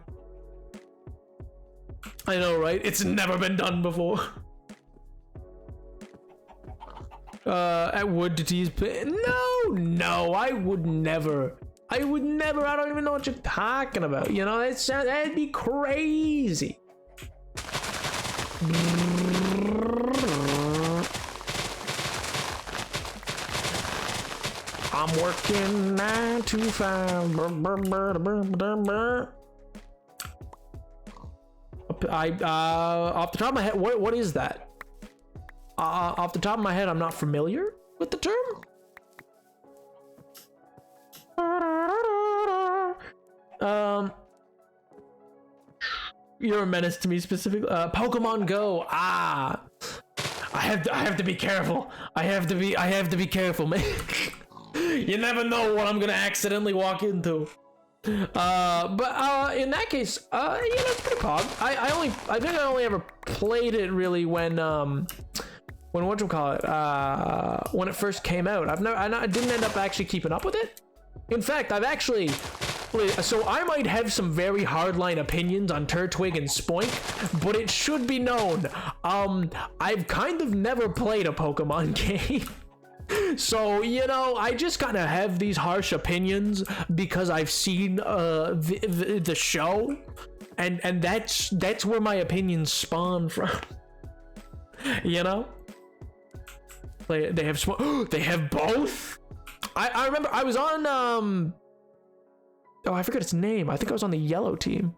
I know, right? It's never been done before. At Wood to tease No, I would never I would never. I don't even know what you're talking about. You know, that'd be crazy. I'm working 9 to 5. Off the top of my head, what is that? Off the top of my head, I'm not familiar with the term. You're a menace to me specifically. Pokemon Go. I have to be careful. I have to be careful, man. You never know what I'm gonna accidentally walk into. But in that case, it's pretty pog. I think I only ever played it really when whatchamacallit, when it first came out. I didn't end up actually keeping up with it. In fact, I've actually, so I might have some very hardline opinions on Turtwig and Spoink, but it should be known, I've kind of never played a Pokemon game. So, you know, I just kind of have these harsh opinions because I've seen the show, and that's where my opinions spawn from. You know, they have they have both. I remember I was on oh, I forget its name. I think I was on the yellow team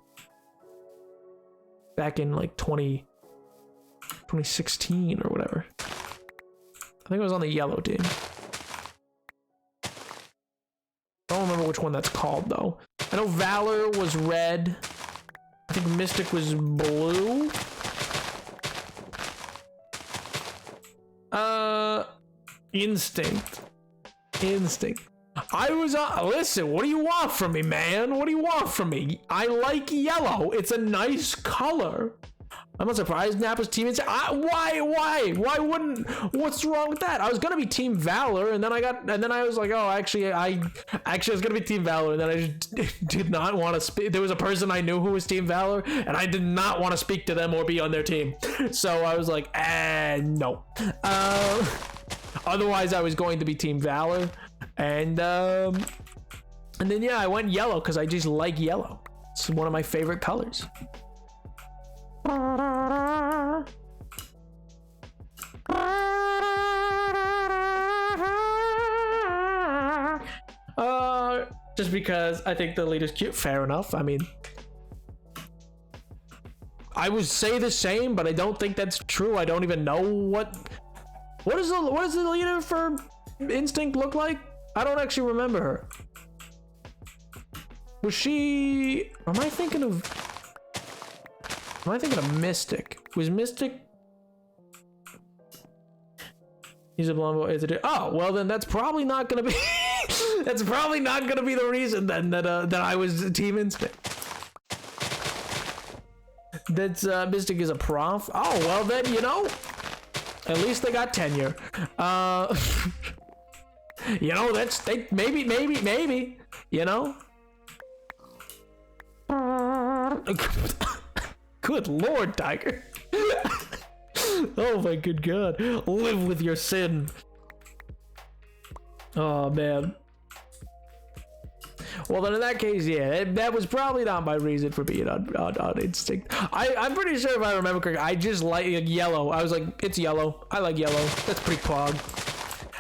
back in like 2016 or whatever. I think I was on the yellow team. I don't remember which one that's called though. I know Valor was red. I think Mystic was blue. Instinct. I was listen, what do you want from me, man? What do you want from me? I like yellow. It's a nice color. I'm not surprised Nappa's team is why wouldn't, what's wrong with that? I was gonna be Team Valor, and then I was like, oh, actually I was gonna be Team Valor, and then I just did not want to speak. There was a person I knew who was Team Valor, and I did not want to speak to them or be on their team. So I was like, no. Otherwise I was going to be Team Valor, and then yeah, I went yellow because I just like yellow. It's one of my favorite colors. Just because I think the lead is cute. Fair enough. I mean, I would say the same, but I don't think that's true. I don't even know what does the leader for Instinct look like? I don't actually remember her. Was she? Am I thinking of Mystic? Was Mystic? He's a blonde boy. Oh, well then that's probably not gonna be that's probably not gonna be the reason then that I was Team Instinct. That's Mystic is a prof. Oh, well then, you know, at least they got tenure. You know, maybe, you know. Good Lord, Tiger. Oh my good God. Live with your sin. Oh man. Well then in that case, yeah, that was probably not my reason for being on Instinct. I'm pretty sure if I remember correctly, I just like yellow. I was like, it's yellow. I like yellow. That's pretty pog.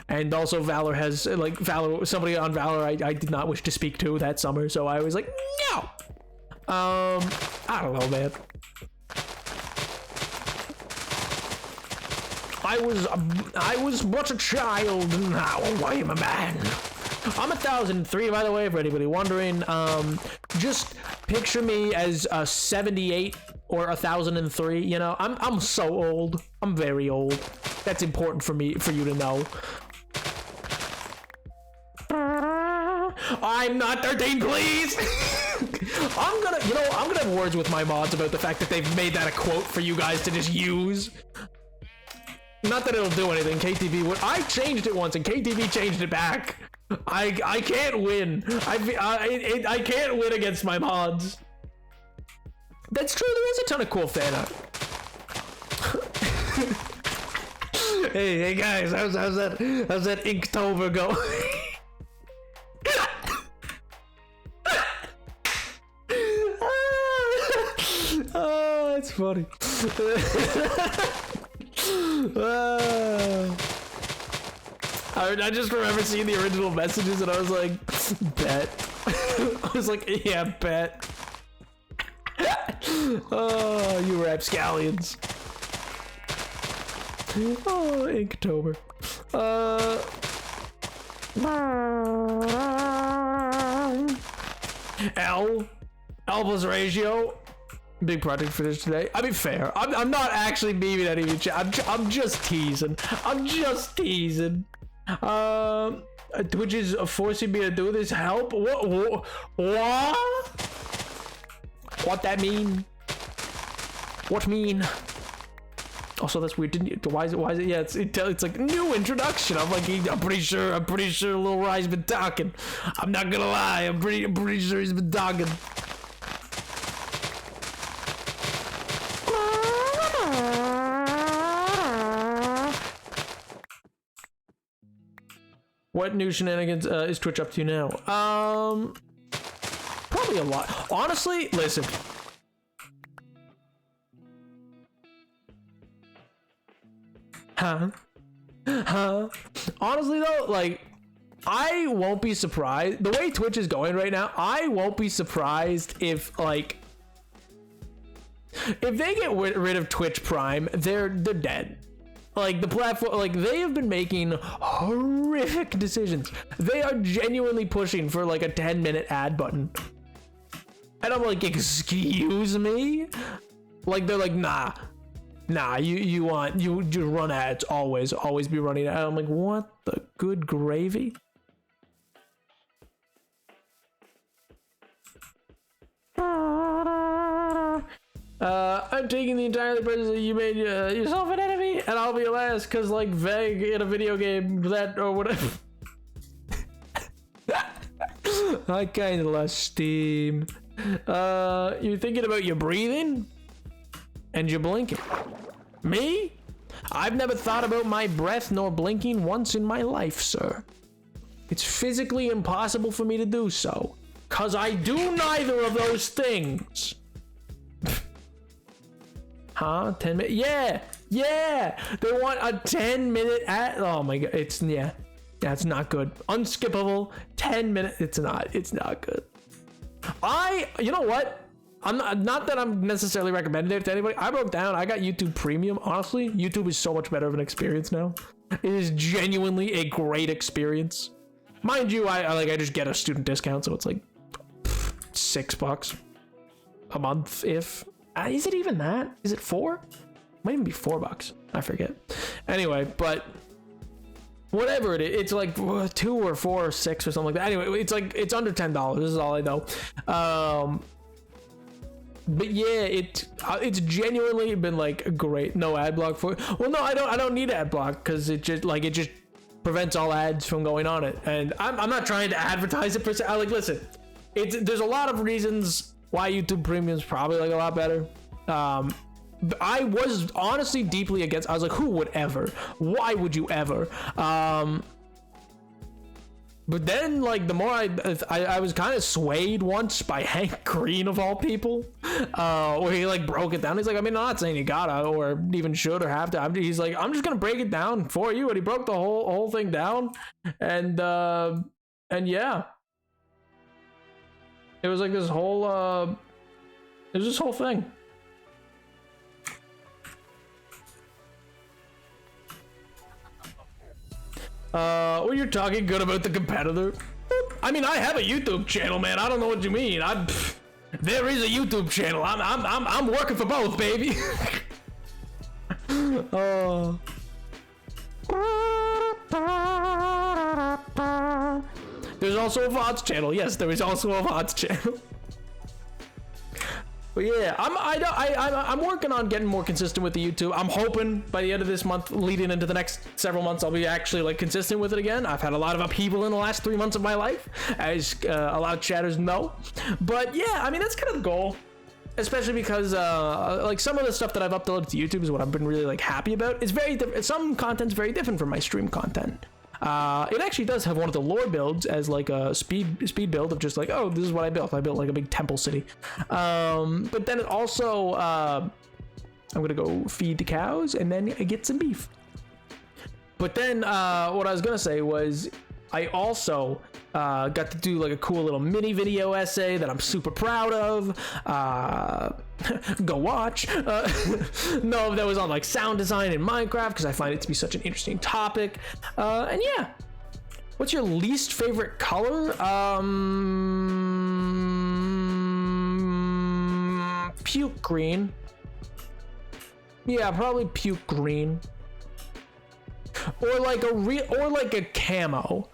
And also Valor has, like, somebody on Valor I did not wish to speak to that summer, so I was like, no. I don't know, man. I was but a child, and now I am a man. I'm 1003, by the way, for anybody wondering. Just picture me as a 78 or 1003. You know, I'm so old. I'm very old. That's important for you to know. I'm not 13, please. I'm gonna have words with my mods about the fact that they've made that a quote for you guys to just use. Not that it'll do anything. KTV would. I changed it once, and KTV changed it back. I can't win. I can't win against my mods. That's true. There is a ton of cool fan art. hey guys, how's that Inktober go? That's funny. I just remember seeing the original messages and I was like, bet. I was like, yeah, bet. Oh, you rapscallions. Oh, Inktober. L plus ratio. Big project for this today. I mean, fair. I'm not actually memeing at even. I'm just teasing. I'm just teasing. Twitch is forcing me to do this. Help? What? What that mean? What mean? Also, that's weird. Didn't you? Why is it? Yeah, it's like new introduction. I'm like, I'm pretty sure Lil Rye's been talking. I'm not gonna lie. I'm pretty sure he's been talking. What new shenanigans is Twitch up to now? Probably a lot. Honestly, listen. Huh? Honestly though, like, I won't be surprised. The way Twitch is going right now, I won't be surprised if, like, if they get rid of Twitch Prime, they're dead. Like, the platform, like, they have been making horrific decisions. They are genuinely pushing for like a 10-minute ad button. And I'm like, excuse me? Like, they're like, nah, you just run ads, always be running ads. I'm like, what the good gravy? I'm taking the entirely presence that you made yourself an enemy, and I'll be last because, like, vague in a video game that or whatever. I kind of lost steam. You're thinking about your breathing and you're blinking. Me? I've never thought about my breath nor blinking once in my life, sir. It's physically impossible for me to do so, cause I do neither of those things. Huh? 10 minutes? Yeah. They want a 10-minute ad. Oh my god. It's not good. Unskippable. 10 minutes. It's not good. You know what? I'm not that I'm necessarily recommending it to anybody. I broke down. I got YouTube Premium. Honestly, YouTube is so much better of an experience now. It is genuinely a great experience. Mind you, I just get a student discount, so it's like $6 a month. If is it even that? Is it $4? Might even be $4. I forget. Anyway, but whatever it is, it's like 2 or 4 or 6 or something like that. Anyway, it's like it's under $10. This is all I know. But yeah, it's genuinely been like great. No ad block for it. Well, no, I don't need ad block because it just prevents all ads from going on it. And I'm not trying to advertise it per se. Listen, there's a lot of reasons why YouTube Premium is probably like a lot better. I was honestly deeply against. I was like, who would ever? Why would you ever? But then, like, the more I was kind of swayed once by Hank Green of all people, where he like broke it down. He's like, I mean, I'm not saying you gotta or even should or have to. He's like, I'm just gonna break it down for you, and he broke the whole thing down, and yeah, it was like this whole thing. Well, you're talking good about the competitor. I mean, I have a YouTube channel, man. I don't know what you mean. There is a YouTube channel. I'm working for both, baby. Oh. There's also a VODs channel. Yes, there is also a VODs channel. But yeah, I'm working on getting more consistent with the YouTube. I'm hoping by the end of this month, leading into the next several months, I'll be actually like consistent with it again. I've had a lot of upheaval in the last 3 months of my life, as a lot of chatters know. But yeah, I mean, that's kind of the goal, especially because like some of the stuff that I've uploaded to YouTube is what I've been really like happy about. It's very different. Some content's very different from my stream content. It actually does have one of the lore builds as like a speed build of just like, oh, this is what I built. I built like a big temple city. But then it also I'm gonna go feed the cows and then get some beef. But then what I was gonna say was I also got to do like a cool little mini video essay that I'm super proud of. Go watch. No, that was on like sound design in Minecraft because I find it to be such an interesting topic. And yeah, what's your least favorite color? Puke green. Yeah, probably puke green. Or like a camo.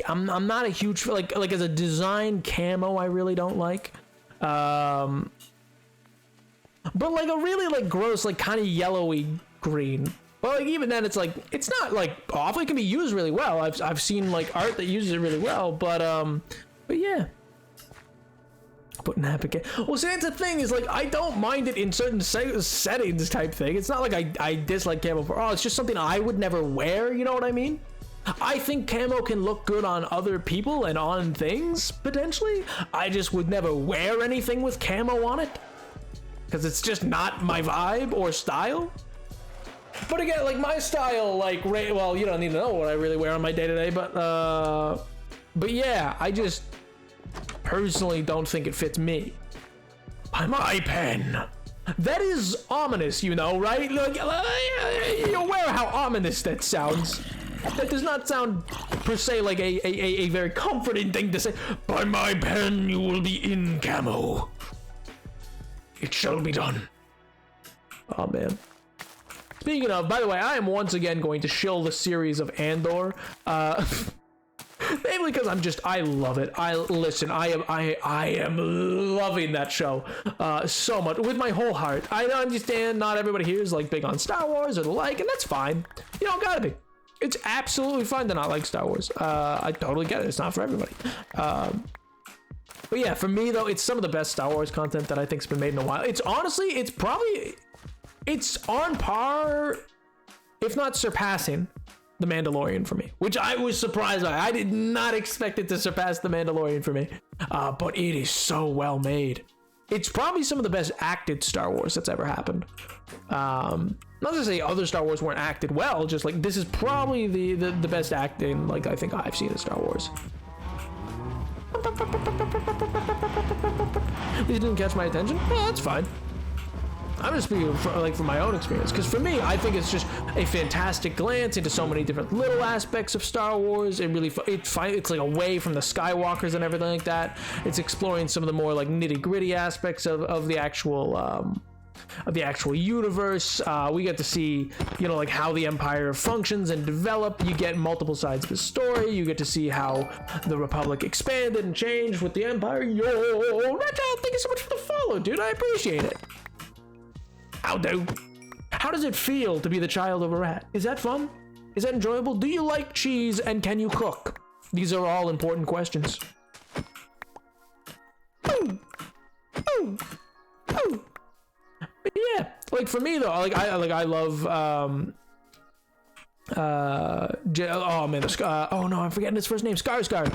I'm not a huge like as a design camo I really don't like. But like a really like gross like kind of yellowy green. But like even then it's like it's not like awful. It can be used really well. I've seen like art that uses it really well. But yeah. Putting happy. Well, see, that's the thing is like I don't mind it in certain settings type thing. It's not like I dislike camo for all. It's just something I would never wear. You know what I mean? I think camo can look good on other people and on things potentially. I just would never wear anything with camo on it because it's just not my vibe or style. But again, like my style, like well, you don't need to know what I really wear on my day to day, but yeah, I just personally don't think it fits me. By my pen. That is ominous, you know, right? Like, you're aware how ominous that sounds. That does not sound per se like a very comforting thing to say. By my pen, you will be in camo. It shall be done. Oh man. Speaking of, by the way, I am once again going to shill the series of Andor. Mainly because I love it. I am loving that show so much with my whole heart. I understand not everybody here is like big on Star Wars or the like, and that's fine. You don't gotta be. It's absolutely fine to not like Star Wars. I totally get it. It's not for everybody. But yeah, for me though, it's some of the best Star Wars content that I think's been made in a while. It's honestly, it's on par, if not surpassing, The Mandalorian for me, which I was surprised by. I did not expect it to surpass The Mandalorian for me, but it is so well made. It's probably some of the best acted Star Wars that's ever happened. Not to say other Star Wars weren't acted well, just like this is probably the best acting like I think I've seen in Star Wars. These didn't catch my attention? Well, that's fine. I'm just speaking from my own experience, because for me, I think it's just a fantastic glance into so many different little aspects of Star Wars. It really it's like away from the Skywalkers and everything like that. It's exploring some of the more like nitty gritty aspects of the actual universe. We get to see, you know, like how the Empire functions and develop. You get multiple sides of the story. You get to see how the Republic expanded and changed with the Empire. Yo, Rachel, thank you so much for the follow, dude. I appreciate it. How does it feel to be the child of a rat? Is that fun? Is that enjoyable? Do you like cheese and can you cook? These are all important questions. Ooh. Ooh. Ooh. But yeah, like for me though, I love oh man, oh no, I'm forgetting his first name. Skarsgård,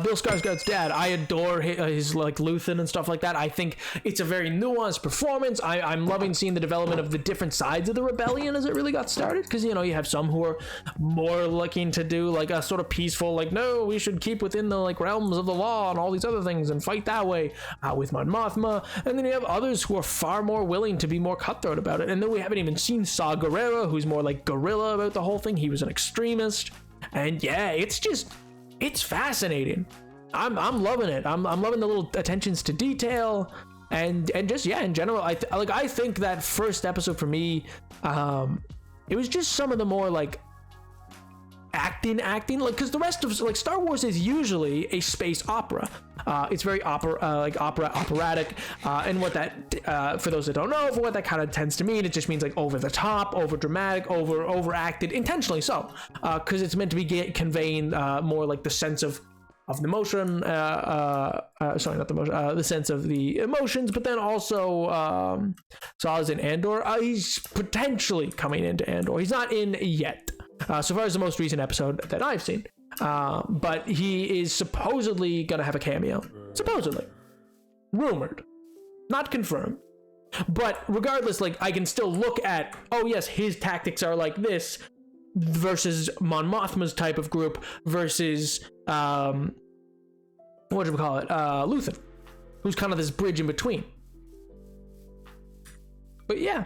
Bill Skarsgård's dad. I adore his like Luthen and stuff like that. I think it's a very nuanced performance. I'm loving seeing the development of the different sides of the rebellion as it really got started, because you know you have some who are more looking to do like a sort of peaceful, like no, we should keep within the like realms of the law and all these other things and fight that way with Mon Mothma, and then you have others who are far more willing to be more cutthroat about it. And then we haven't even seen Saw Gerrera, who's more like guerrilla about the whole thing. He was an extremist, and yeah, it's fascinating. I'm loving it. I'm loving the little attentions to detail, and just yeah, in general, I think that first episode for me, it was just some of the more like acting like, because the rest of like Star Wars is usually a space opera. It's very operatic, and what that for those that don't know, for what that kind of tends to mean, it just means like over the top, over dramatic, overacted, intentionally so, because it's meant to be conveying more like the sense of the motion, sorry, not the motion, the sense of the emotions, but then also Saw's in Andor. He's potentially coming into Andor. He's not in yet, so far as the most recent episode that I've seen. But he is supposedly gonna have a cameo. Supposedly. Rumored. Not confirmed. But regardless, like, I can still look at, oh yes, his tactics are like this versus Mon Mothma's type of group versus what do we call it, Luthen, who's kind of this bridge in between. But yeah,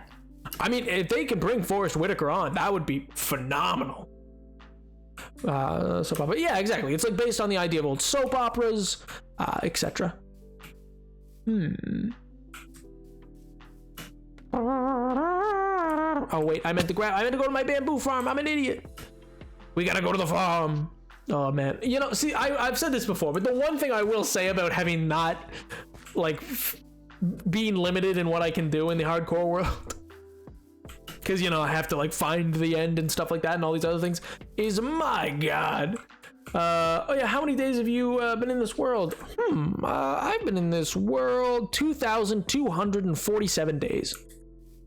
I mean, if they can bring Forrest Whitaker on, that would be phenomenal. Soap opera. Yeah, exactly. It's like based on the idea of old soap operas, etc. Oh wait, I meant to go to my bamboo farm. I'm an idiot. We gotta go to the farm. Oh man, you know, see, I've said this before, but the one thing I will say about having not like being limited in what I can do in the hardcore world, because you know I have to like find the end and stuff like that and all these other things, is my god. Oh yeah, how many days have you been in this world? I've been in this world 2,247 days.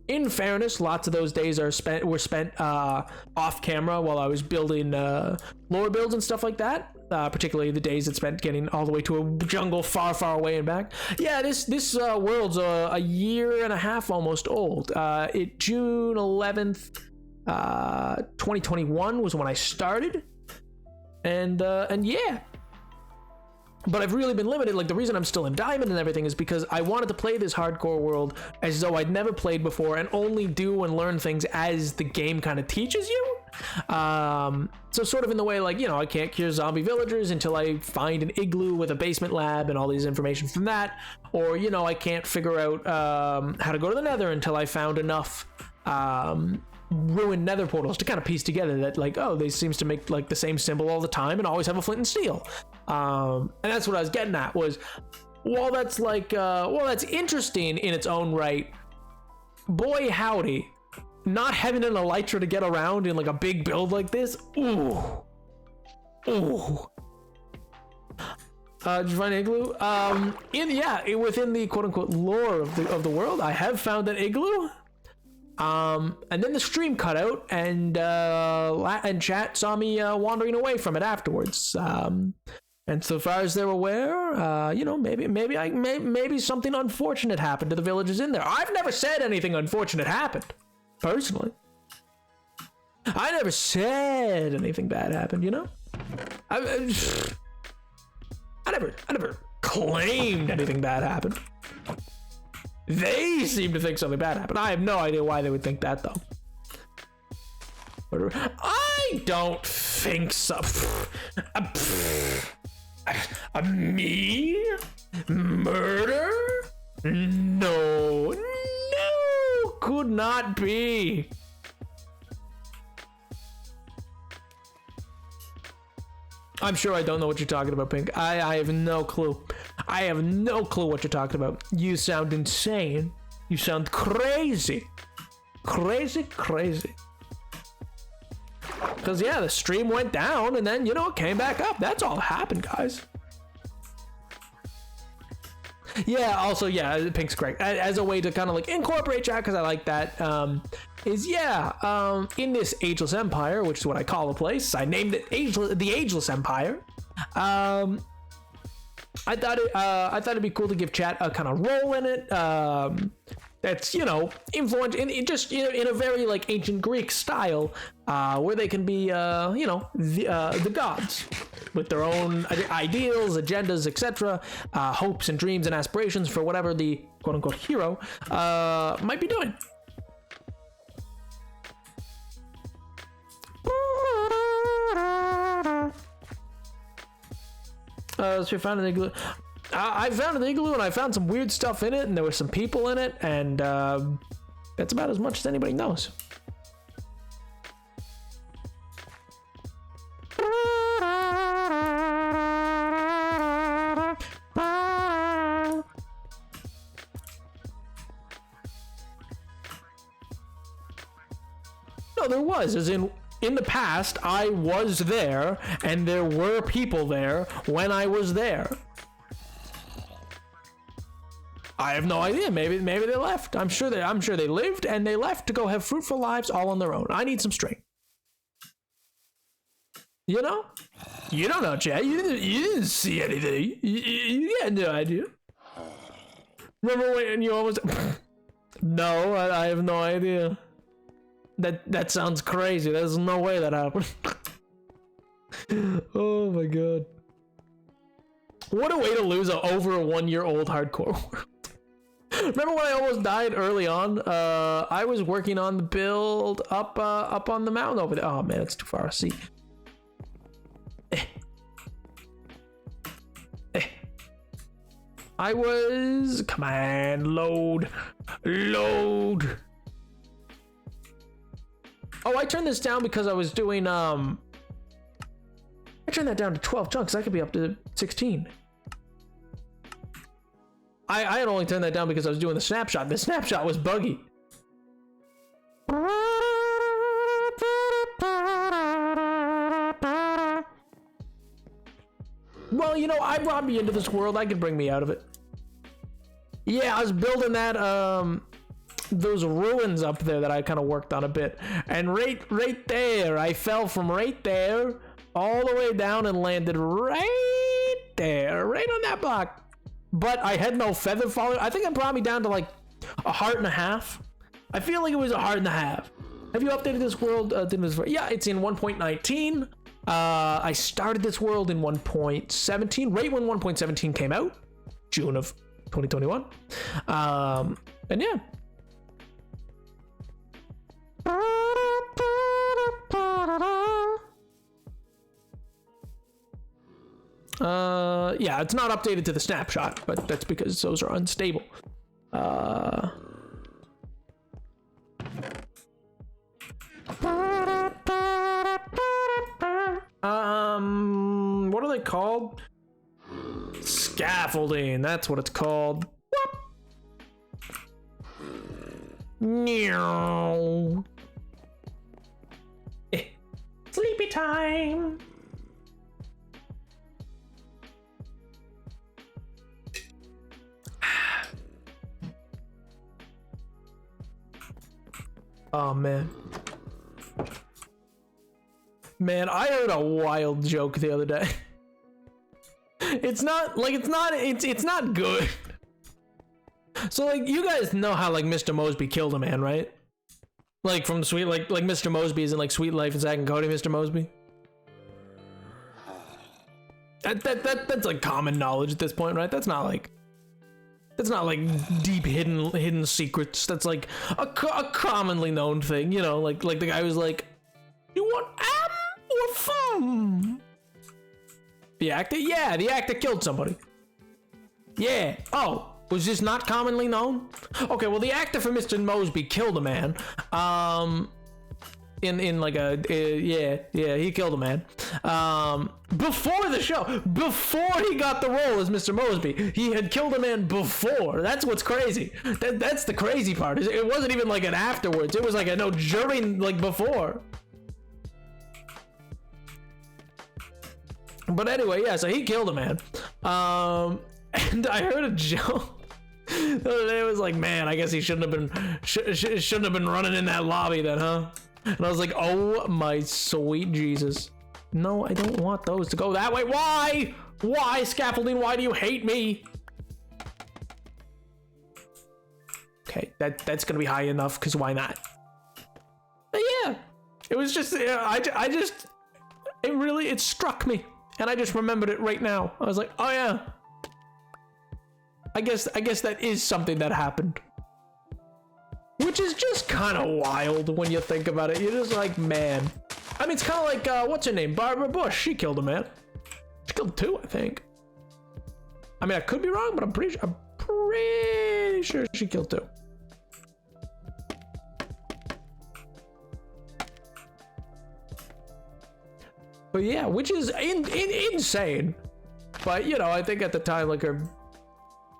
In fairness, lots of those days were spent off camera while I was building lore builds and stuff like that. Particularly the days it spent getting all the way to a jungle far, far away and back. Yeah, this world's a year and a half almost old. June 11th, 2021 was when I started, and yeah. But I've really been limited. Like, the reason I'm still in Diamond and everything is because I wanted to play this hardcore world as though I'd never played before and only do and learn things as the game kind of teaches you. So sort of in the way, like, you know, I can't cure zombie villagers until I find an igloo with a basement lab and all these information from that. Or, you know, I can't figure out how to go to the Nether until I found enough ruined nether portals to kind of piece together that, like, oh, they seems to make like the same symbol all the time and always have a flint and steel. And that's what I was getting at, was while that's like that's interesting in its own right, boy howdy, not having an elytra to get around in like a big build like this, ooh. Did you find an igloo? Within the quote-unquote lore of the world, I have found an igloo. And then the stream cut out, and chat saw me wandering away from it afterwards. And so far as they're aware, you know, maybe something unfortunate happened to the villagers in there. I've never said anything unfortunate happened, personally. I never said anything bad happened, you know. I never claimed anything bad happened. They seem to think something bad happened. I have no idea why they would think that, though. I don't think so. Me? Murder? No, could not be. I'm sure I don't know what you're talking about, Pink. I have no clue. I have no clue what you're talking about. You sound insane. You sound crazy. Crazy. Because, yeah, the stream went down and then, you know, it came back up. That's all that happened, guys. Yeah, also, yeah, Pink's correct. As a way to kind of like incorporate chat, because I like that, in this Ageless Empire, which is what I call the place, I named it the Ageless Empire. I thought it'd be cool to give chat a kind of role in it. That's, you know, influence in just, you know, in a very like ancient Greek style, where they can be, you know, the gods with their own ideals, agendas, etc., hopes and dreams and aspirations for whatever the quote unquote hero might be doing. So we found an igloo. I found an igloo and I found some weird stuff in it, and there were some people in it, and that's about as much as anybody knows. No, there was, as in the past, I was there, and there were people there when I was there. I have no idea. Maybe they left. I'm sure they lived and they left to go have fruitful lives all on their own. I need some string. You know? You don't know, Chad. You didn't see anything. You had no idea. Remember when you almost... No, I have no idea. That sounds crazy. There's no way that happened. Oh my god. What a way to lose over a 1-year-old hardcore world. Remember when I almost died early on? I was working on the build up on the mountain over there. Oh man, it's too far to see. I was... Come on, load. Load. Oh, I turned this down because I was doing, I turned that down to 12 chunks. I could be up to 16. I had only turned that down because I was doing the snapshot. The snapshot was buggy. Well, you know, I brought me into this world. I could bring me out of it. Yeah, I was building that, those ruins up there that I kind of worked on a bit. And right there, I fell from right there all the way down and landed right there, right on that block. But I had no feather falling. I think it brought me down to like a heart and a half. I feel like it was a heart and a half. Have you updated this world? Yeah, it's in 1.19. I started this world in 1.17, right when 1.17 came out, June of 2021. And yeah. Yeah, it's not updated to the snapshot, but that's because those are unstable. What are they called? Scaffolding, that's what it's called. Meow. Sleepy time. Oh man. Man, I heard a wild joke the other day. It's not good. So like you guys know how like Mr. Mosby killed a man, right? Like from Sweet like Mr. Mosby is in like Sweet Life and Zack and Cody, Mr. Mosby. That's like common knowledge at this point, right? That's not like deep hidden secrets. That's like a commonly known thing, you know, like the guy was like, you want or fun? The actor? Yeah, the actor killed somebody. Yeah. Oh, was this not commonly known? Okay, well the actor for Mr. Mosby killed a man. In like a yeah, he killed a man. Before the show, before he got the role as Mr. Mosby, he had killed a man before. That's what's crazy. That's the crazy part. It wasn't even like an afterwards. It was like a no during, like before. But anyway, yeah, so he killed a man. And I heard a joke the other day. It was like, man, I guess he shouldn't have been running in that lobby then, huh? And I was like, oh my sweet Jesus. No, I don't want those to go that way. Why? Why, Scaffolding? Why do you hate me? Okay, that's gonna be high enough, because why not? But yeah, it was just, it struck me. And I just remembered it right now. I was like, oh yeah. I guess that is something that happened. Which is just kind of wild when you think about it. You're just like, man. I mean, it's kind of like, what's her name? Barbara Bush. She killed a man. She killed 2, I think. I mean, I could be wrong, but I'm pretty sure she killed 2. But yeah, which is insane. But, you know, I think at the time, like, her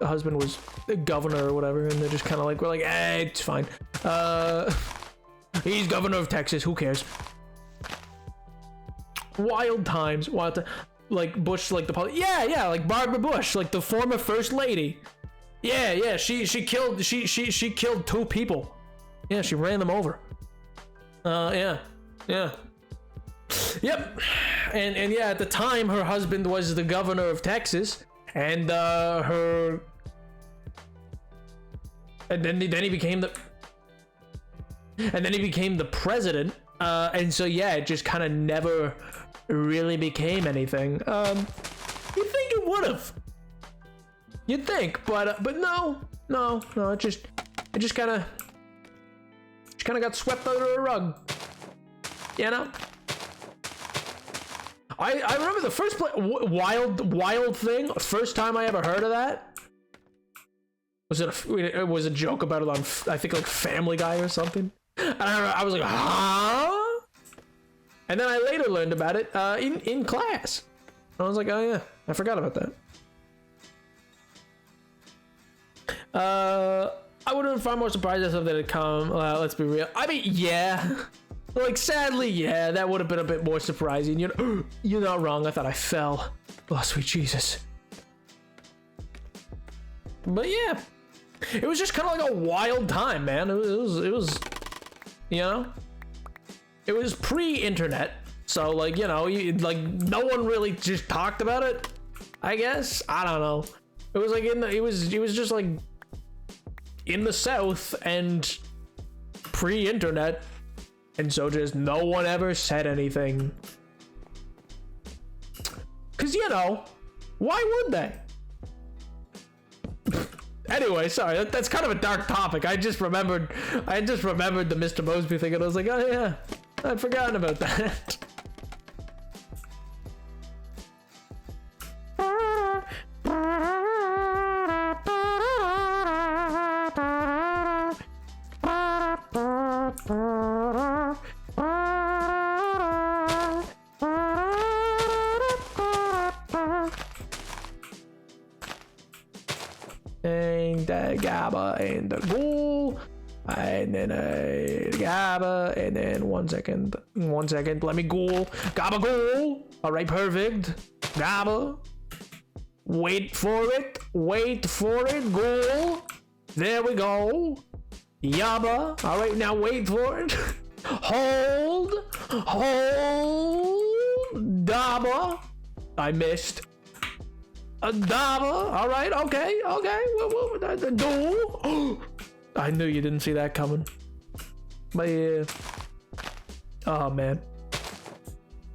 husband was the governor or whatever, and they're just kind of like, we're like, hey, it's fine. He's governor of Texas, who cares? Wild times. Like Bush, like yeah, like Barbara Bush, like the former first lady. Yeah, she killed 2 people. Yeah, she ran them over. Yeah. Yep. And yeah, at the time her husband was the governor of Texas, and her and then he became the president. And so yeah, it just kind of never really became anything. You'd think it would have. You'd think, but no. It just kind of got swept under the rug. You know. I remember the first wild thing. First time I ever heard of that. It was a joke about it on, I think, like Family Guy or something. And I was like, huh? And then I later learned about it in class. I was like, oh yeah, I forgot about that. I would have been far more surprised if something had come. Let's be real. I mean, yeah. Like, sadly, yeah, that would have been a bit more surprising. You're not wrong. I thought I fell. Oh, sweet Jesus. But yeah, it was just kind of like a wild time, man. It was, you know, it was pre-internet. So, like, you know, like, no one really just talked about it, I guess. I don't know. It was like it was just like in the South and pre-internet. And so just no one ever said anything. Cause you know, why would they? Anyway, sorry, that's kind of a dark topic. I just remembered the Mr. Mosby thing and I was like, oh yeah, I'd forgotten about that. And the GABA and the goal, and then a GABA, and then one second, let me go. GABA goal. All right, perfect. GABA. Wait for it. Goal. There we go. Yabba. All right, now wait for it. Hold. Daba. I missed. A Daba. All right. Okay. Do. I knew you didn't see that coming. But yeah. Oh man.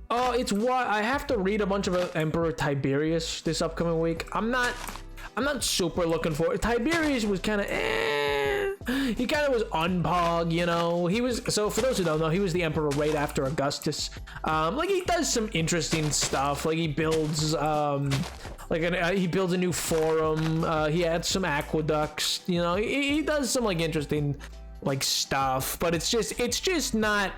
Oh, it's why I have to read a bunch of Emperor Tiberius this upcoming week. I'm not super looking for it. Tiberius was kind of he kind of was unpog, you know. He was, so for those who don't know, he was the emperor right after Augustus. Like he does some interesting stuff. Like he builds he builds a new forum. He adds some aqueducts, you know. He does some like interesting like stuff, but it's just not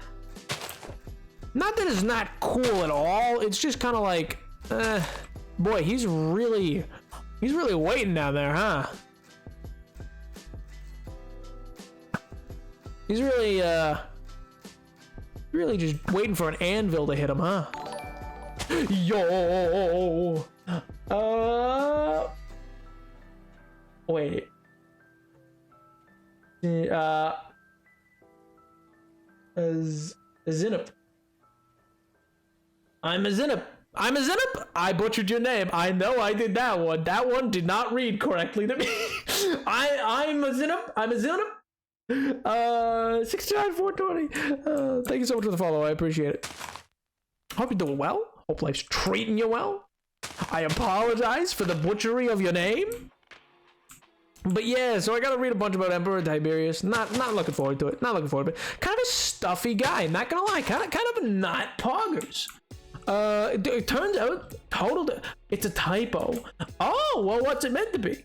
that it's not cool at all. It's just kind of like boy, he's really waiting down there, huh? He's really just waiting for an anvil to hit him, huh? Yo. Wait. Zinip. I'm a Zinip. I butchered your name. I know I did that one. That one did not read correctly to me. I'm a Zinip. 69,420. Thank you so much for the follow. I appreciate it. Hope you're doing well. Hope life's treating you well. I apologize for the butchery of your name. But yeah, so I gotta read a bunch about Emperor Tiberius. Not looking forward to it. Kind of a stuffy guy. Not gonna lie. Kind of not poggers. It turns out it's a typo. Oh, well, what's it meant to be?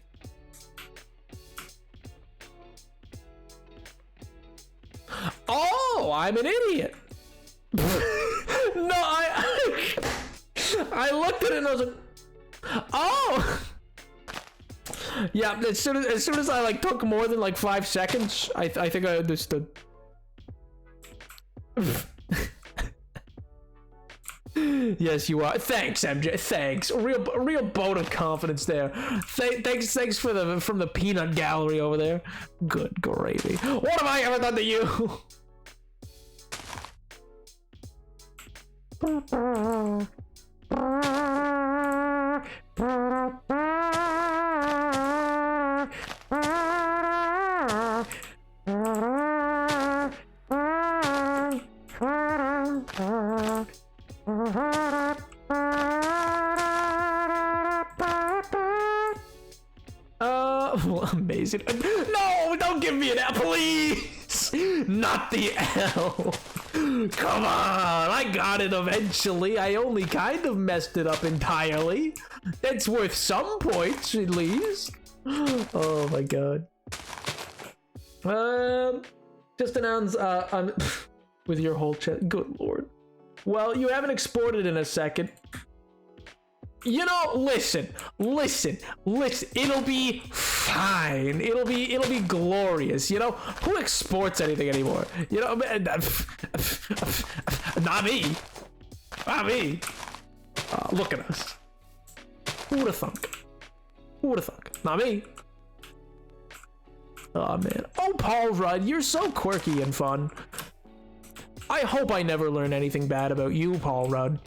Oh, I'm an idiot. No, I looked at it and I was like, oh. Yeah, as soon as I like took more than like 5 seconds, I think I understood. Yes, you are. Thanks, MJ. Thanks. A real boat of confidence there. Thanks from the peanut gallery over there. Good gravy. What have I ever done to you? Amazing. No, don't give me an L, please. Not the L. Come on, I got it eventually. I only kind of messed it up entirely. That's worth some points at least. Oh my god. Just announce with your whole chat. Good lord. Well, you haven't exported in a second. You know, listen. It'll be fine. It'll be glorious. You know, who exports anything anymore? You know, not me. Not me. Look at us. Who would have thunk? Not me. Oh man. Oh, Paul Rudd, you're so quirky and fun. I hope I never learn anything bad about you, Paul Rudd.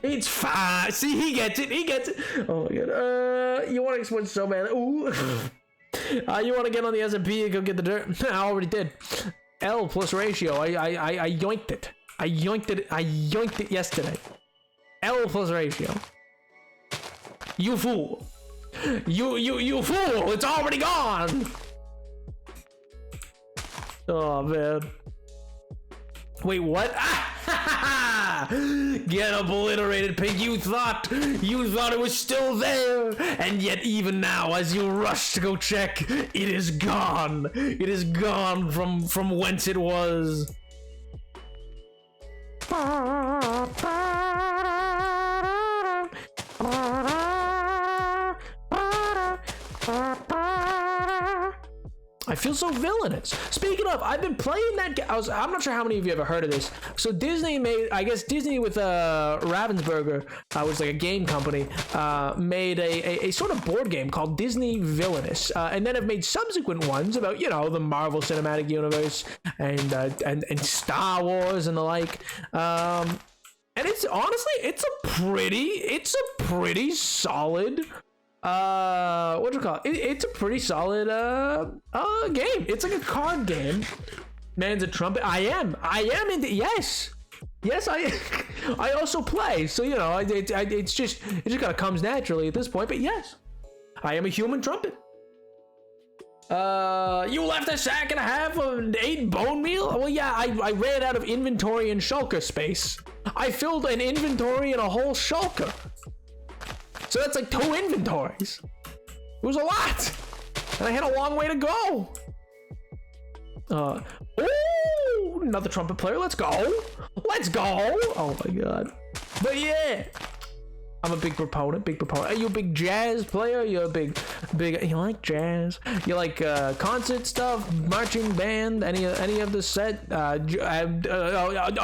It's fine. See, he gets it. Oh my god. You want to export so bad. Ooh. You want to get on the S&P and go get the dirt? I already did. L plus ratio. I yoinked it. I yoinked it yesterday. L plus ratio. You fool. You fool. It's already gone. Oh man. Wait, what? Get obliterated, pig. You thought it was still there, and yet even now, as you rush to go check, it is gone. It is gone from whence it was. I feel so villainous. Speaking of, I've been playing that game. I'm not sure how many of you ever heard of this. So Disney made, I guess Disney with Ravensburger, was like a game company, made a sort of board game called Disney Villainous, and then have made subsequent ones about, you know, the Marvel Cinematic Universe and Star Wars and the like. And it's honestly, it's a pretty solid. What do you call it? It's a pretty solid game. It's like a card game. Man's a trumpet. I am into, yes, I also play, so you know, it just kind of comes naturally at this point. But yes, I am a human trumpet. You left a sack and a half of 8 bone meal? Well, yeah, I ran out of inventory and shulker space. I filled an inventory and a whole shulker. So that's like 2 inventories. It was a lot. And I had a long way to go. Oh, another trumpet player. Let's go. Oh my god. But yeah, I'm a big proponent. Are you a big jazz player? You're a big, you like jazz? You like concert stuff, marching band, any of the set? A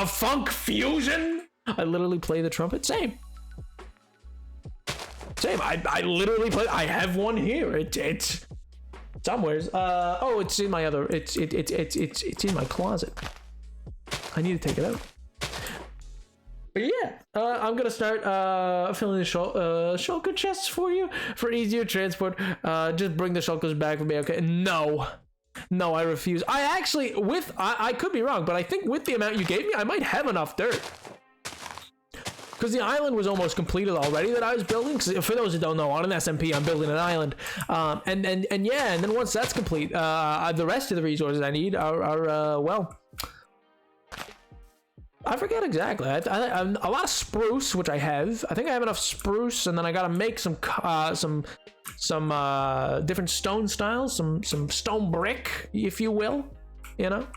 funk fusion? I literally play the trumpet. Same. I literally play. I have one here. It's somewheres. Oh, it's in my other. It's in my closet. I need to take it out. But yeah, I'm gonna start filling the shulker chests for you for easier transport. Just bring the shulkers back for me, okay? No, I refuse. I actually, I could be wrong, but I think with the amount you gave me, I might have enough dirt. Because the island was almost completed already that I was building. Because for those who don't know, on an SMP, I'm building an island, and then once that's complete, the rest of the resources I need are well, I forget exactly. I a lot of spruce, which I have. I think I have enough spruce, and then I gotta make some different stone styles, some stone brick, if you will, you know,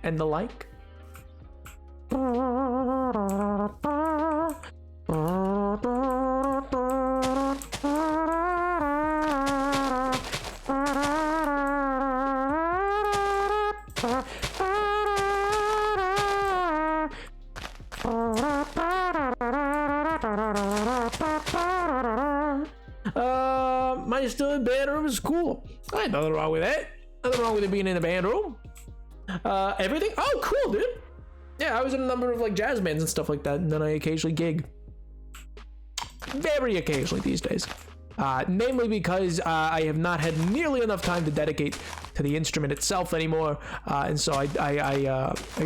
and the like. My still band room is cool. I ain't nothing wrong with that. Nothing wrong with it being in a band room. Everything. Oh, cool, dude. Yeah, I was in a number of like jazz bands and stuff like that, and then I occasionally gig. very occasionally these days. Namely because I have not had nearly enough time to dedicate to the instrument itself anymore, and so I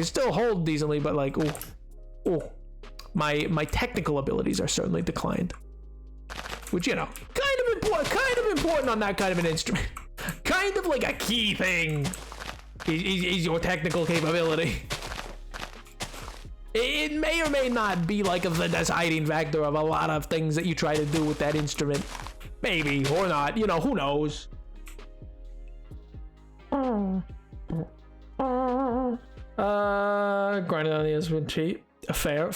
still hold decently, but like, my technical abilities are certainly declined, which, you know, kind of important on that kind of an instrument. Kind of like a key thing is your technical capability. It may or may not be like the deciding factor of a lot of things that you try to do with that instrument. Maybe, or not, you know, who knows? Grinding on the instrument cheat. Fair.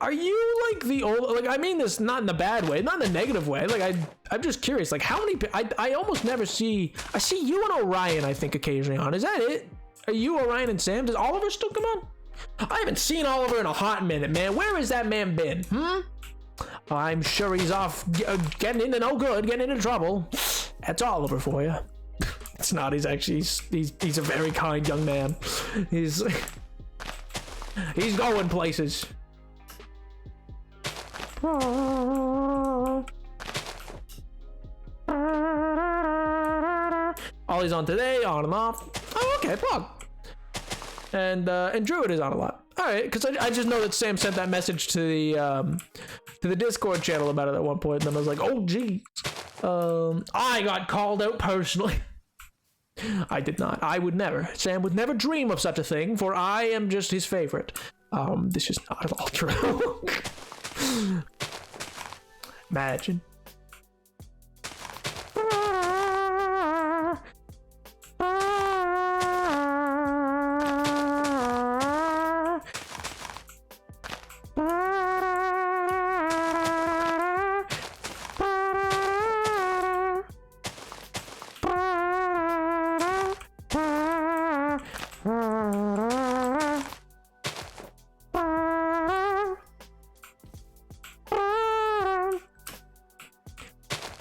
Are you like the old, like, I mean this not in a bad way, not in a negative way. Like, I'm just curious, like, how many, I almost never see, I see you and Orion, I think, occasionally on. Is that it? Are you, Orion, and Sam? Does Oliver still come on? I haven't seen Oliver in a hot minute, man. Where has that man been? I'm sure he's off getting into no good, getting into trouble. That's Oliver for you. It's not. He's actually he's a very kind young man. He's going places. Ollie's on today, on and off. Oh, okay, plug. And Druid is on a lot. All right, because I just know that Sam sent that message to the Discord channel about it at one point, and then I was like, oh geez, I got called out personally. I did not. I would never. Sam would never dream of such a thing, for I am just his favorite. This is not at all true. Imagine.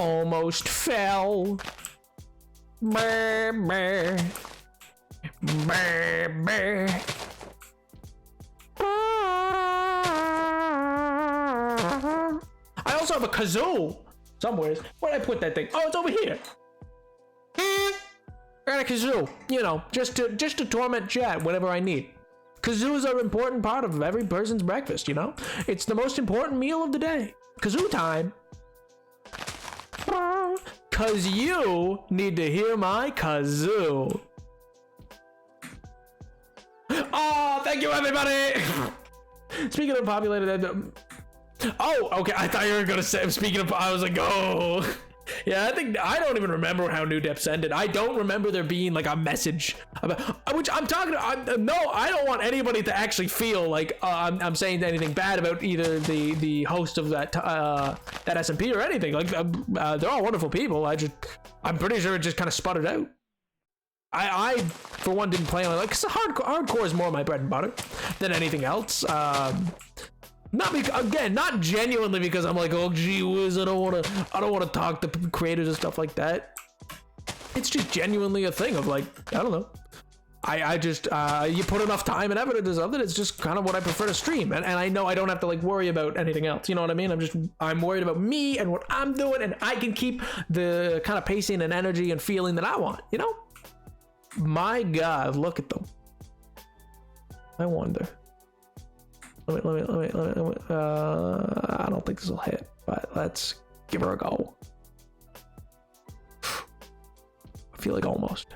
Almost fell. Brr, brr. Brr, brr. I also have a kazoo somewhere. Where did I put that thing? Oh, it's over here. I got a kazoo, you know, just to torment chat whenever I need. Kazoos are an important part of every person's breakfast, you know? It's the most important meal of the day. Kazoo time. Cause you need to hear my kazoo. Oh, thank you, everybody. Speaking of populated, oh, okay. I thought you were gonna say. Speaking of, I was like, oh, yeah. I don't even remember how New Depths ended. I don't remember there being like a message about which I'm talking. No, I don't want anybody to actually feel like I'm saying anything bad about either the host of that SMP or anything. Like they're all wonderful people. I'm pretty sure it just kind of sputtered out. I for one didn't plan on it. Like, cause hardcore is more my bread and butter than anything else. Not genuinely because I'm like, oh gee whiz, I don't want to talk to creators and stuff like that. It's just genuinely a thing of like, I don't know. I just you put enough time and effort into something, it's just kind of what I prefer to stream, and I know I don't have to like worry about anything else. You know what I mean? I'm worried about me and what I'm doing, and I can keep the kind of pacing and energy and feeling that I want. You know? My God, look at them. I wonder. Let me, I don't think this will hit, but let's give her a go. I feel like almost.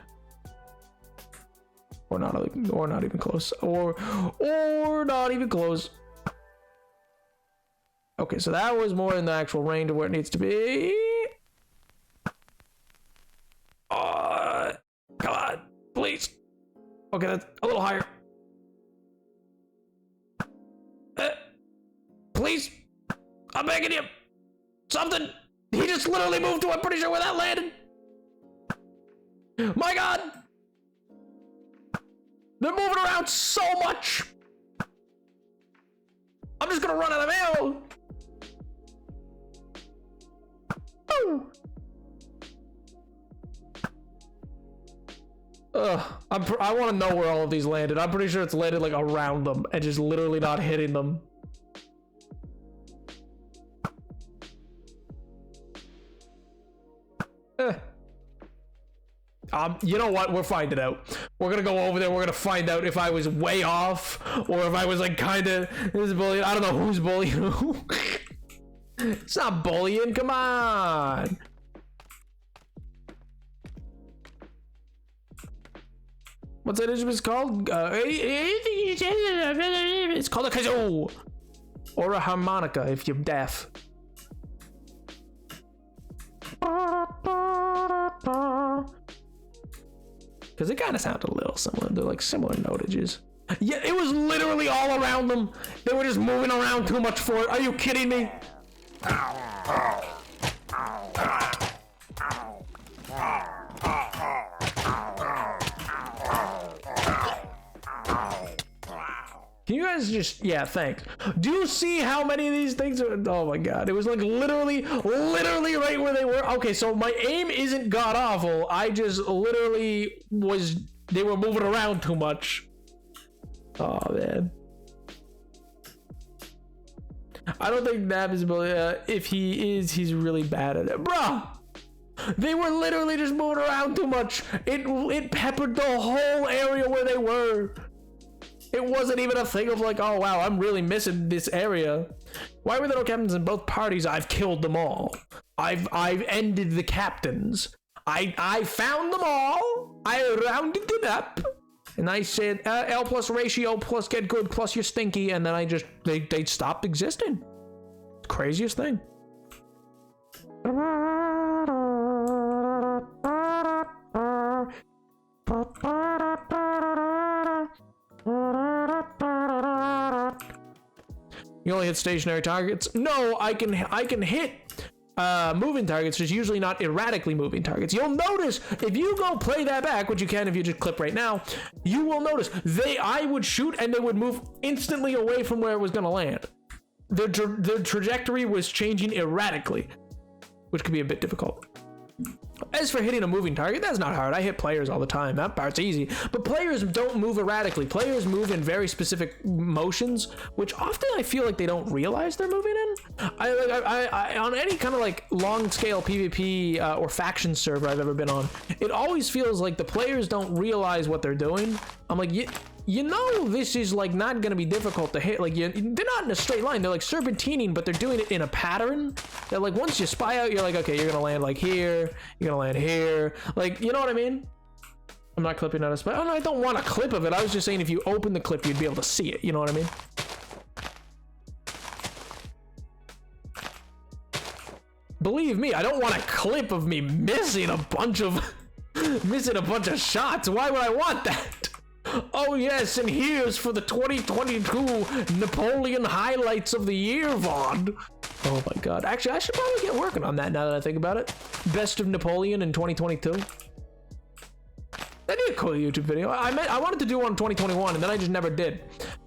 Or not even close. Or not even close. Okay, so that was more in the actual range of where it needs to be. Come on, please. Okay, that's a little higher. Please, I'm begging you. Something. He just literally moved to, I'm pretty sure where that landed. My God. They're moving around so much. I'm just gonna run out of ammo. Oh. I want to know where all of these landed. I'm pretty sure it's landed like around them and just literally not hitting them. You know what? We'll find it out. We're gonna go over there. We're gonna find out if I was way off or if I was like kind of bullying. I don't know who's bullying who. It's not bullying. Come on. What's that instrument called? It's called a kazoo or a harmonica if you're deaf. Because it kind of sounded a little similar. They're like similar notages. Yeah, it was literally all around them. They were just moving around too much for it. Are you kidding me? Can you guys just, yeah, thanks. Do you see how many of these things are, oh my god, it was like literally right where they were. Okay, so my aim isn't god awful. I just literally they were moving around too much. Oh man. I don't think Nab is, if he is, he's really bad at it. Bruh! They were literally just moving around too much. It peppered the whole area where they were. It wasn't even a thing of like, oh wow, I'm really missing this area. Why were there no captains in both parties? I've killed them all. I've ended the captains. I found them all. I rounded it up. And I said, L plus ratio plus get good plus you're stinky. And then they stopped existing. Craziest thing. You only hit stationary targets? No, I can hit moving targets, just usually not erratically moving targets. You'll notice if you go play that back, which you can if you just clip right now, you will notice I would shoot and they would move instantly away from where it was going to land. Their trajectory was changing erratically, which could be a bit difficult. As for hitting a moving target, that's not hard. I hit players all the time. That part's easy. But players don't move erratically. Players move in very specific motions, which often I feel like they don't realize they're moving in. I on any kind of like long scale PvP or faction server I've ever been on, it always feels like the players don't realize what they're doing. I'm like, you know, this is like not gonna be difficult to hit. Like they're not in a straight line. They're like serpentining, but they're doing it in a pattern. That like once you spy out, you're like, okay, you're gonna land like here. You're gonna land here. Like, you know what I mean? I'm not clipping out a spy. Oh no, I don't want a clip of it. I was just saying if you open the clip, you'd be able to see it. You know what I mean? Believe me, I don't want a clip of me missing a bunch of shots. Why would I want that? Oh yes, and here's for the 2022 Napoleon highlights of the year VOD. Oh my god. Actually, I should probably get working on that now that I think about it. Best of Napoleon in 2022. That'd be a cool YouTube video. I wanted to do one in 2021 and then I just never did.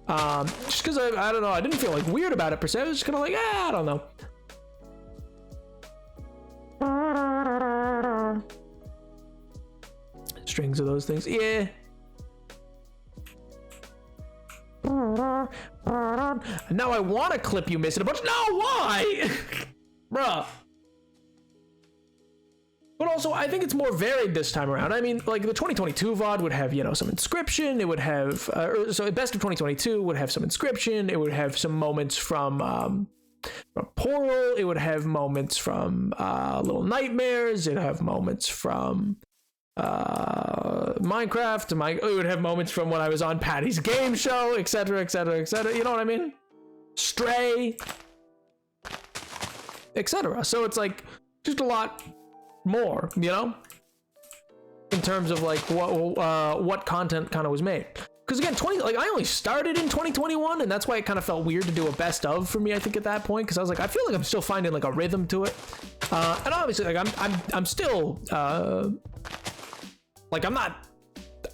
Just because I don't know, I didn't feel like weird about it per se. I was just kind of like, I don't know. Strings of those things. Yeah. Now I want to clip you missing a bunch. No, why? Bruh. But also, I think it's more varied this time around. I mean, like the 2022 VOD would have, you know, some Inscription. It would have, so Best of 2022 would have some Inscription. It would have some moments from Portal. It would have moments from Little Nightmares. It'd have moments from Minecraft. It would have moments from when I was on Patty's game show, etc, etc, etc. You know what I mean? Stray, etc. So it's like just a lot more, you know, in terms of like what content kind of was made. Because again, I only started in 2021, and that's why it kind of felt weird to do a best of for me. I think at that point, because I was like, I feel like I'm still finding like a rhythm to it, and obviously, like I'm still like I'm not.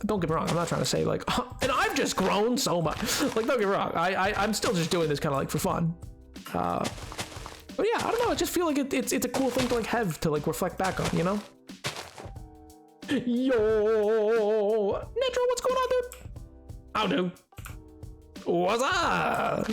Don't get me wrong. I'm not trying to say like, and I've just grown so much. Like, don't get me wrong. I'm still just doing this kind of like for fun. But yeah, I don't know. I just feel like it's a cool thing to like have to like reflect back on, you know? Yo, Nitro, what's going on, dude? How do? What's up?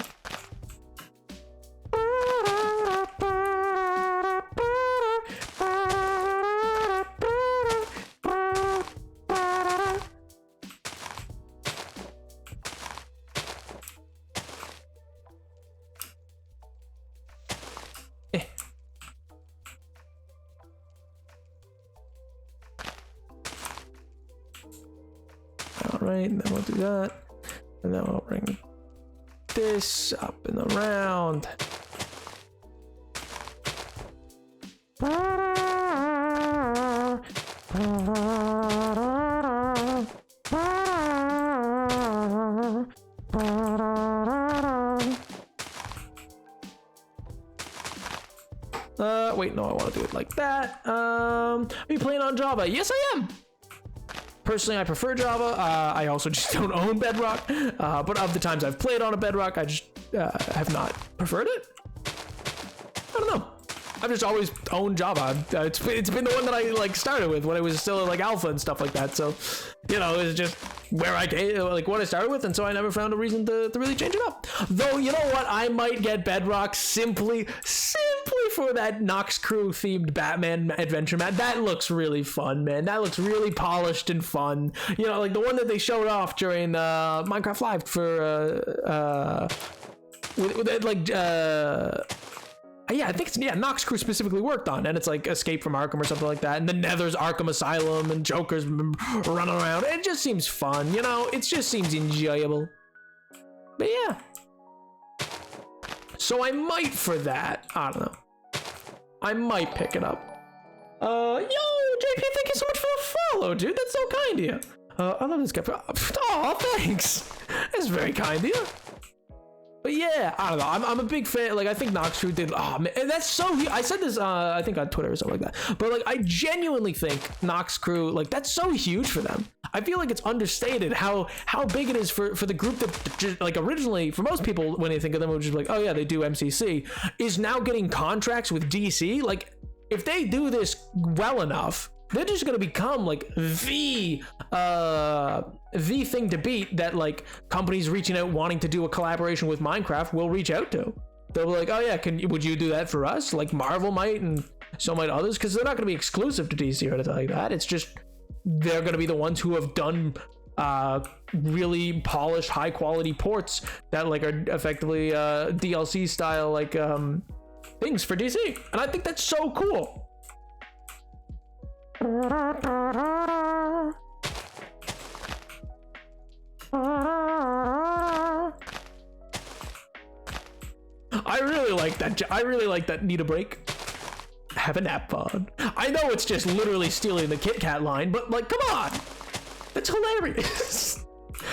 right, and then we'll do that. And then we'll bring this up and around. Wait, no, I want to do it like that. Are you playing on Java? Yes, I am. Personally, I prefer Java. I also just don't own Bedrock. But of the times I've played on a Bedrock, I just have not preferred it. I don't know. I've just always owned Java. It's been the one that I like started with when it was still like alpha and stuff like that. So, you know, it's just where I like what I started with, and so I never found a reason to really change it up. Though, you know what? I might get Bedrock simply for that Nox Crew themed Batman adventure map. That looks really fun, man. That looks really polished and fun. You know, like the one that they showed off during Minecraft Live for yeah, I think it's Nox Crew specifically worked on, and it's like Escape from Arkham or something like that, and the Nether's Arkham Asylum, and Joker's running around. It just seems fun, you know. It just seems enjoyable. But yeah, so I might for that. I don't know. I might pick it up. Yo, JP, thank you so much for the follow, dude. That's so kind of you. I love this guy. Oh, thanks. That's very kind of you. But yeah, I don't know. I'm a big fan. Like, I think Nox Crew did. Oh man, and that's so. I said this. I think on Twitter or something like that. But like, I genuinely think Nox Crew, like, that's so huge for them. I feel like it's understated how big it is for the group that just, like, originally for most people when they think of them, which is like, oh yeah, they do MCC, is now getting contracts with DC. Like, if they do this well enough, they're just gonna become like the thing to beat that, like, companies reaching out wanting to do a collaboration with Minecraft will reach out to. They'll be like, oh yeah, would you do that for us? Like Marvel might, and so might others, because they're not gonna be exclusive to DC or anything like that. It's just they're gonna be the ones who have done really polished, high quality ports that like are effectively DLC style like things for DC, and I think that's so cool. I really like that. Need a break? Have a nap pod. I know it's just literally stealing the Kit Kat line, but like, come on, that's hilarious.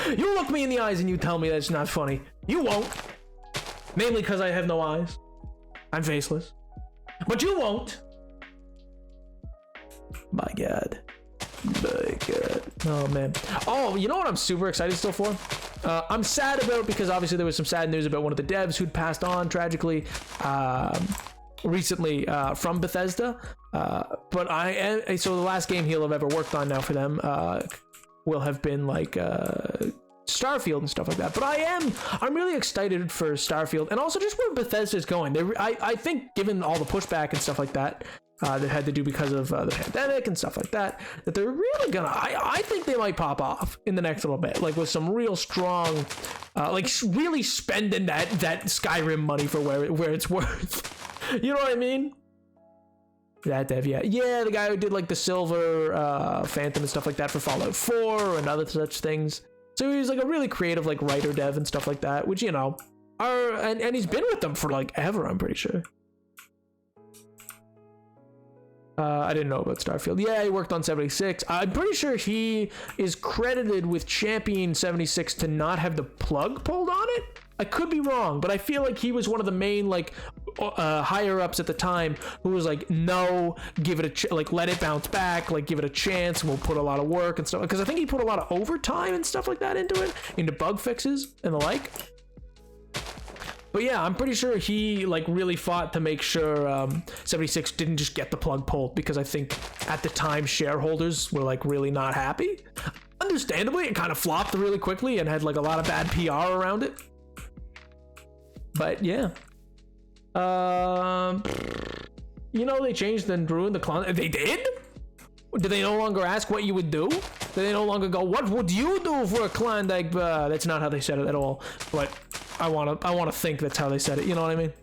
You look me in the eyes and you tell me that's not funny. You won't. Mainly because I have no eyes. I'm faceless. But you won't. My God. Oh man. Oh, you know what I'm super excited still for? I'm sad about, because obviously there was some sad news about one of the devs who'd passed on tragically recently from Bethesda. But so the last game he'll have ever worked on now for them will have been like Starfield and stuff like that. But I'm really excited for Starfield, and also just where Bethesda's going. I think, given all the pushback and stuff like that they had to do because of the pandemic and stuff like that, that they're really gonna, I think they might pop off in the next little bit, like with some real strong like really spending that Skyrim money for where it's worth. You know what I mean? That dev, yeah, the guy who did like the Silver Phantom and stuff like that for Fallout 4 and other such things. So he's like a really creative like writer dev and stuff like that, which, you know, and he's been with them for like ever, I'm pretty sure. I didn't know about Starfield. Yeah, he worked on 76. I'm pretty sure he is credited with championing 76 to not have the plug pulled on it. I could be wrong, but I feel like he was one of the main like higher ups at the time who was like, no, give it a like, let it bounce back, like give it a chance, and we'll put a lot of work and stuff. Because I think he put a lot of overtime and stuff like that into it, into bug fixes and the like. But yeah, I'm pretty sure he like really fought to make sure 76 didn't just get the plug pulled, because I think at the time shareholders were like really not happy. Understandably, it kind of flopped really quickly and had like a lot of bad PR around it. But yeah, you know, they changed and ruined the clan. They did? Do they no longer ask what you would do? Do they no longer go, what would you do for a clan? Like, that's not how they said it at all. But I want to think that's how they said it. You know what I mean?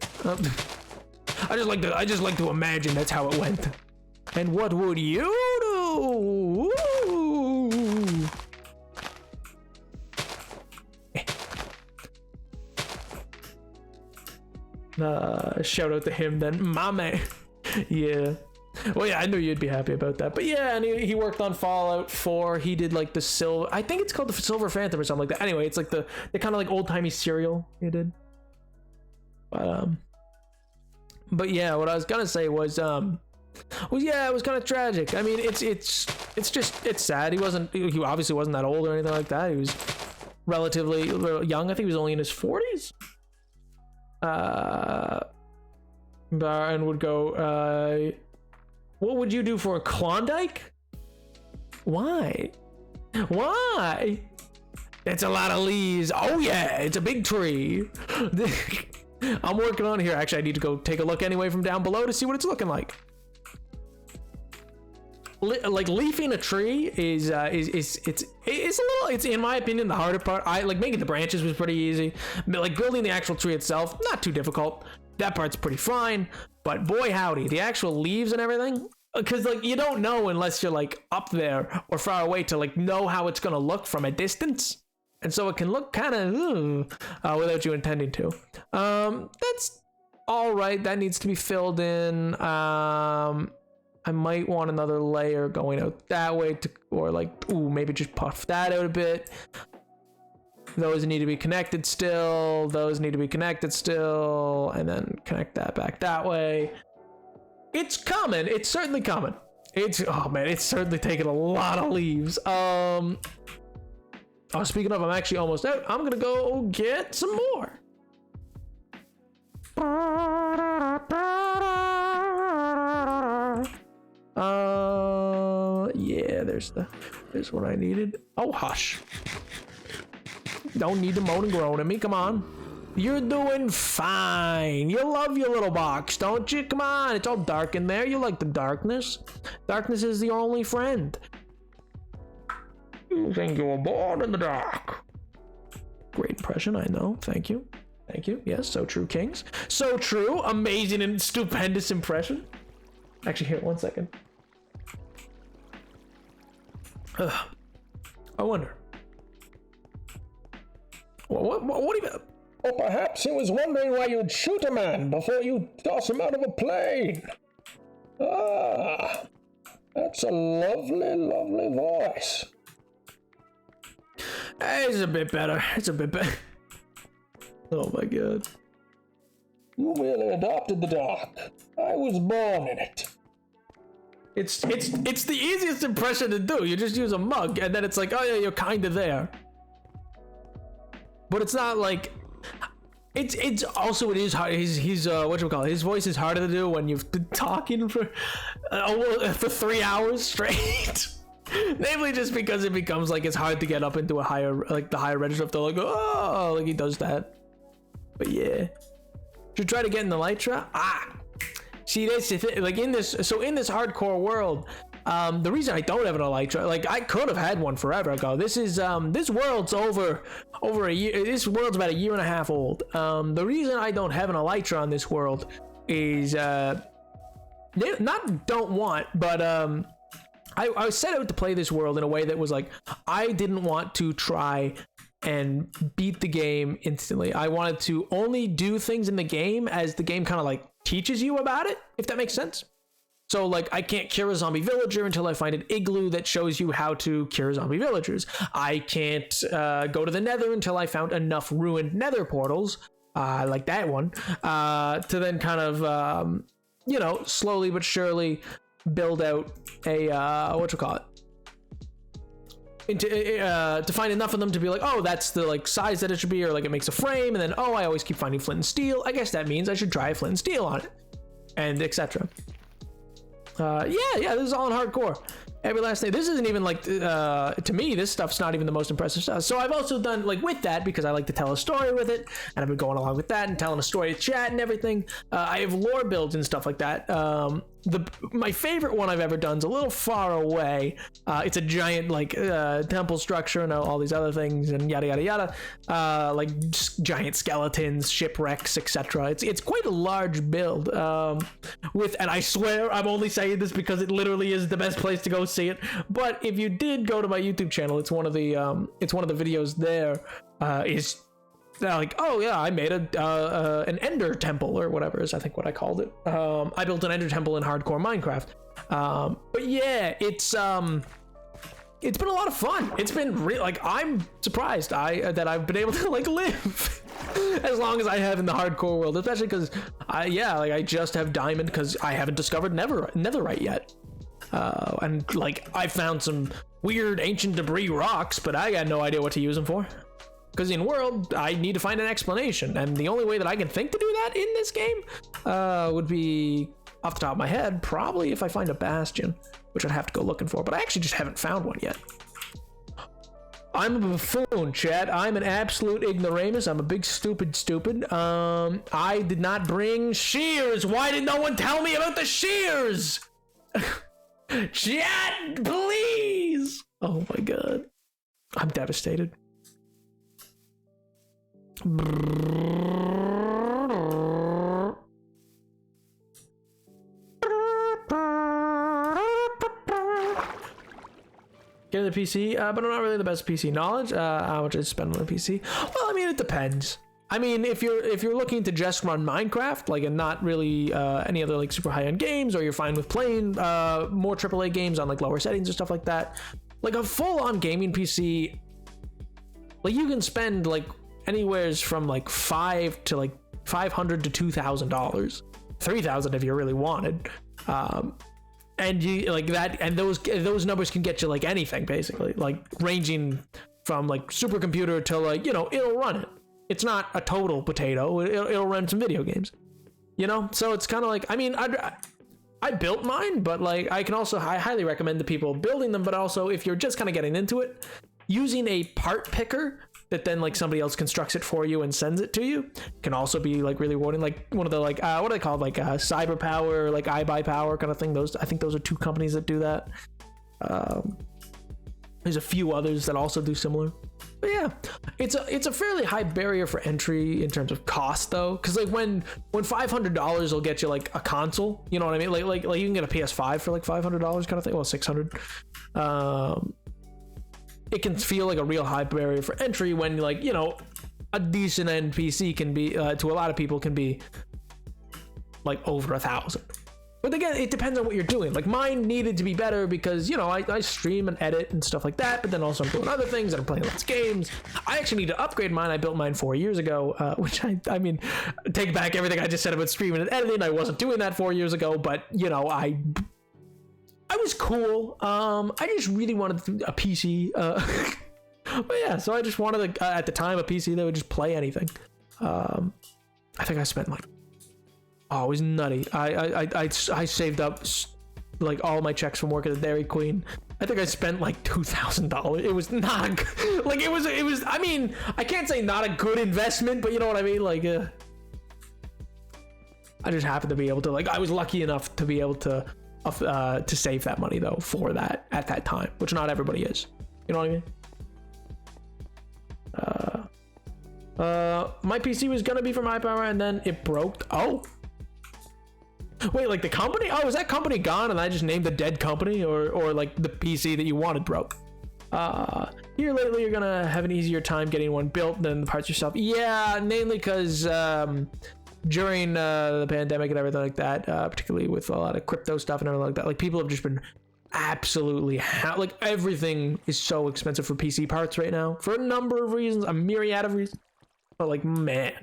I just like to imagine that's how it went. And what would you do? Shout out to him then, my man. Yeah. Well, yeah, I knew you'd be happy about that. But yeah, and he worked on Fallout 4. He did like the Silver, I think it's called the Silver Phantom or something like that. Anyway, it's like the kind of like old timey serial he did. But yeah, what I was gonna say was yeah, it was kind of tragic. I mean, it's sad. He obviously wasn't that old or anything like that. He was relatively young. I think he was only in his 40s. And would go, what would you do for a Klondike? Why? It's a lot of leaves. Oh yeah, it's a big tree. I'm working on it here. Actually, I need to go take a look anyway from down below to see what it's looking like. Like leafing a tree is it's in my opinion the harder part. I like making the branches was pretty easy. Like building the actual tree itself, not too difficult. That part's pretty fine. But boy howdy, the actual leaves and everything, because like you don't know unless you're like up there or far away to like know how it's gonna look from a distance, and so it can look kind of without you intending to. That's all right. That needs to be filled in. I might want another layer going out that way or like, maybe just puff that out a bit. Those need to be connected still. And then connect that back that way. It's coming. It's certainly coming. Oh man, it's certainly taking a lot of leaves. Speaking of, I'm actually almost out. I'm gonna go get some more. Yeah, there's what I needed. Oh, hush. Don't need to moan and groan at me, come on. You're doing fine. You love your little box, don't you? Come on, it's all dark in there. You like the darkness. Darkness is your only friend. You think you were born in the dark. Great impression, I know. Thank you. Yes, so true, Kings. So true. Amazing and stupendous impression. Actually, here, 1 second. I wonder. What do you... Or perhaps he was wondering why you'd shoot a man before you toss him out of a plane. Ah, that's a lovely, lovely voice. It's a bit better. Oh my god. You really adopted the dark. I was born in it. It's the easiest impression to do. You just use a mug and then it's like, oh yeah, you're kind of there. But it's not like it's also it is hard. He's whatchamacallit, his voice is harder to do when you've been talking for 3 hours straight. Namely just because it becomes like it's hard to get up into a higher, like the higher register of the like, oh, like he does that. But yeah, should try to get in the Elytra. See this, like in this hardcore world, the reason I don't have an Elytra, like I could have had one forever ago. This world's over a year. This world's about 1.5 years old. The reason I don't have an Elytra on this world is not don't want, but I set out to play this world in a way that was like, I didn't want to try and beat the game instantly. I wanted to only do things in the game as the game kind of like teaches you about it, if that makes sense. So like I can't cure a zombie villager until I find an igloo that shows you how to cure zombie villagers. I can't go to the nether until I found enough ruined nether portals, like that one, to then kind of, slowly but surely build out a, to find enough of them to be like, oh, that's the like size that it should be, or like it makes a frame, and then, oh, I always keep finding flint and steel. I guess that means I should try flint and steel on it, and etc. Yeah, this is all in hardcore. Every last day. This isn't even like, to me, this stuff's not even the most impressive stuff. So I've also done, like, with that, because I like to tell a story with it, and I've been going along with that and telling a story to chat and everything. I have lore builds and stuff like that. My favorite one I've ever done is a little far away. It's a giant, like, temple structure and all these other things and yada, yada, yada. Like, just giant skeletons, shipwrecks, etc. It's quite a large build. And I swear I'm only saying this because it literally is the best place to go see it. But if you did go to my YouTube channel, it's one of the videos there is they're like, oh yeah, I made an Ender Temple or whatever is I think what I called it. I built an Ender Temple in hardcore Minecraft. But yeah, it's been a lot of fun. It's been like, I'm surprised that I've been able to like live as long as I have in the hardcore world, especially because I just have diamond because I haven't discovered netherite yet. And like I found some weird ancient debris rocks, but I got no idea what to use them for. Because in world, I need to find an explanation, and the only way that I can think to do that in this game would be, off the top of my head, probably if I find a bastion, which I'd have to go looking for, but I actually just haven't found one yet. I'm a buffoon, chat. I'm an absolute ignoramus. I'm a big stupid. I did not bring shears. Why did no one tell me about the shears? Chat, please. Oh my god. I'm devastated. Get the PC, but I'm not really the best PC knowledge. How much I spend on the PC? Well, I mean, it depends. I mean, if you're looking to just run Minecraft, like, and not really any other like super high-end games, or you're fine with playing more AAA games on like lower settings or stuff like that, like a full-on gaming PC, like you can spend like anywheres from like $500 to $2,000, $3,000 if you really wanted. And you like that, and those numbers can get you like anything basically, like ranging from like supercomputer to like, you know, it'll run it. It's not a total potato. It'll run some video games, you know. So it's kind of like, I mean, I built mine, but like I highly recommend the people building them. But also, if you're just kind of getting into it, using a part picker that then like somebody else constructs it for you and sends it to you can also be like really rewarding. Like one of the like what are they called, like Cyber Power, like iBuyPower kind of thing. I think those are two companies that do that. There's a few others that also do similar. But yeah, it's a fairly high barrier for entry in terms of cost though, because like when $500 will get you like a console, you know what I mean? Like you can get a PS5 for like $500 kind of thing. Well, $600. It can feel like a real high barrier for entry when, like, you know, a decent end PC can be to a lot of people can be like over $1,000. But again, it depends on what you're doing. Like mine needed to be better because, you know, I stream and edit and stuff like that, but then also I'm doing other things and I'm playing lots of games. I actually need to upgrade mine. I built mine 4 years ago, which I mean, take back everything I just said about streaming and editing. I wasn't doing that 4 years ago, but you know, I was cool. I just really wanted a PC. But yeah, so I just wanted at the time a PC that would just play anything. I think I spent like, oh, it was nutty. I saved up like all my checks from working at Dairy Queen. I think I spent like $2,000. It was not like it was. I mean, I can't say not a good investment, but you know what I mean. Like, I just happened to be able to, like, I was lucky enough to be able to save that money though for that at that time, which not everybody is. You know what I mean? My PC was gonna be from iPower and then it broke. Oh. Wait, like the company? Oh, is that company gone and I just named the dead company, or like the PC that you wanted broke? Here lately you're gonna have an easier time getting one built than the parts yourself. Yeah, mainly because during the pandemic and everything like that, particularly with a lot of crypto stuff and everything like that, like people have just been absolutely like everything is so expensive for PC parts right now for a number of reasons, a myriad of reasons. But like, man,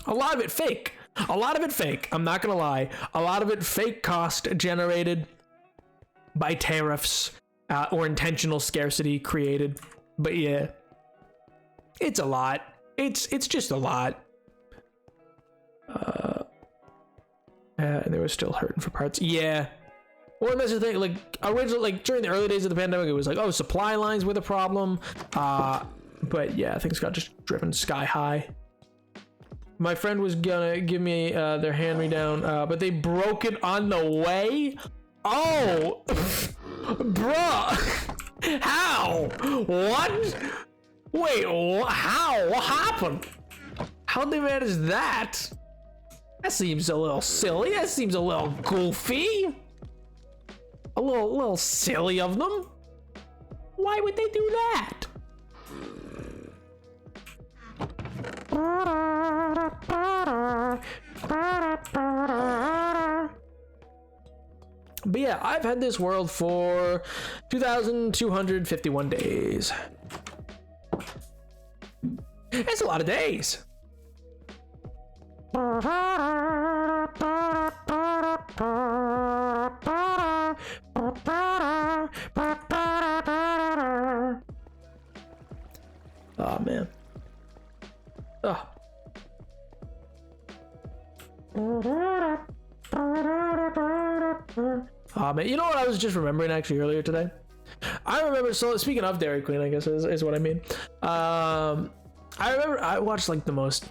a lot of it fake. I'm not gonna lie. A lot of it fake cost generated by tariffs or intentional scarcity created. But yeah, it's a lot. It's just a lot. And they were still hurting for parts. Yeah. Well, that's the thing. Like originally, like during the early days of the pandemic, it was like, oh, supply lines were the problem. But yeah, things got just driven sky high. My friend was gonna give me their hand-me-down, but they broke it on the way. Oh, bruh. How? What? Wait, how? What happened? How'd they manage that? That seems a little silly. That seems a little goofy. A little silly of them. Why would they do that? But yeah, I've had this world for 2,251 days. It's a lot of days. Oh man. Oh. Oh man, you know what I was just remembering actually earlier today? I remember, so speaking of Dairy Queen, I guess is what I mean. I remember I watched like the most,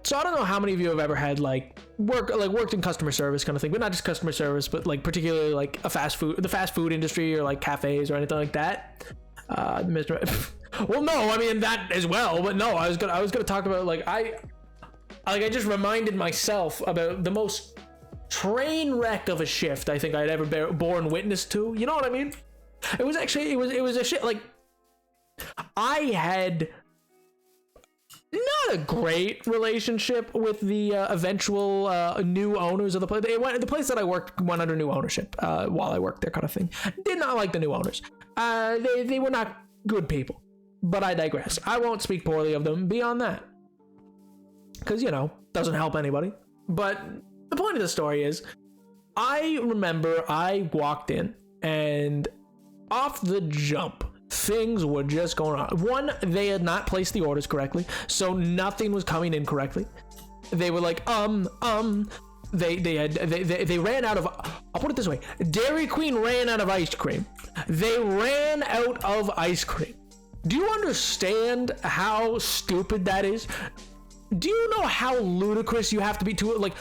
so I don't know how many of you have ever had like worked in customer service kind of thing, but not just customer service, but like particularly like the fast food industry or like cafes or anything like that. Well, no, I mean that as well, but no, I was gonna talk about like I just reminded myself about the most train wreck of a shift I think I'd ever borne witness to. You know what I mean? It was actually it was a shit like I had not a great relationship with the eventual new owners of the place. The place that I worked went under new ownership while I worked there, kind of thing. Did not like the new owners. They were not good people. But I digress. I won't speak poorly of them beyond that, because you know, doesn't help anybody. But the point of the story is, I remember I walked in and off the jump, things were just going on. One, they had not placed the orders correctly, so nothing was coming in correctly. They were like, they ran out of, I'll put it this way, Dairy Queen ran out of ice cream. They ran out of ice cream. Do you understand how stupid that is? Do you know how ludicrous you have to be to it? Like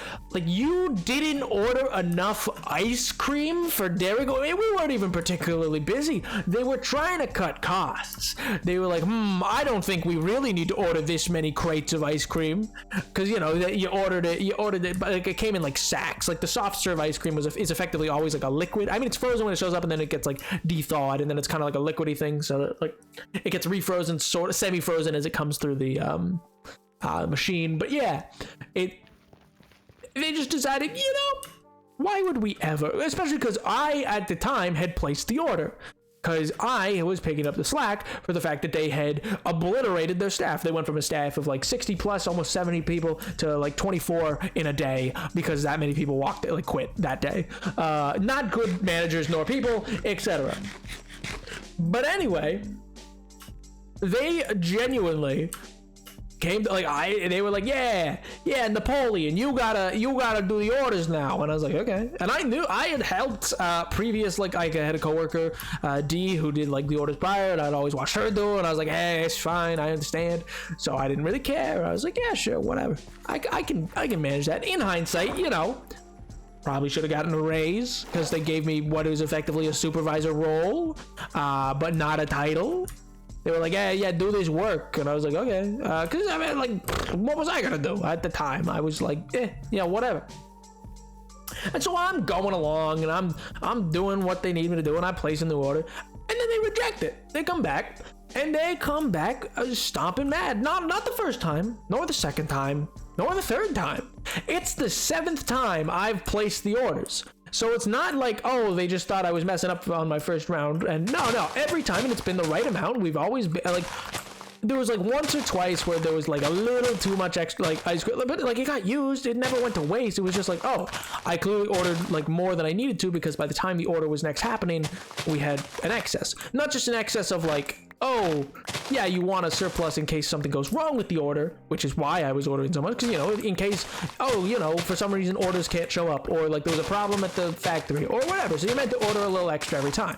you didn't order enough ice cream for Dairy Queen. I mean, we weren't even particularly busy. They were trying to cut costs. They were like, I don't think we really need to order this many crates of ice cream, because you know you ordered it, but like, it came in like sacks. Like the soft serve ice cream is effectively always like a liquid. I mean, it's frozen when it shows up, and then it gets like de-thawed, and then it's kind of like a liquidy thing. So that, like it gets refrozen, sort of semi-frozen as it comes through the machine. But yeah, they just decided, you know, why would we ever, especially because I at the time had placed the order, because I was picking up the slack for the fact that they had obliterated their staff. They went from a staff of like 60 plus, almost 70 people to like 24 in a day, because that many people quit that day. Not good managers nor people, etc. But anyway, they genuinely came to, they were like, yeah, Napoleon, you gotta do the orders now. And I was like, okay. And I knew I had helped previous, like I had a coworker, D, who did like the orders prior, and I'd always watch her do it, and I was like, hey, it's fine, I understand. So I didn't really care. I was like, yeah, sure, whatever, I can manage that. In hindsight, you know, probably should have gotten a raise, because they gave me what is effectively a supervisor role, but not a title. They were like, yeah, do this work. And I was like, okay. Because, I mean, like, what was I going to do at the time? I was like, whatever. And so I'm going along, and I'm doing what they need me to do, and I'm placing the order. And then they reject it. They come back, and they come back stomping mad. Not the first time, nor the second time, nor the third time. It's the 7th time I've placed the orders. So it's not like, oh, they just thought I was messing up on my first round. And no, every time, and it's been the right amount. We've always been like, there was like once or twice where there was like a little too much extra like ice cream, but like it got used. It never went to waste. It was just like, oh, I clearly ordered like more than I needed to, because by the time the order was next happening, we had an excess. Not just an excess of like, oh, yeah, you want a surplus in case something goes wrong with the order, which is why I was ordering so much, because, you know, in case, oh, you know, for some reason orders can't show up, or like there was a problem at the factory, or whatever, so you meant to order a little extra every time.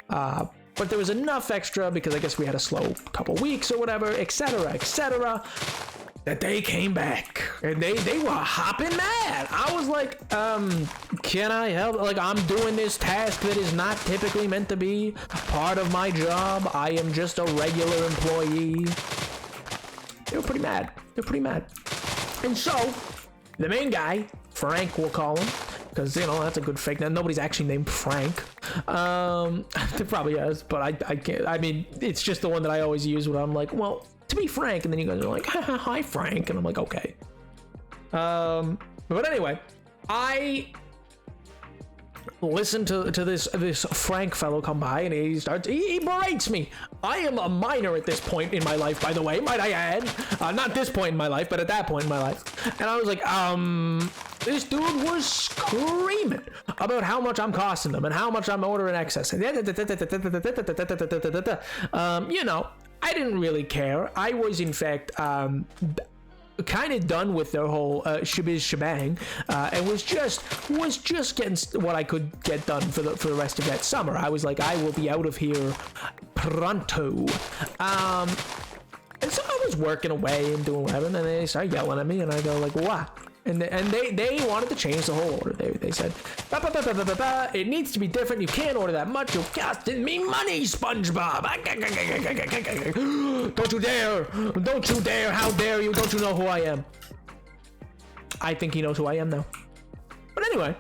But there was enough extra, because I guess we had a slow couple weeks or whatever, etc., that they came back, and they were hopping mad. I was like, can I help? Like, I'm doing this task that is not typically meant to be part of my job. I am just a regular employee. They were pretty mad. And so, the main guy, Frank, we'll call him, because, you know, that's a good fake name. Nobody's actually named Frank. There probably is, but I can't. I mean, it's just the one that I always use when I'm like, well, to be frank. And then you guys are like, hi, Frank. And I'm like, okay. But anyway, I listen to this Frank fellow come by, and he berates me. I am a minor at this point in my life, by the way, might I add. Not this point in my life, but at that point in my life. And I was like, this dude was screaming about how much I'm costing them and how much I'm ordering excess. You know, I didn't really care. I was, in fact, kind of done with their whole shibiz shebang, and was just getting what I could get done for the rest of that summer. I was like, I will be out of here pronto. And so I was working away and doing whatever, and then they started yelling at me, and I go like, what? And they wanted to change the whole order. They said, it needs to be different. You can't order that much. You're costing me money, SpongeBob. Don't you dare. Don't you dare. How dare you? Don't you know who I am? I think he knows who I am now. But anyway,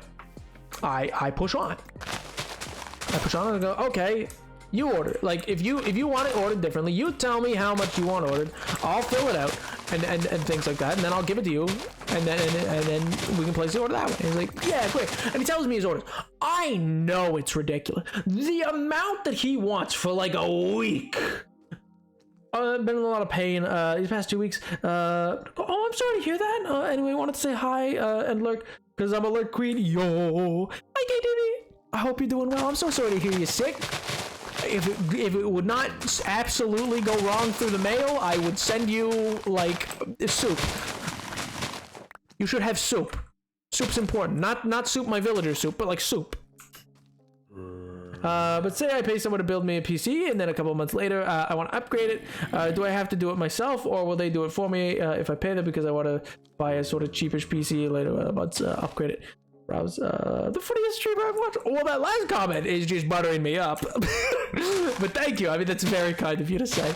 I push on. I push on and I go, okay, you order it. Like, if you want it ordered differently, you tell me how much you want ordered. I'll fill it out and things like that, and then I'll give it to you, and then we can place the order that way. And he's like, yeah, great. And he tells me his orders. I know it's ridiculous. The amount that he wants for like a week. I've been in a lot of pain these past 2 weeks. Oh, I'm sorry to hear that. Anyway, I wanted to say hi and lurk, because I'm a lurk queen. Yo. Hi, KDB. I hope you're doing well. I'm so sorry to hear you're sick. If it would not absolutely go wrong through the mail, I would send you, like, soup. You should have soup. Soup's important. Not soup my villager soup, but like soup. But say I pay someone to build me a PC, and then a couple of months later, I want to upgrade it. Do I have to do it myself, or will they do it for me if I pay them, because I want to buy a sort of cheapish PC later months, upgrade it? Browse the funniest streamer I've watched. Well, that last comment is just buttering me up. But thank you. I mean, that's very kind of you to say.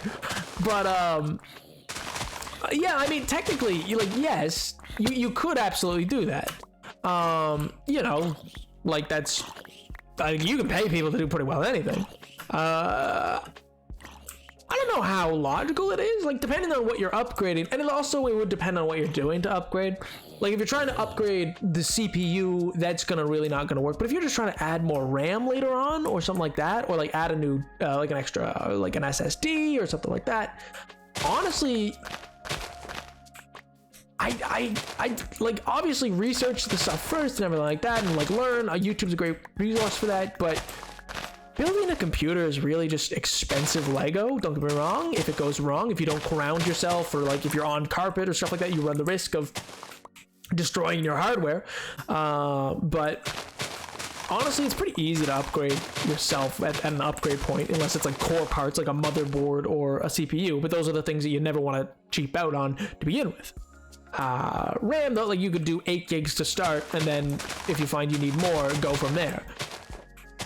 But yeah, I mean, technically, yes, you could absolutely do that. You know, like, that's you can pay people to do pretty well anything. I don't know how logical it is, like, depending on what you're upgrading, and it would depend on what you're doing to upgrade. Like, if you're trying to upgrade the CPU, that's really not gonna work. But if you're just trying to add more RAM later on, or something like that, or like add a new, like an extra, like an SSD or something like that, honestly, I like, obviously research the stuff first and everything like that, and like learn. YouTube's a great resource for that, but building a computer is really just expensive Lego. Don't get me wrong. If it goes wrong, if you don't ground yourself, or like if you're on carpet or stuff like that, you run the risk of destroying your hardware. But honestly, it's pretty easy to upgrade yourself at an upgrade point, unless it's like core parts like a motherboard or a CPU. But those are the things that you never want to cheap out on to begin with. RAM though, like, you could do 8 gigs to start, and then if you find you need more, go from there,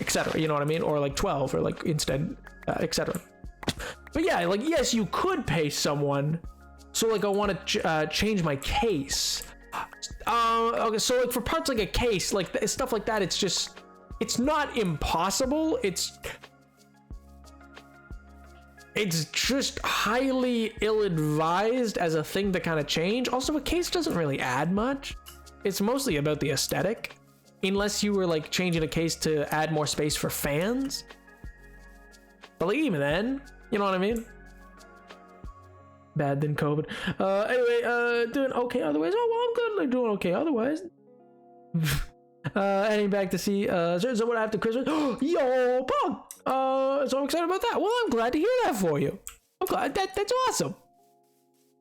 etc. You know what I mean? Or like 12, or like instead, etc. But yeah, like, yes, you could pay someone. So like, I want to change my case. Okay, so like for parts like a case, like stuff like that, it's not impossible. It's just highly ill-advised as a thing to kind of change. Also, a case doesn't really add much. It's mostly about the aesthetic, unless you were like changing a case to add more space for fans. But like, even then, you know what I mean? Bad than COVID. Anyway, doing okay otherwise. Oh, well, I'm good. Like, doing okay otherwise. Heading back to see so what after Christmas. Yo, Pog. So I'm excited about that. Well, I'm glad to hear that for you. I'm glad. That's awesome.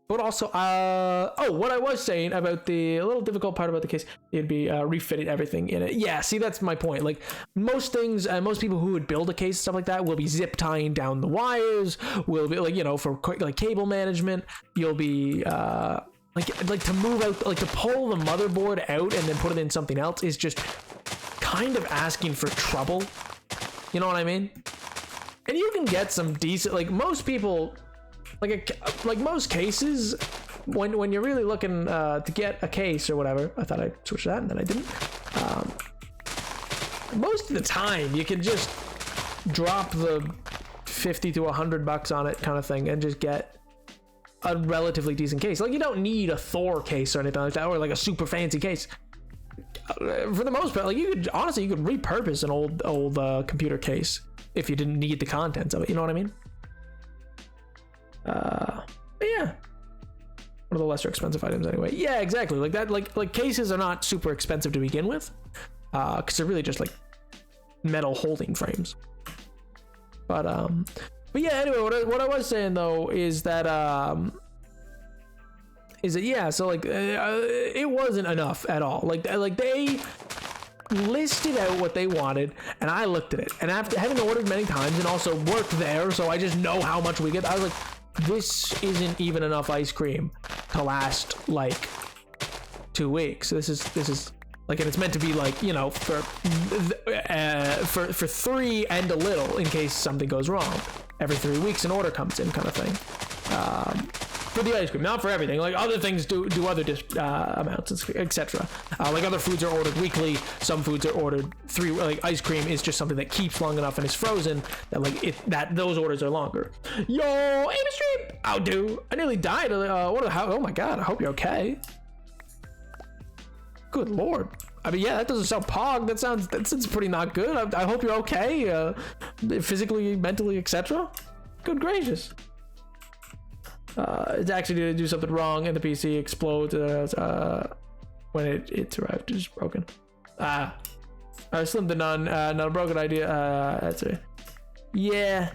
But also, what I was saying about a little difficult part about the case, it'd be refitting everything in it. Yeah, see, that's my point. Like, most things, most people who would build a case, stuff like that, will be zip tying down the wires, will be, like, you know, for like cable management, you'll be, like to move out, like to pull the motherboard out and then put it in something else is just kind of asking for trouble. You know what I mean? And you can get some decent, like, most people, like most cases, when you're really looking to get a case or whatever. I thought I'd switch that, and then I didn't. Most of the time, you can just drop the $50 to $100 on it kind of thing, and just get a relatively decent case. Like, you don't need a Thor case or anything like that, or like a super fancy case. For the most part, like, you could repurpose an old computer case if you didn't need the contents of it. You know what I mean? But yeah, one of the lesser expensive items anyway. Yeah, exactly. Like that. Like cases are not super expensive to begin with, because they're really just like metal holding frames. But yeah. Anyway, what I was saying though is that yeah. So like, it wasn't enough at all. Like they listed out what they wanted, and I looked at it, and after having ordered many times and also worked there, so I just know how much we get. I was like, this isn't even enough ice cream to last like 2 weeks. This is like, and it's meant to be like, you know, for 3 and a little in case something goes wrong. Every 3 weeks an order comes in, kind of thing. For the ice cream, not for everything. Like other things do other amounts, etc. Like other foods are ordered weekly. Some foods are ordered like ice cream is just something that keeps long enough and is frozen that like those orders are longer. Yo, Amy Stream, how do? I nearly died. Oh my god, I hope you're okay. Good lord. I mean, yeah, that doesn't sound pog. That sounds pretty not good. I hope you're okay, physically, mentally, etc. Good gracious. It's actually going to do something wrong and the PC explodes when it's arrived. It's broken. Slim to none. Not a broken idea. That's it. Yeah.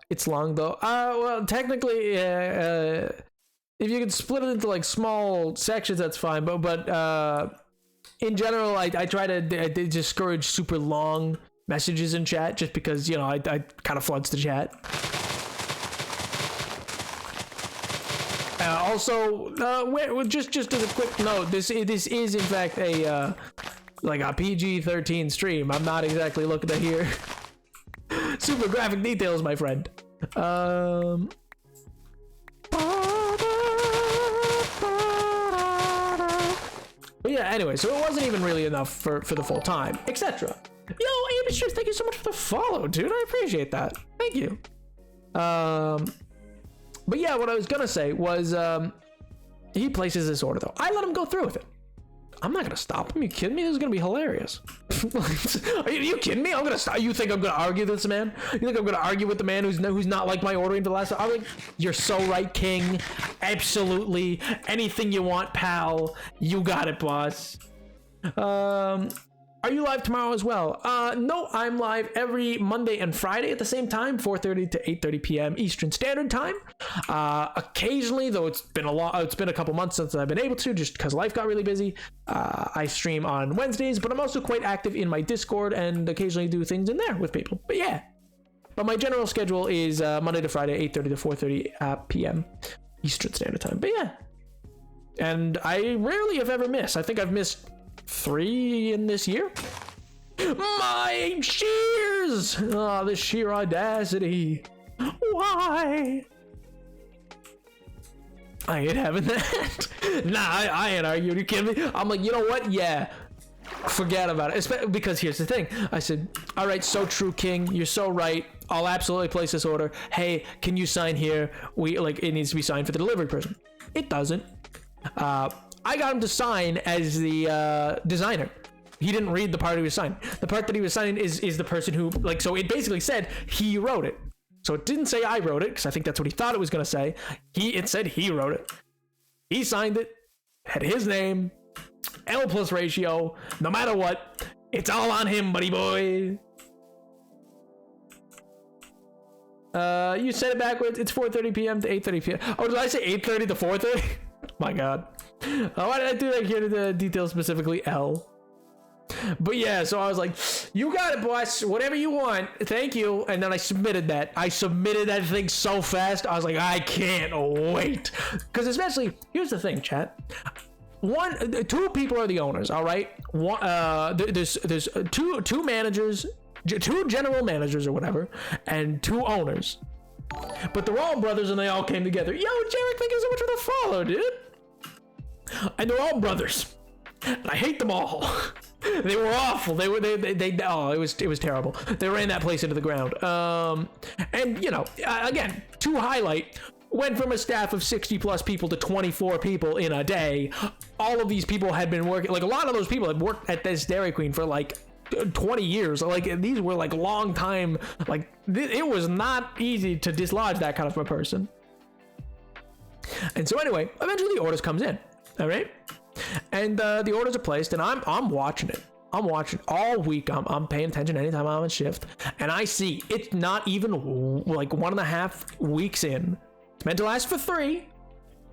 It's long though. Well, technically, if you can split it into like small sections, that's fine. But in general, I try to discourage super long messages in chat, just because, you know, I kind of floods the chat. Also, just as a quick note, this is in fact a like a PG-13 stream. I'm not exactly looking to hear super graphic details, my friend. But yeah, anyway, so it wasn't even really enough for the full time, etc. Yo, Amish, thank you so much for the follow, dude. I appreciate that. Thank you. But yeah, what I was gonna say was, he places this order though. I let him go through with it. I'm not gonna stop him. You kidding me? This is gonna be hilarious. Are you kidding me? I'm gonna stop. You think I'm gonna argue with this man? You think I'm gonna argue with the man who's not like my ordering for the last? I'm like, you're so right, King. Absolutely. Anything you want, pal. You got it, boss. Are you live tomorrow as well? No, I'm live every Monday and Friday at the same time, 4:30 to 8:30 p.m. Eastern Standard Time. Occasionally, though it's been a couple months since I've been able to, just because life got really busy. I stream on Wednesdays, but I'm also quite active in my Discord and occasionally do things in there with people. But yeah, but my general schedule is Monday to Friday, 8:30 to 4:30 p.m. Eastern Standard Time. But yeah, and I rarely if ever miss. I think I've missed 3 in this year. My shears! Oh, the sheer audacity. Why? I ain't having that. Nah, I ain't arguing. You kidding me? I'm like, you know what? Yeah. Forget about it. Because here's the thing. I said, all right, so true, King. You're so right. I'll absolutely place this order. Hey, can you sign here? It needs to be signed for the delivery person. It doesn't. I got him to sign as the designer. He didn't read the part he was signing. The part that he was signing is the person who, so it basically said he wrote it. So it didn't say I wrote it, because I think that's what he thought it was going to say. It said he wrote it. He signed it, had his name, L+ ratio, no matter what. It's all on him, buddy boy. You said it backwards. It's 4:30 p.m. to 8:30 p.m. Oh, did I say 8:30 to 4:30? My god. Why did I do that here to the details specifically L? But yeah, so I was like, you got it, boss. Whatever you want. Thank you. And then I submitted that. I submitted that thing so fast. I was like, I can't wait. Because especially, here's the thing, chat. 2 people are the owners, all right? There's two managers, 2 general managers or whatever, and 2 owners. But they're all brothers and they all came together. Yo, Jarek, thank you so much for the follow, dude. And they're all brothers. And I hate them all. They were awful. They oh, it was terrible. They ran that place into the ground. And you know, again, to highlight, went from a staff of 60 plus people to 24 people in a day. All of these people had been working, like a lot of those people had worked at this Dairy Queen for like 20 years. Like these were like long time, like it was not easy to dislodge that kind of a person. And so anyway, eventually the orders comes in. All right. And the orders are placed, and I'm watching it. I'm watching all week. I'm paying attention anytime I'm on shift, and I see it's not even like 1.5 weeks in. It's meant to last for 3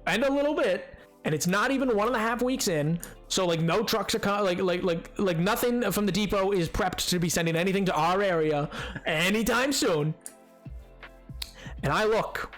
and a little bit, and it's not even 1.5 weeks in. So like no trucks are like nothing from the depot is prepped to be sending anything to our area anytime soon. And I look.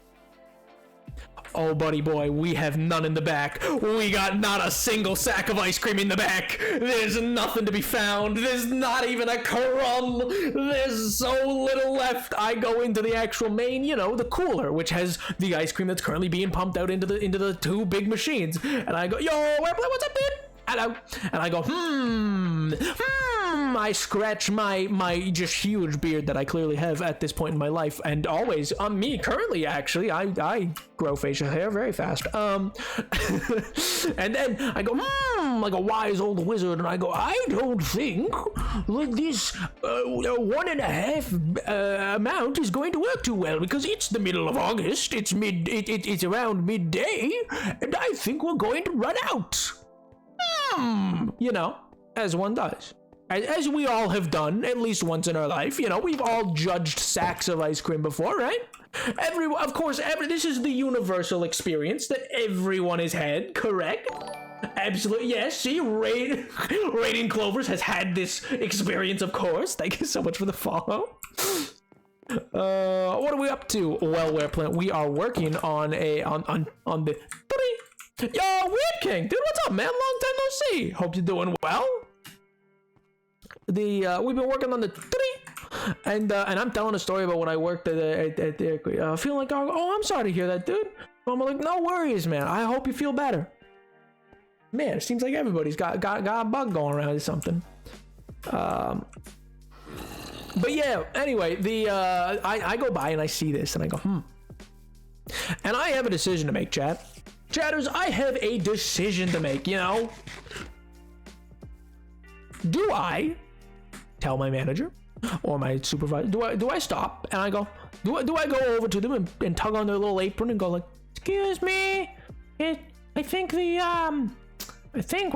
Oh, buddy boy, we have none in the back. We got not a single sack of ice cream in the back. There's nothing to be found. There's not even a crumb. There's so little left. I go into the actual main, you know, the cooler, which has the ice cream that's currently being pumped out into the 2 big machines. And I go, yo, what's up, dude? Hello. And I go, I scratch my just huge beard that I clearly have at this point in my life, and always on me currently. Actually, I grow facial hair very fast. And then I go, like a wise old wizard, and I go, I don't think like this 1.5 amount is going to work too well, because it's the middle of August. It's around midday, and I think we're going to run out. You know, as one does. As we all have done at least once in our life. You know, we've all judged sacks of ice cream before, right? Of course, this is the universal experience that everyone has had, correct? Absolutely, yes. See, Rating Clovers has had this experience, of course. Thank you so much for the follow. What are we up to? Wellware Plant. We are working on the... Yo, Weird King, dude, what's up, man? Long time no see. Hope you're doing well. We've been working on the and I'm telling a story about when I worked at Dairy Queen. Feeling like, oh, I'm sorry to hear that, dude. I'm like, no worries, man. I hope you feel better. Man, it seems like everybody's got a bug going around or something. But yeah, anyway, I go by and I see this and I go, and I have a decision to make, chat. Chatters, I have a decision to make, you know? Do I tell my manager or my supervisor, do I stop and I go, do I go over to them and tug on their little apron and go like, excuse me, I think we're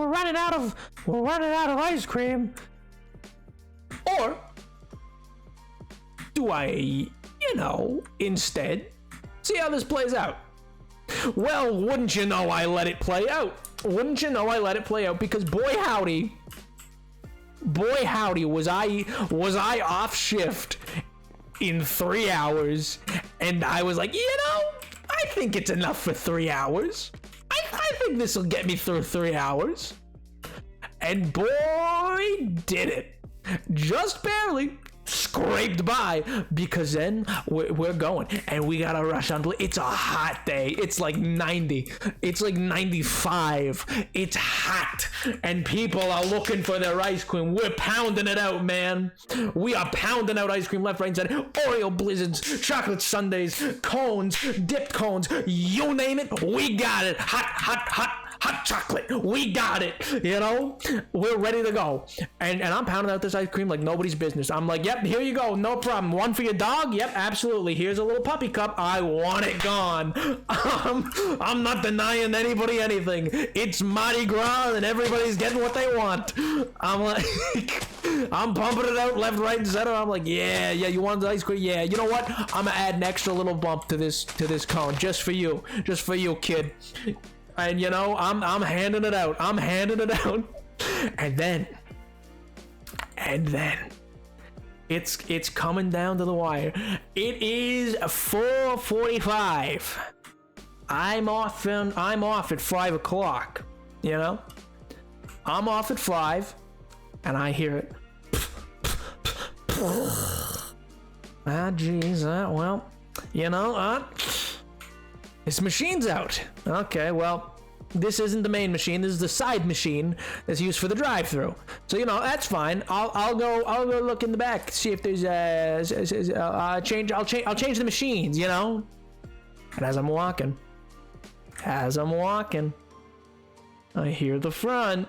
running out of ice cream? Or do I, you know, instead see how this plays out? Well, wouldn't you know I let it play out? Wouldn't you know I let it play out? Because boy howdy, was I off shift in 3 hours, and I was like, you know, I think it's enough for 3 hours. I think this will get me through 3 hours. And boy, did it. Just barely. Scraped by, because then we're going and we gotta rush on. It's a hot day. It's like 90. It's like 95. It's hot and people are looking for their ice cream. We're pounding it out, man. We are pounding out ice cream left, right, and center. Oreo blizzards, chocolate sundaes, cones, dipped cones, you name it, we got it. Hot chocolate, we got it. You know, we're ready to go. And I'm pounding out this ice cream like nobody's business. I'm like, yep, here you go, no problem. One for your dog? Yep, absolutely. Here's a little puppy cup. I want it gone. I'm not denying anybody anything. It's Mardi Gras and everybody's getting what they want. I'm like, I'm pumping it out left, right, and center. I'm like, yeah, you want the ice cream? Yeah, you know what? I'm gonna add an extra little bump to this cone just for you, kid. And you know, I'm handing it out. And then it's coming down to the wire. It is 4:45. I'm off at 5 o'clock. You know, I'm off at 5, and I hear it. Geez, well, you know, this machine's out. Okay, well, this isn't the main machine. This is the side machine that's used for the drive-through. So you know that's fine. I'll go look in the back, see if there's I'll change the machines. You know. And as I'm walking, I hear the front.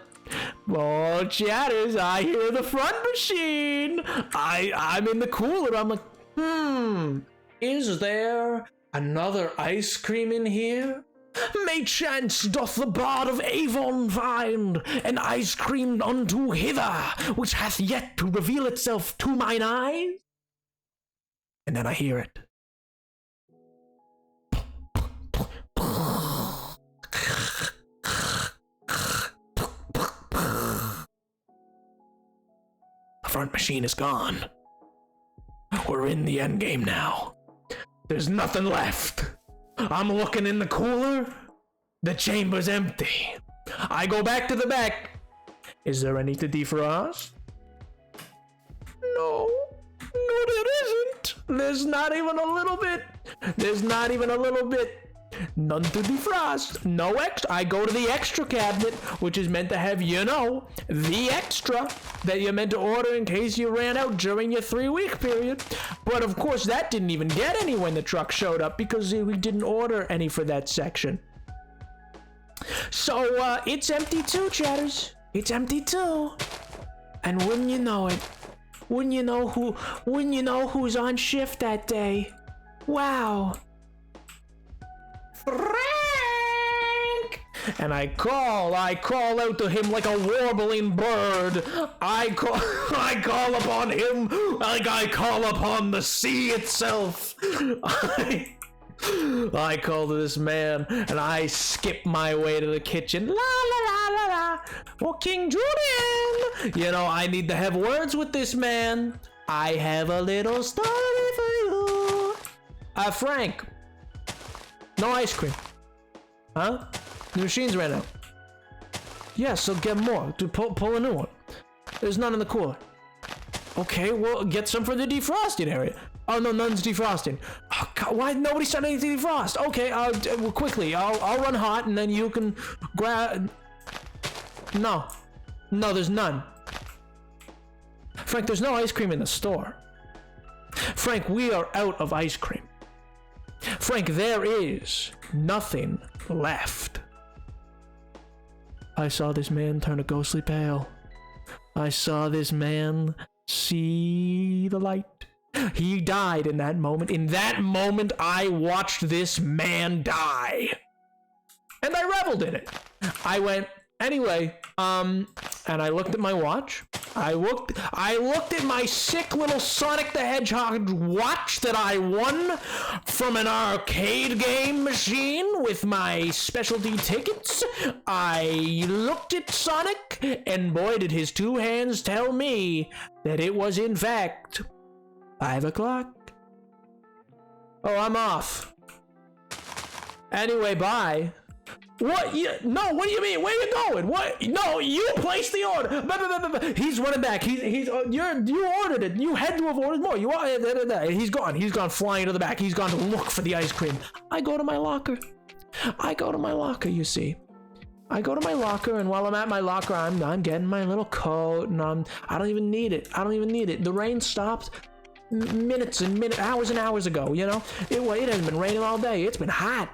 Oh, chatters! I hear the front machine. I'm in the cooler. I'm like, is there another ice cream in here? May chance doth the bard of Avon find an ice cream unto hither, which hath yet to reveal itself to mine eyes? And then I hear it. The front machine is gone. We're in the end game now. There's nothing left. I'm looking in the cooler. The chamber's empty. I go back to the back. Is there any to defrost? No, there isn't. There's not even a little bit. None to defrost. No extra. I go to the extra cabinet, which is meant to have, you know, the extra that you're meant to order in case you ran out during your 3-week period. But of course, that didn't even get any when the truck showed up because we didn't order any for that section. So it's empty too, chatters. It's empty too. And wouldn't you know it? Wouldn't you know who's on shift that day? Wow. Frank! And I call out to him like a warbling bird. I call upon him like I call upon the sea itself. I call to this man and I skip my way to the kitchen. La la la la la. Oh, King Julian! You know, I need to have words with this man. I have a little story for you. Frank. No ice cream. Huh? The machines ran out. Yeah, so get more. Pull a new one. There's none in the cooler. Okay, well, get some for the defrosting area. Oh, no, none's defrosting. Oh, God, why nobody said anything to defrost? Okay, well, quickly. I'll run hot, and then you can grab... No, there's none. Frank, there's no ice cream in the store. Frank, we are out of ice cream. Frank, there is nothing left. I saw this man turn a ghostly pale. I saw this man see the light. He died in that moment. In that moment, I watched this man die. And I reveled in it. I went, anyway, and I looked at my watch. I looked at my sick little Sonic the Hedgehog watch that I won from an arcade game machine with my specialty tickets. I looked at Sonic, and boy, did his 2 hands tell me that it was, in fact, 5 o'clock. Oh, I'm off. Anyway, bye. What? No, what do you mean? Where are you going? What? No, you placed the order. He's running back. You ordered it. You had to have ordered more. He's gone. He's gone flying to the back. He's gone to look for the ice cream. I go to my locker, you see. I go to my locker, and while I'm at my locker, I'm getting my little coat, and I don't even need it. The rain stopped hours and hours ago, you know? It hasn't been raining all day. It's been hot.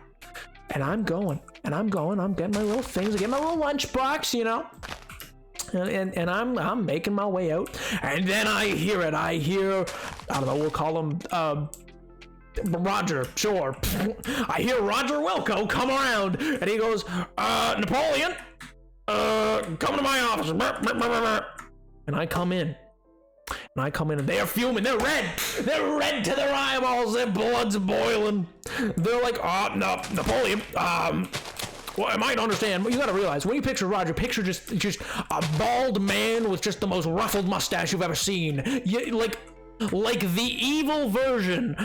And I'm getting my little things, I get my little lunchbox, you know, and I'm making my way out, and then I hear, I don't know, we'll call him, Roger, sure. I hear Roger Wilco come around, and he goes, Napoleon, come to my office, and I come in. And they are fuming. They're red to their eyeballs. Their blood's boiling. They're like, oh, no, Napoleon, well, I might understand. You gotta realize, when you picture Roger, picture just a bald man with just the most ruffled mustache you've ever seen. Like the evil version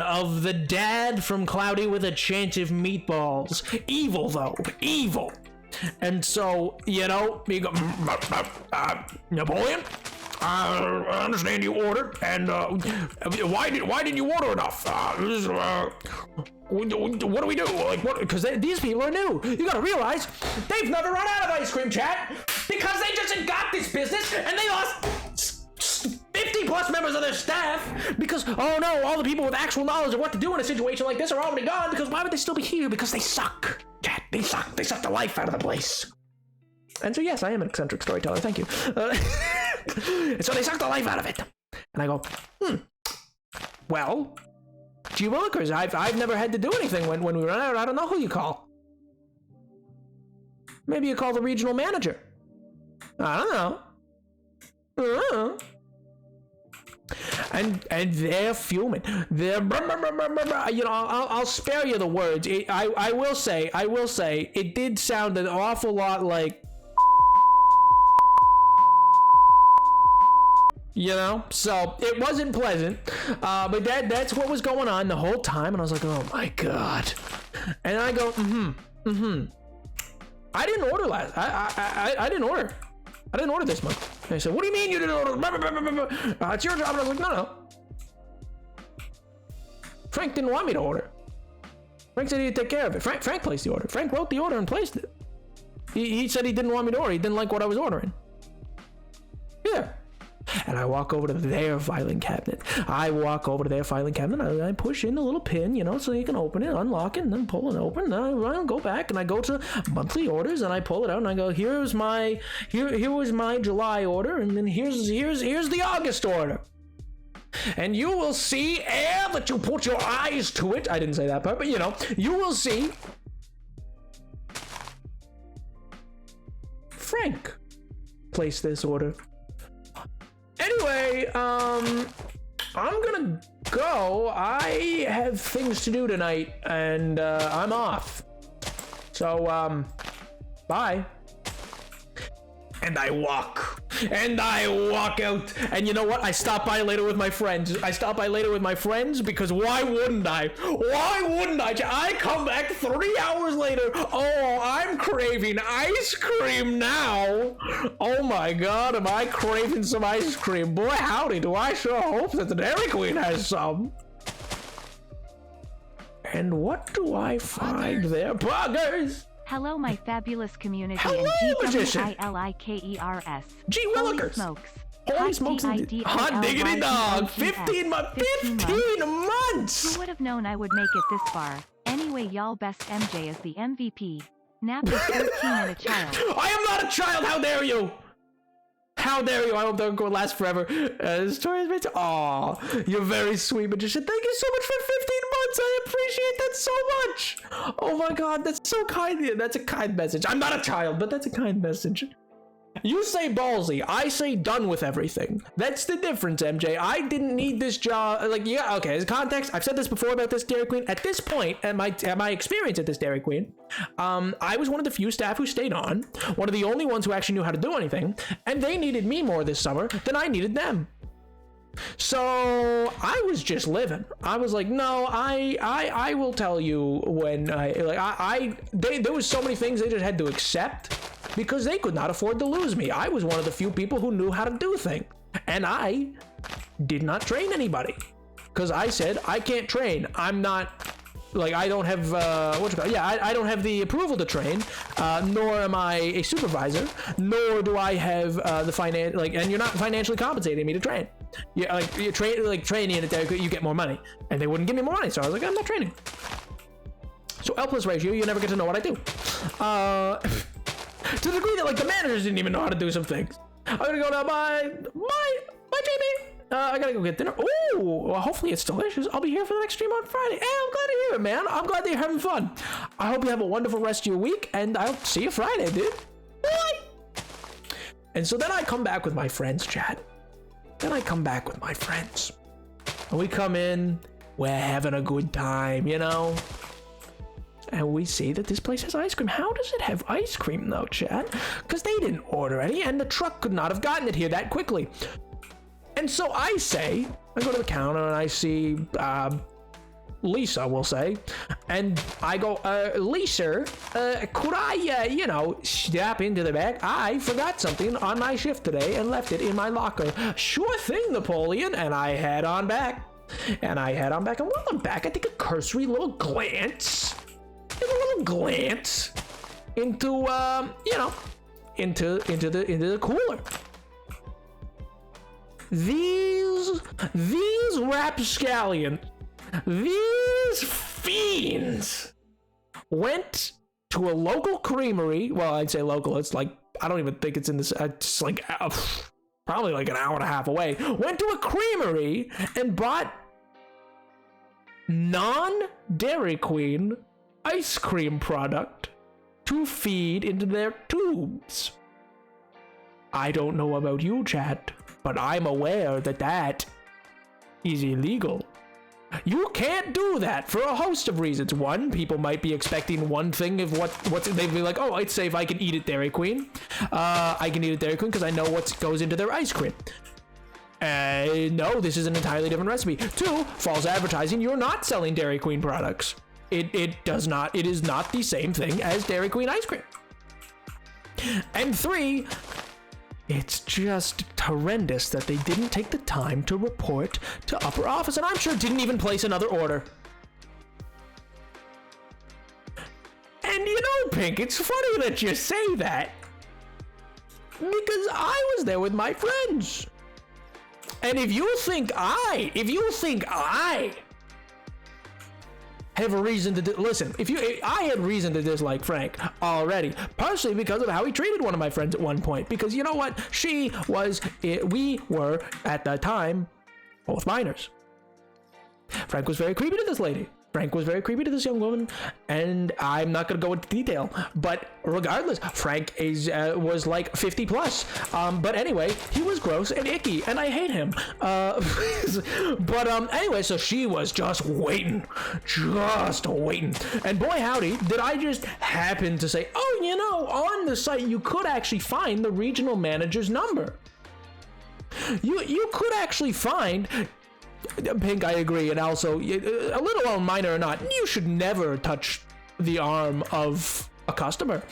of the dad from Cloudy with a Chance of Meatballs. Evil, though. Evil. And so, you know, you go, Napoleon, I understand you ordered, and why didn't you order enough? What do we do? Like, what? Because these people are new. You gotta realize they've never run out of ice cream, chat, because they just got this business and they lost 50 plus members of their staff because, oh no, all the people with actual knowledge of what to do in a situation like this are already gone. Because why would they still be here? Because they suck, chat. They suck. They suck the life out of the place. And so yes, I am an eccentric storyteller. Thank you. And so they suck the life out of it. And I go, well, gee willikers, I've never had to do anything when we run out. I don't know who you call. Maybe you call the regional manager. I don't know. And they're fuming. They're, you know, I'll spare you the words. I will say, it did sound an awful lot like, you know, so it wasn't pleasant, but that's what was going on the whole time, and I was like, oh my god. And I go, I didn't order last. I didn't order. I didn't order this month. And they said, what do you mean you didn't order? It's your job. And I was like, no. Frank didn't want me to order. Frank said he'd take care of it. Frank placed the order. Frank wrote the order and placed it. He said he didn't want me to order. He didn't like what I was ordering. Yeah. And I walk over to their filing cabinet. I push in the little pin, you know, so you can open it, unlock it, and then pull it open. And I go back and I go to monthly orders and I pull it out and I go, here was my July order, and then here's the August order. And you will see, ere that you put your eyes to it. I didn't say that part, but you know, you will see Frank place this order. Anyway, I'm gonna go. I have things to do tonight, and I'm off. So, bye. And I walk out, and you know what? I stop by later with my friends. Because why wouldn't I? I come back 3 hours later. Oh, I'm craving ice cream now. Oh my god, am I craving some ice cream? Boy, howdy, do I sure hope that the Dairy Queen has some. And what do I find there? Buggers! Hello, my fabulous community. Hello, magician. GWILIKERS. Gee willikers. Holy smokes. Hot diggity dog. 15 months. Who would have known I would make it this far? Anyway, y'all, best MJ is the MVP. Nap is 13 and a child. I am not a child. How dare you? How dare you? I hope that will last forever. The story is meant to. Aw, you're very sweet, magician. Thank you so much for 15 months. I appreciate that so much. Oh my god, that's so kind. That's a kind message. I'm not a child, but that's a kind message. You say ballsy, I say done with everything. That's the difference, MJ. I didn't need this job. Like, yeah, okay, as context, I've said this before about this Dairy Queen. At this point, at my experience at this Dairy Queen, I was one of the few staff who stayed on, one of the only ones who actually knew how to do anything, and they needed me more this summer than I needed them. So I was just living. I was like, no, I will tell you when there was so many things they just had to accept because they could not afford to lose me. I was one of the few people who knew how to do things, and I did not train anybody because I said I can't train. I'm not like, I don't have I don't have the approval to train, nor am I a supervisor, nor do I have the finance, like, and you're not financially compensating me to train. Yeah, like you're training in it, you get more money, and they wouldn't give me more money, so I was like, I'm not training. So L plus ratio, you never get to know what I do. To the degree that like the managers didn't even know how to do some things. I'm gonna go now. Bye, Jamie. I gotta go get dinner. Oh, well, hopefully it's delicious. I'll be here for the next stream on Friday. Hey, I'm glad to hear it, man. I'm glad that you're having fun. I hope you have a wonderful rest of your week, and I'll see you Friday, dude. Bye. And so then I come back with my friends, chat. And we come in, we're having a good time, you know? And we see that this place has ice cream. How does it have ice cream, though, chat? Because they didn't order any, and the truck could not have gotten it here that quickly. And so I go to the counter, and I see Lisa, we'll say. And I go, Lisa, could I, you know, step into the back? I forgot something on my shift today and left it in my locker. Sure thing, Napoleon. And I head on back. And while I'm back, I take a cursory little glance. Into, you know, into the cooler. These rapscallions, these fiends went to a local creamery. Well, I'd say local. It's like, I don't even think it's in this, it's like probably like an hour and a half away. Went to a creamery and bought non-Dairy Queen ice cream product to feed into their tubes. I don't know about you, chat, but I'm aware that that is illegal. You can't do that for a host of reasons. One, people might be expecting one thing of what's they'd be like, oh, it's safe, I can eat it Dairy Queen. I can eat it Dairy Queen because I know what goes into their ice cream. No, this is an entirely different recipe. Two, false advertising. You're not selling Dairy Queen products. It is not the same thing as Dairy Queen ice cream. And three, it's just horrendous that they didn't take the time to report to upper office, and I'm sure didn't even place another order. And you know, Pink, it's funny that you say that, because I was there with my friends. And if you think I have a reason to listen, I had reason to dislike Frank already, partially because of how he treated one of my friends at one point. Because you know what, we were at the time both minors. Frank was very creepy to this lady. Frank was very creepy to this young woman, and I'm not gonna go into detail, but regardless, Frank was like 50 plus. But anyway, he was gross and icky, and I hate him. But anyway, so she was just waiting. And boy howdy, did I just happen to say, oh, you know, on the site you could actually find the regional manager's number. You could actually find. Pink, I agree, and also, a little minor or not, you should never touch the arm of a customer.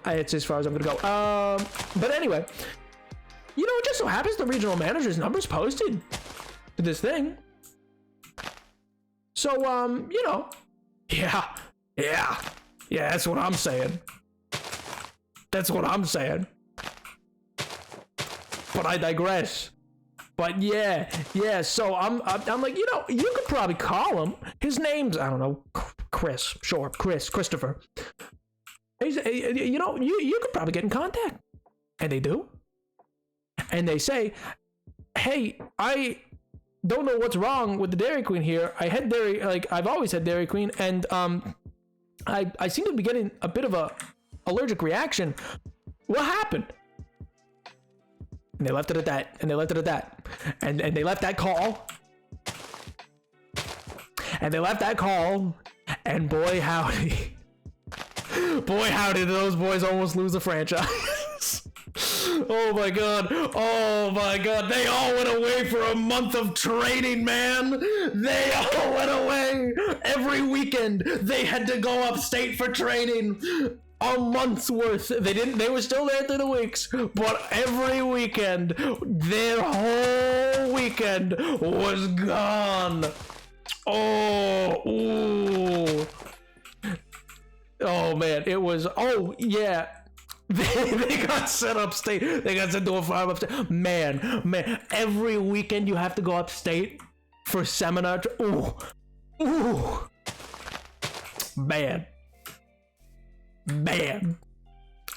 It's as far as I'm gonna go. But anyway, you know, it just so happens the regional manager's number's posted to this thing. So, you know, yeah, that's what I'm saying. But I digress. But yeah, so I'm like, you know, you could probably call him. His name's, I don't know, Christopher. He's, you know, you could probably get in contact. And they do. And they say, hey, I don't know what's wrong with the Dairy Queen here. I've always had Dairy Queen, and I seem to be getting a bit of a allergic reaction. What happened? And they left it at that, and they left that call, and boy howdy did those boys almost lose the franchise. Oh my god, they all went away for a month of training, man. They all went away. Every weekend they had to go upstate for training. A month's worth. They were still there through the weeks, but every weekend, their whole weekend was gone. Oh man, it was, they got sent upstate. They got sent to a farm upstate. Man, every weekend you have to go upstate for seminar. Man,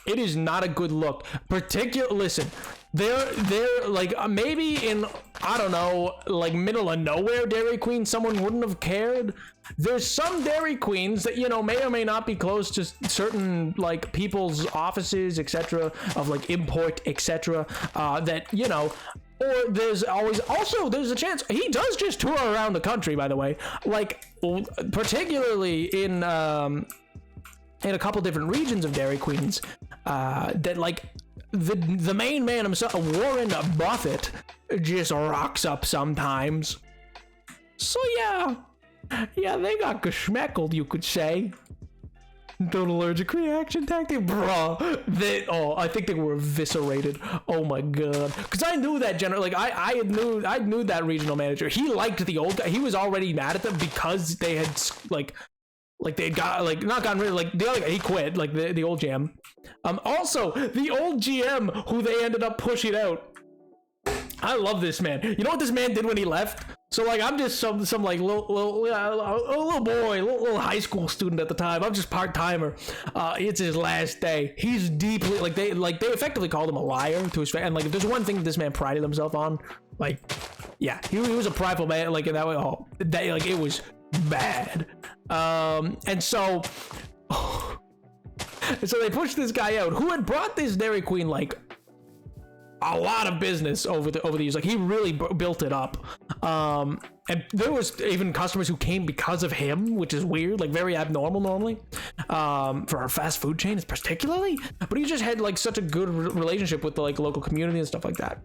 it is not a good look. Listen, they're like, maybe in, I don't know, like middle of nowhere Dairy Queen, someone wouldn't have cared. There's some Dairy Queens that, you know, may or may not be close to certain like people's offices, etc., of like import, etc., that, you know. Or there's a chance he does just tour around the country, by the way, like particularly in a couple different regions of Dairy Queens, that like the main man himself, Warren Buffett, just rocks up sometimes. So yeah, Yeah, they got geschmeckled, you could say. Don't allergic reaction tactic, bro. I think they were eviscerated. Oh my god, because I knew that general, like I knew that regional manager. He liked the old guy. He was already mad at them because they had like they had got like not gotten rid of like the other guy. He quit, like the old GM. Also the old GM who they ended up pushing out. I love this man. You know what this man did when he left? So like I'm just some like little boy, little high school student at the time. I'm just part-timer. It's his last day. He's deeply like they effectively called him a liar to his face. And like if there's one thing this man prided himself on, like yeah, he was a prideful man, like in that way. Oh, that like it was bad. And so they pushed this guy out who had brought this Dairy Queen like a lot of business over the years. Like he really built it up. And there was even customers who came because of him, which is weird, like very abnormal normally for a fast food chain particularly. But he just had like such a good relationship with the like local community and stuff like that.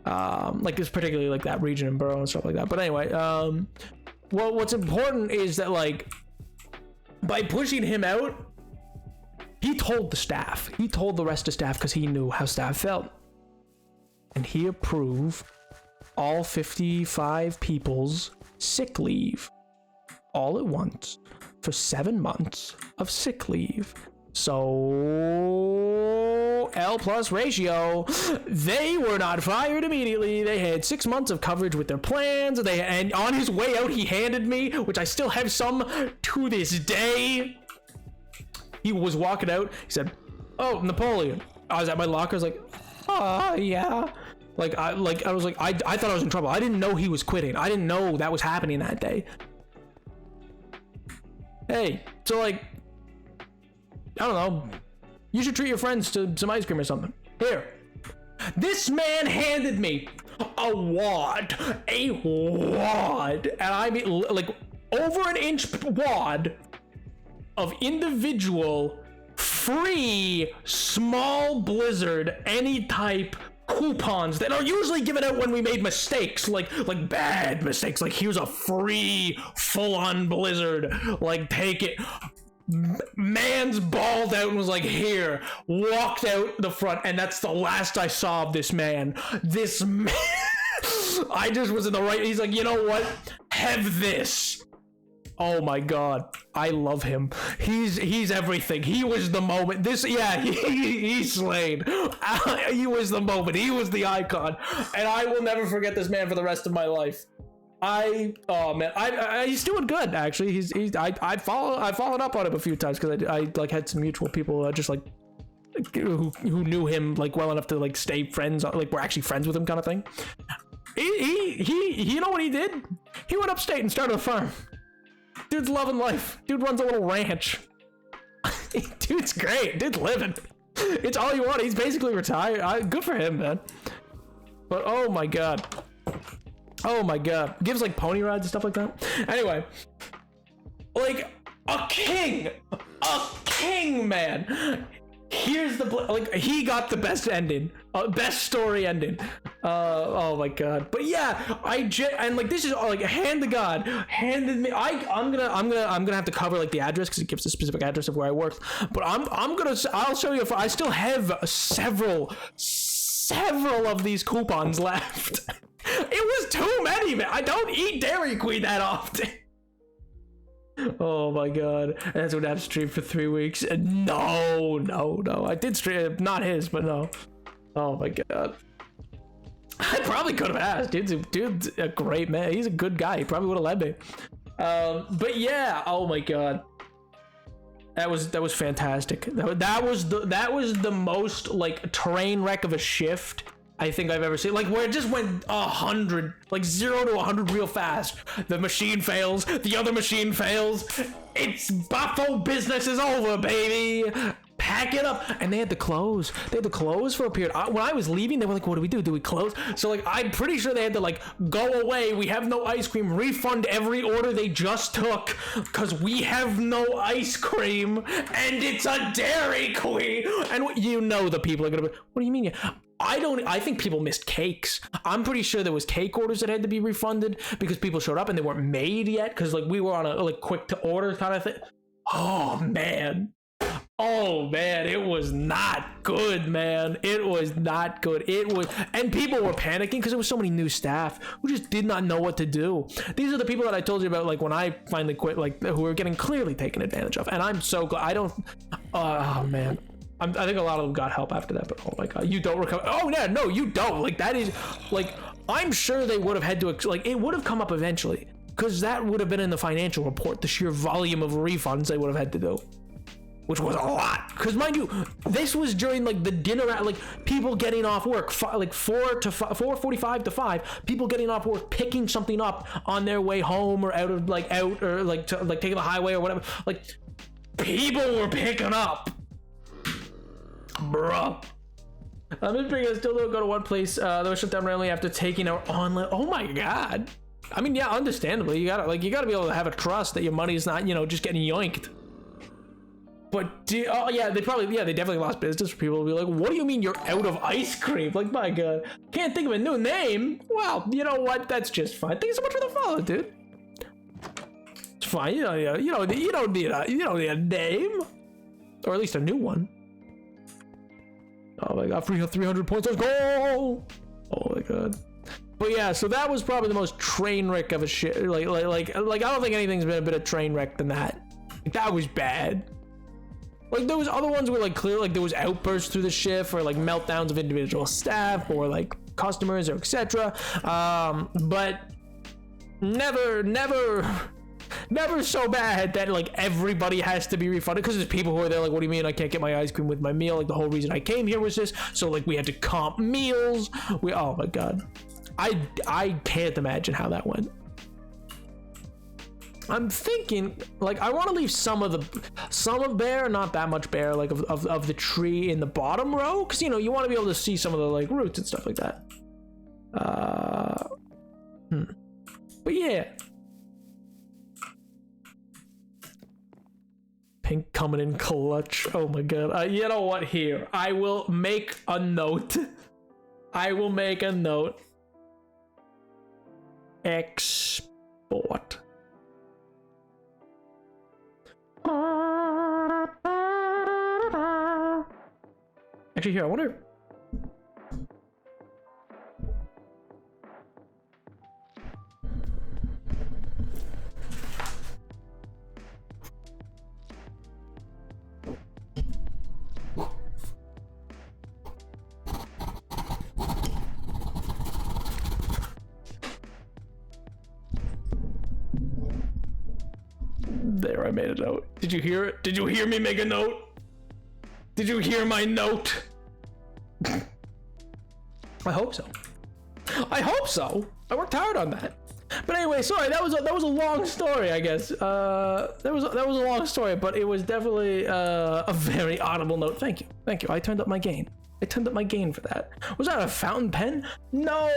Like it's particularly like that region and borough and stuff like that. But anyway, well, what's important is that like by pushing him out, he told the staff, he told the rest of staff, because he knew how staff felt. And he approved all 55 people's sick leave all at once for 7 months of sick leave. So L plus ratio, they were not fired immediately. They had 6 months of coverage with their plans. And on his way out, he handed me, which I still have some to this day. He was walking out. He said, "Oh, Napoleon." I was at my locker. I was like, "Oh yeah." I was like, I thought I was in trouble. I didn't know he was quitting. I didn't know that was happening that day. Hey, so like, I don't know. You should treat your friends to some ice cream or something. Here. This man handed me a wad. And I mean, like, over an inch wad of individual free small Blizzard any type coupons that are usually given out when we made mistakes, like bad mistakes. Like here's a free full-on Blizzard, like take it. Man's balled out and was like, here, walked out the front, and that's the last I saw of this man. I just was in the right. He's like, you know what, have this. Oh my god, I love him. He's everything. He was the moment. He slayed. He was the moment. He was the icon, and I will never forget this man for the rest of my life. He's doing good actually. I followed up on him a few times because I like had some mutual people just like who knew him like well enough to like stay friends, like we're actually friends with him kind of thing. He you know what he did? He went upstate and started a farm. Dude's loving life. Dude runs a little ranch. Dude's great. Dude's living. It's all you want. He's basically retired. Good for him, man. But oh my god. Oh my god. Gives like pony rides and stuff like that. Anyway. Like a king, man. Here's the like he got the best ending, best story ending. Oh my god. But yeah, and like this is like hand to god, handed me. I'm gonna have to cover like the address because it gives the specific address of where I worked. But I'll show you. I still have several of these coupons left. It was too many, man. I don't eat Dairy Queen that often. Oh my god. And that's when I streamed for 3 weeks. No. I did stream, not his, but no. Oh my god. I probably could have asked. Dude's a great man. He's a good guy. He probably would have let me. But yeah, oh my god. That was fantastic. That was the most like train wreck of a shift I think I've ever seen. Like where it just went 100, like 0 to 100 real fast. The machine fails, the other machine fails. It's Buffo business is over, baby. Pack it up. And they had to close. They had to close for a period. When I was leaving, they were like, what do we do? Do we close? So like, I'm pretty sure they had to like go away. We have no ice cream. Refund every order they just took because we have no ice cream and it's a Dairy Queen. And you know the people are gonna be, what do you mean? I think people missed cakes. I'm pretty sure there was cake orders that had to be refunded because people showed up and they weren't made yet, because like we were on a like quick to order kind of thing. Oh man, it was not good, man. It was not good. And people were panicking because there was so many new staff who just did not know what to do. These are the people that I told you about, like when I finally quit, like who were getting clearly taken advantage of. And I'm so glad. Oh man. I think a lot of them got help after that, but oh my god, you don't recover. Oh yeah, no, you don't. Like that is, like, I'm sure they would have had to, like, it would have come up eventually, because that would have been in the financial report, the sheer volume of refunds they would have had to do, which was a lot. Because mind you, this was during like the dinner, like people getting off work, like 4:45 to 5, people getting off work, picking something up on their way home or out or like to like taking the highway or whatever. Like people were picking up. Bruh. I'm just I still don't go to one place that was shut down randomly after taking our online. Oh my god. I mean, yeah, understandably, you gotta be able to have a trust that your money's not, just getting yoinked. But they definitely lost business for people to be like, what do you mean you're out of ice cream? Like, my god, can't think of a new name. Well, you know what? That's just fine. Thank you so much for the follow, dude. It's fine. You don't need a name, or at least a new one. Oh my god, 300 points, let's go! Oh my god. But yeah, so that was probably the most train wreck of a shit. Like I don't think anything's been a bit of train wreck than that. Like, that was bad. Like there was other ones where like clearly like there was outbursts through the shift, or like meltdowns of individual staff or like customers or etc. But never so bad that like everybody has to be refunded, because there's people who are there like, what do you mean I can't get my ice cream with my meal? Like the whole reason I came here was this, so like we had to comp meals. Oh my god, I can't imagine how that went. I'm thinking like I want to leave some of bare, not that much bare, like of the tree in the bottom row, because you want to be able to see some of the like roots and stuff like that. But yeah. Pink coming in clutch. Oh my god. You know what? Here, I will make a note. Export. Actually, here, I wonder. There, I made a note. Did you hear it? Did you hear me make a note? Did you hear my note? I hope so. I worked hard on that. But anyway, sorry, that was a long story, I guess. That was a long story, but it was definitely a very audible note. Thank you. I turned up my gain. For that. Was that a fountain pen? No,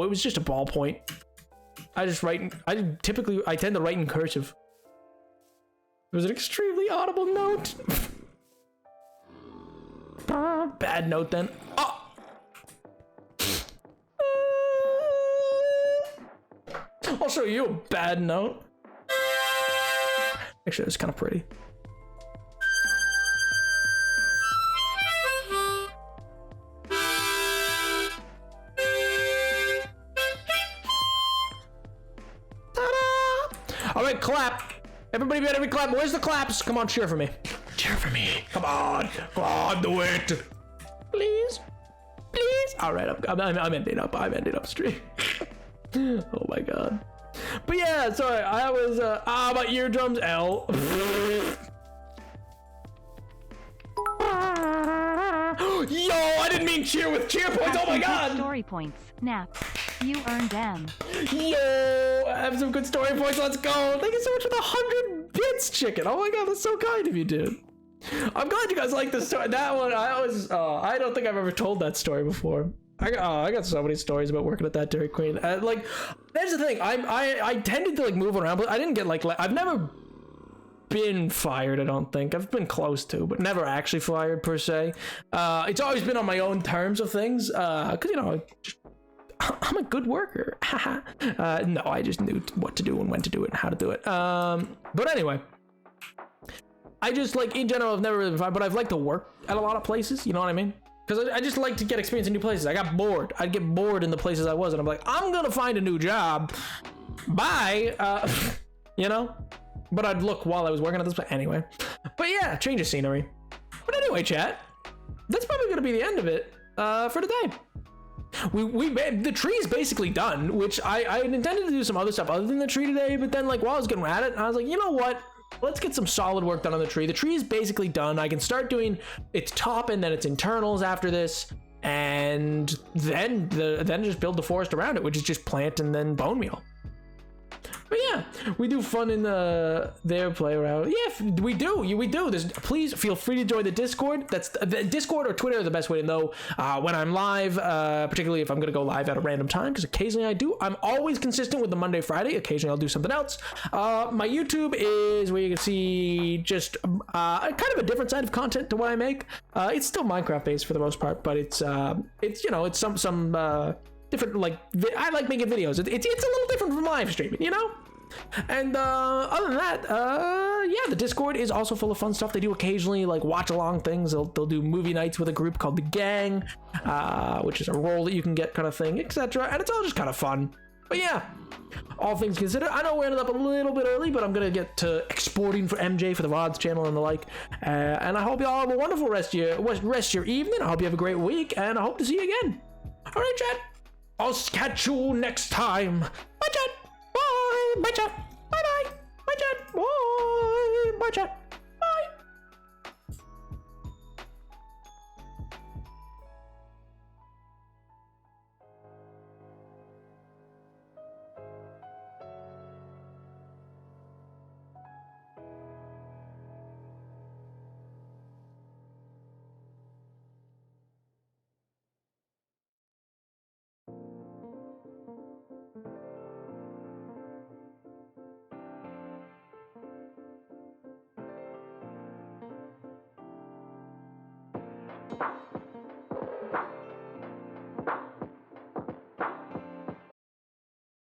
it was just a ballpoint. I tend to write in cursive. It was an extremely audible note. Bad note then. Oh! I'll show you a bad note. Actually, it's kind of pretty. Ta-da! All right, clap. Everybody better be clapping. Where's the claps? Come on, cheer for me. Come on, do it. Please. All right, I'm ending up stream. Oh my god. But yeah, sorry, I was my eardrums, L. Yo, I didn't mean cheer with cheer points. Oh my god. Story points. Nap. You earned them. Yo, I have some good story points. Let's go. Thank you so much for the 100 bits, chicken. Oh my god, that's so kind of you, dude. I'm glad you guys like the story. That one, I don't think I've ever told that story before. I got so many stories about working at that Dairy Queen. Like, that's the thing. I tended to like move around, but I didn't get like I've never been fired, I don't think. I've been close to, but never actually fired per se. It's always been on my own terms of things, because, you know, I'm a good worker. No, I just knew what to do and when to do it and how to do it. But anyway, I just, like, in general, I've never really been fired, but I've liked to work at a lot of places, you know what I mean? Because I just like to get experience in new places. I got bored. I'd get bored in the places I was, and I'm like, I'm gonna find a new job. Bye. You know? But I'd look while I was working at this place anyway. But yeah, change of scenery. But anyway, chat, that's probably gonna be the end of it for today. The tree is basically done, which I intended to do some other stuff other than the tree today, but then, like, while I was getting at it, I was like, you know what? Let's get some solid work done on the tree. The tree is basically done. I can start doing its top and then its internals after this, and then just build the forest around it, which is just plant and then bone meal. But yeah, we do fun in their play around. Yeah, we do. Please feel free to join the Discord. That's the Discord or Twitter are the best way to know when I'm live, particularly if I'm going to go live at a random time, because occasionally I do. I'm always consistent with the Monday, Friday. Occasionally I'll do something else. My YouTube is where you can see just kind of a different side of content to what I make. It's still Minecraft based for the most part, but it's you know, it's some different, like, I like making videos. It's a little different from live streaming, you know? And other than that, yeah, the Discord is also full of fun stuff. They do occasionally, like, watch along things. They'll do movie nights with a group called The Gang, which is a role that you can get kind of thing, etc. And it's all just kind of fun. But yeah, all things considered, I know we ended up a little bit early, but I'm gonna get to exporting for MJ for the VODs channel and the like. And I hope you all have a wonderful rest of your evening. I hope you have a great week, and I hope to see you again. All right, chat. I'll catch you next time. Bye, chat. Bye. Bye, chat. Bye-bye. Bye, chat. Bye. Bye, chat. Bye.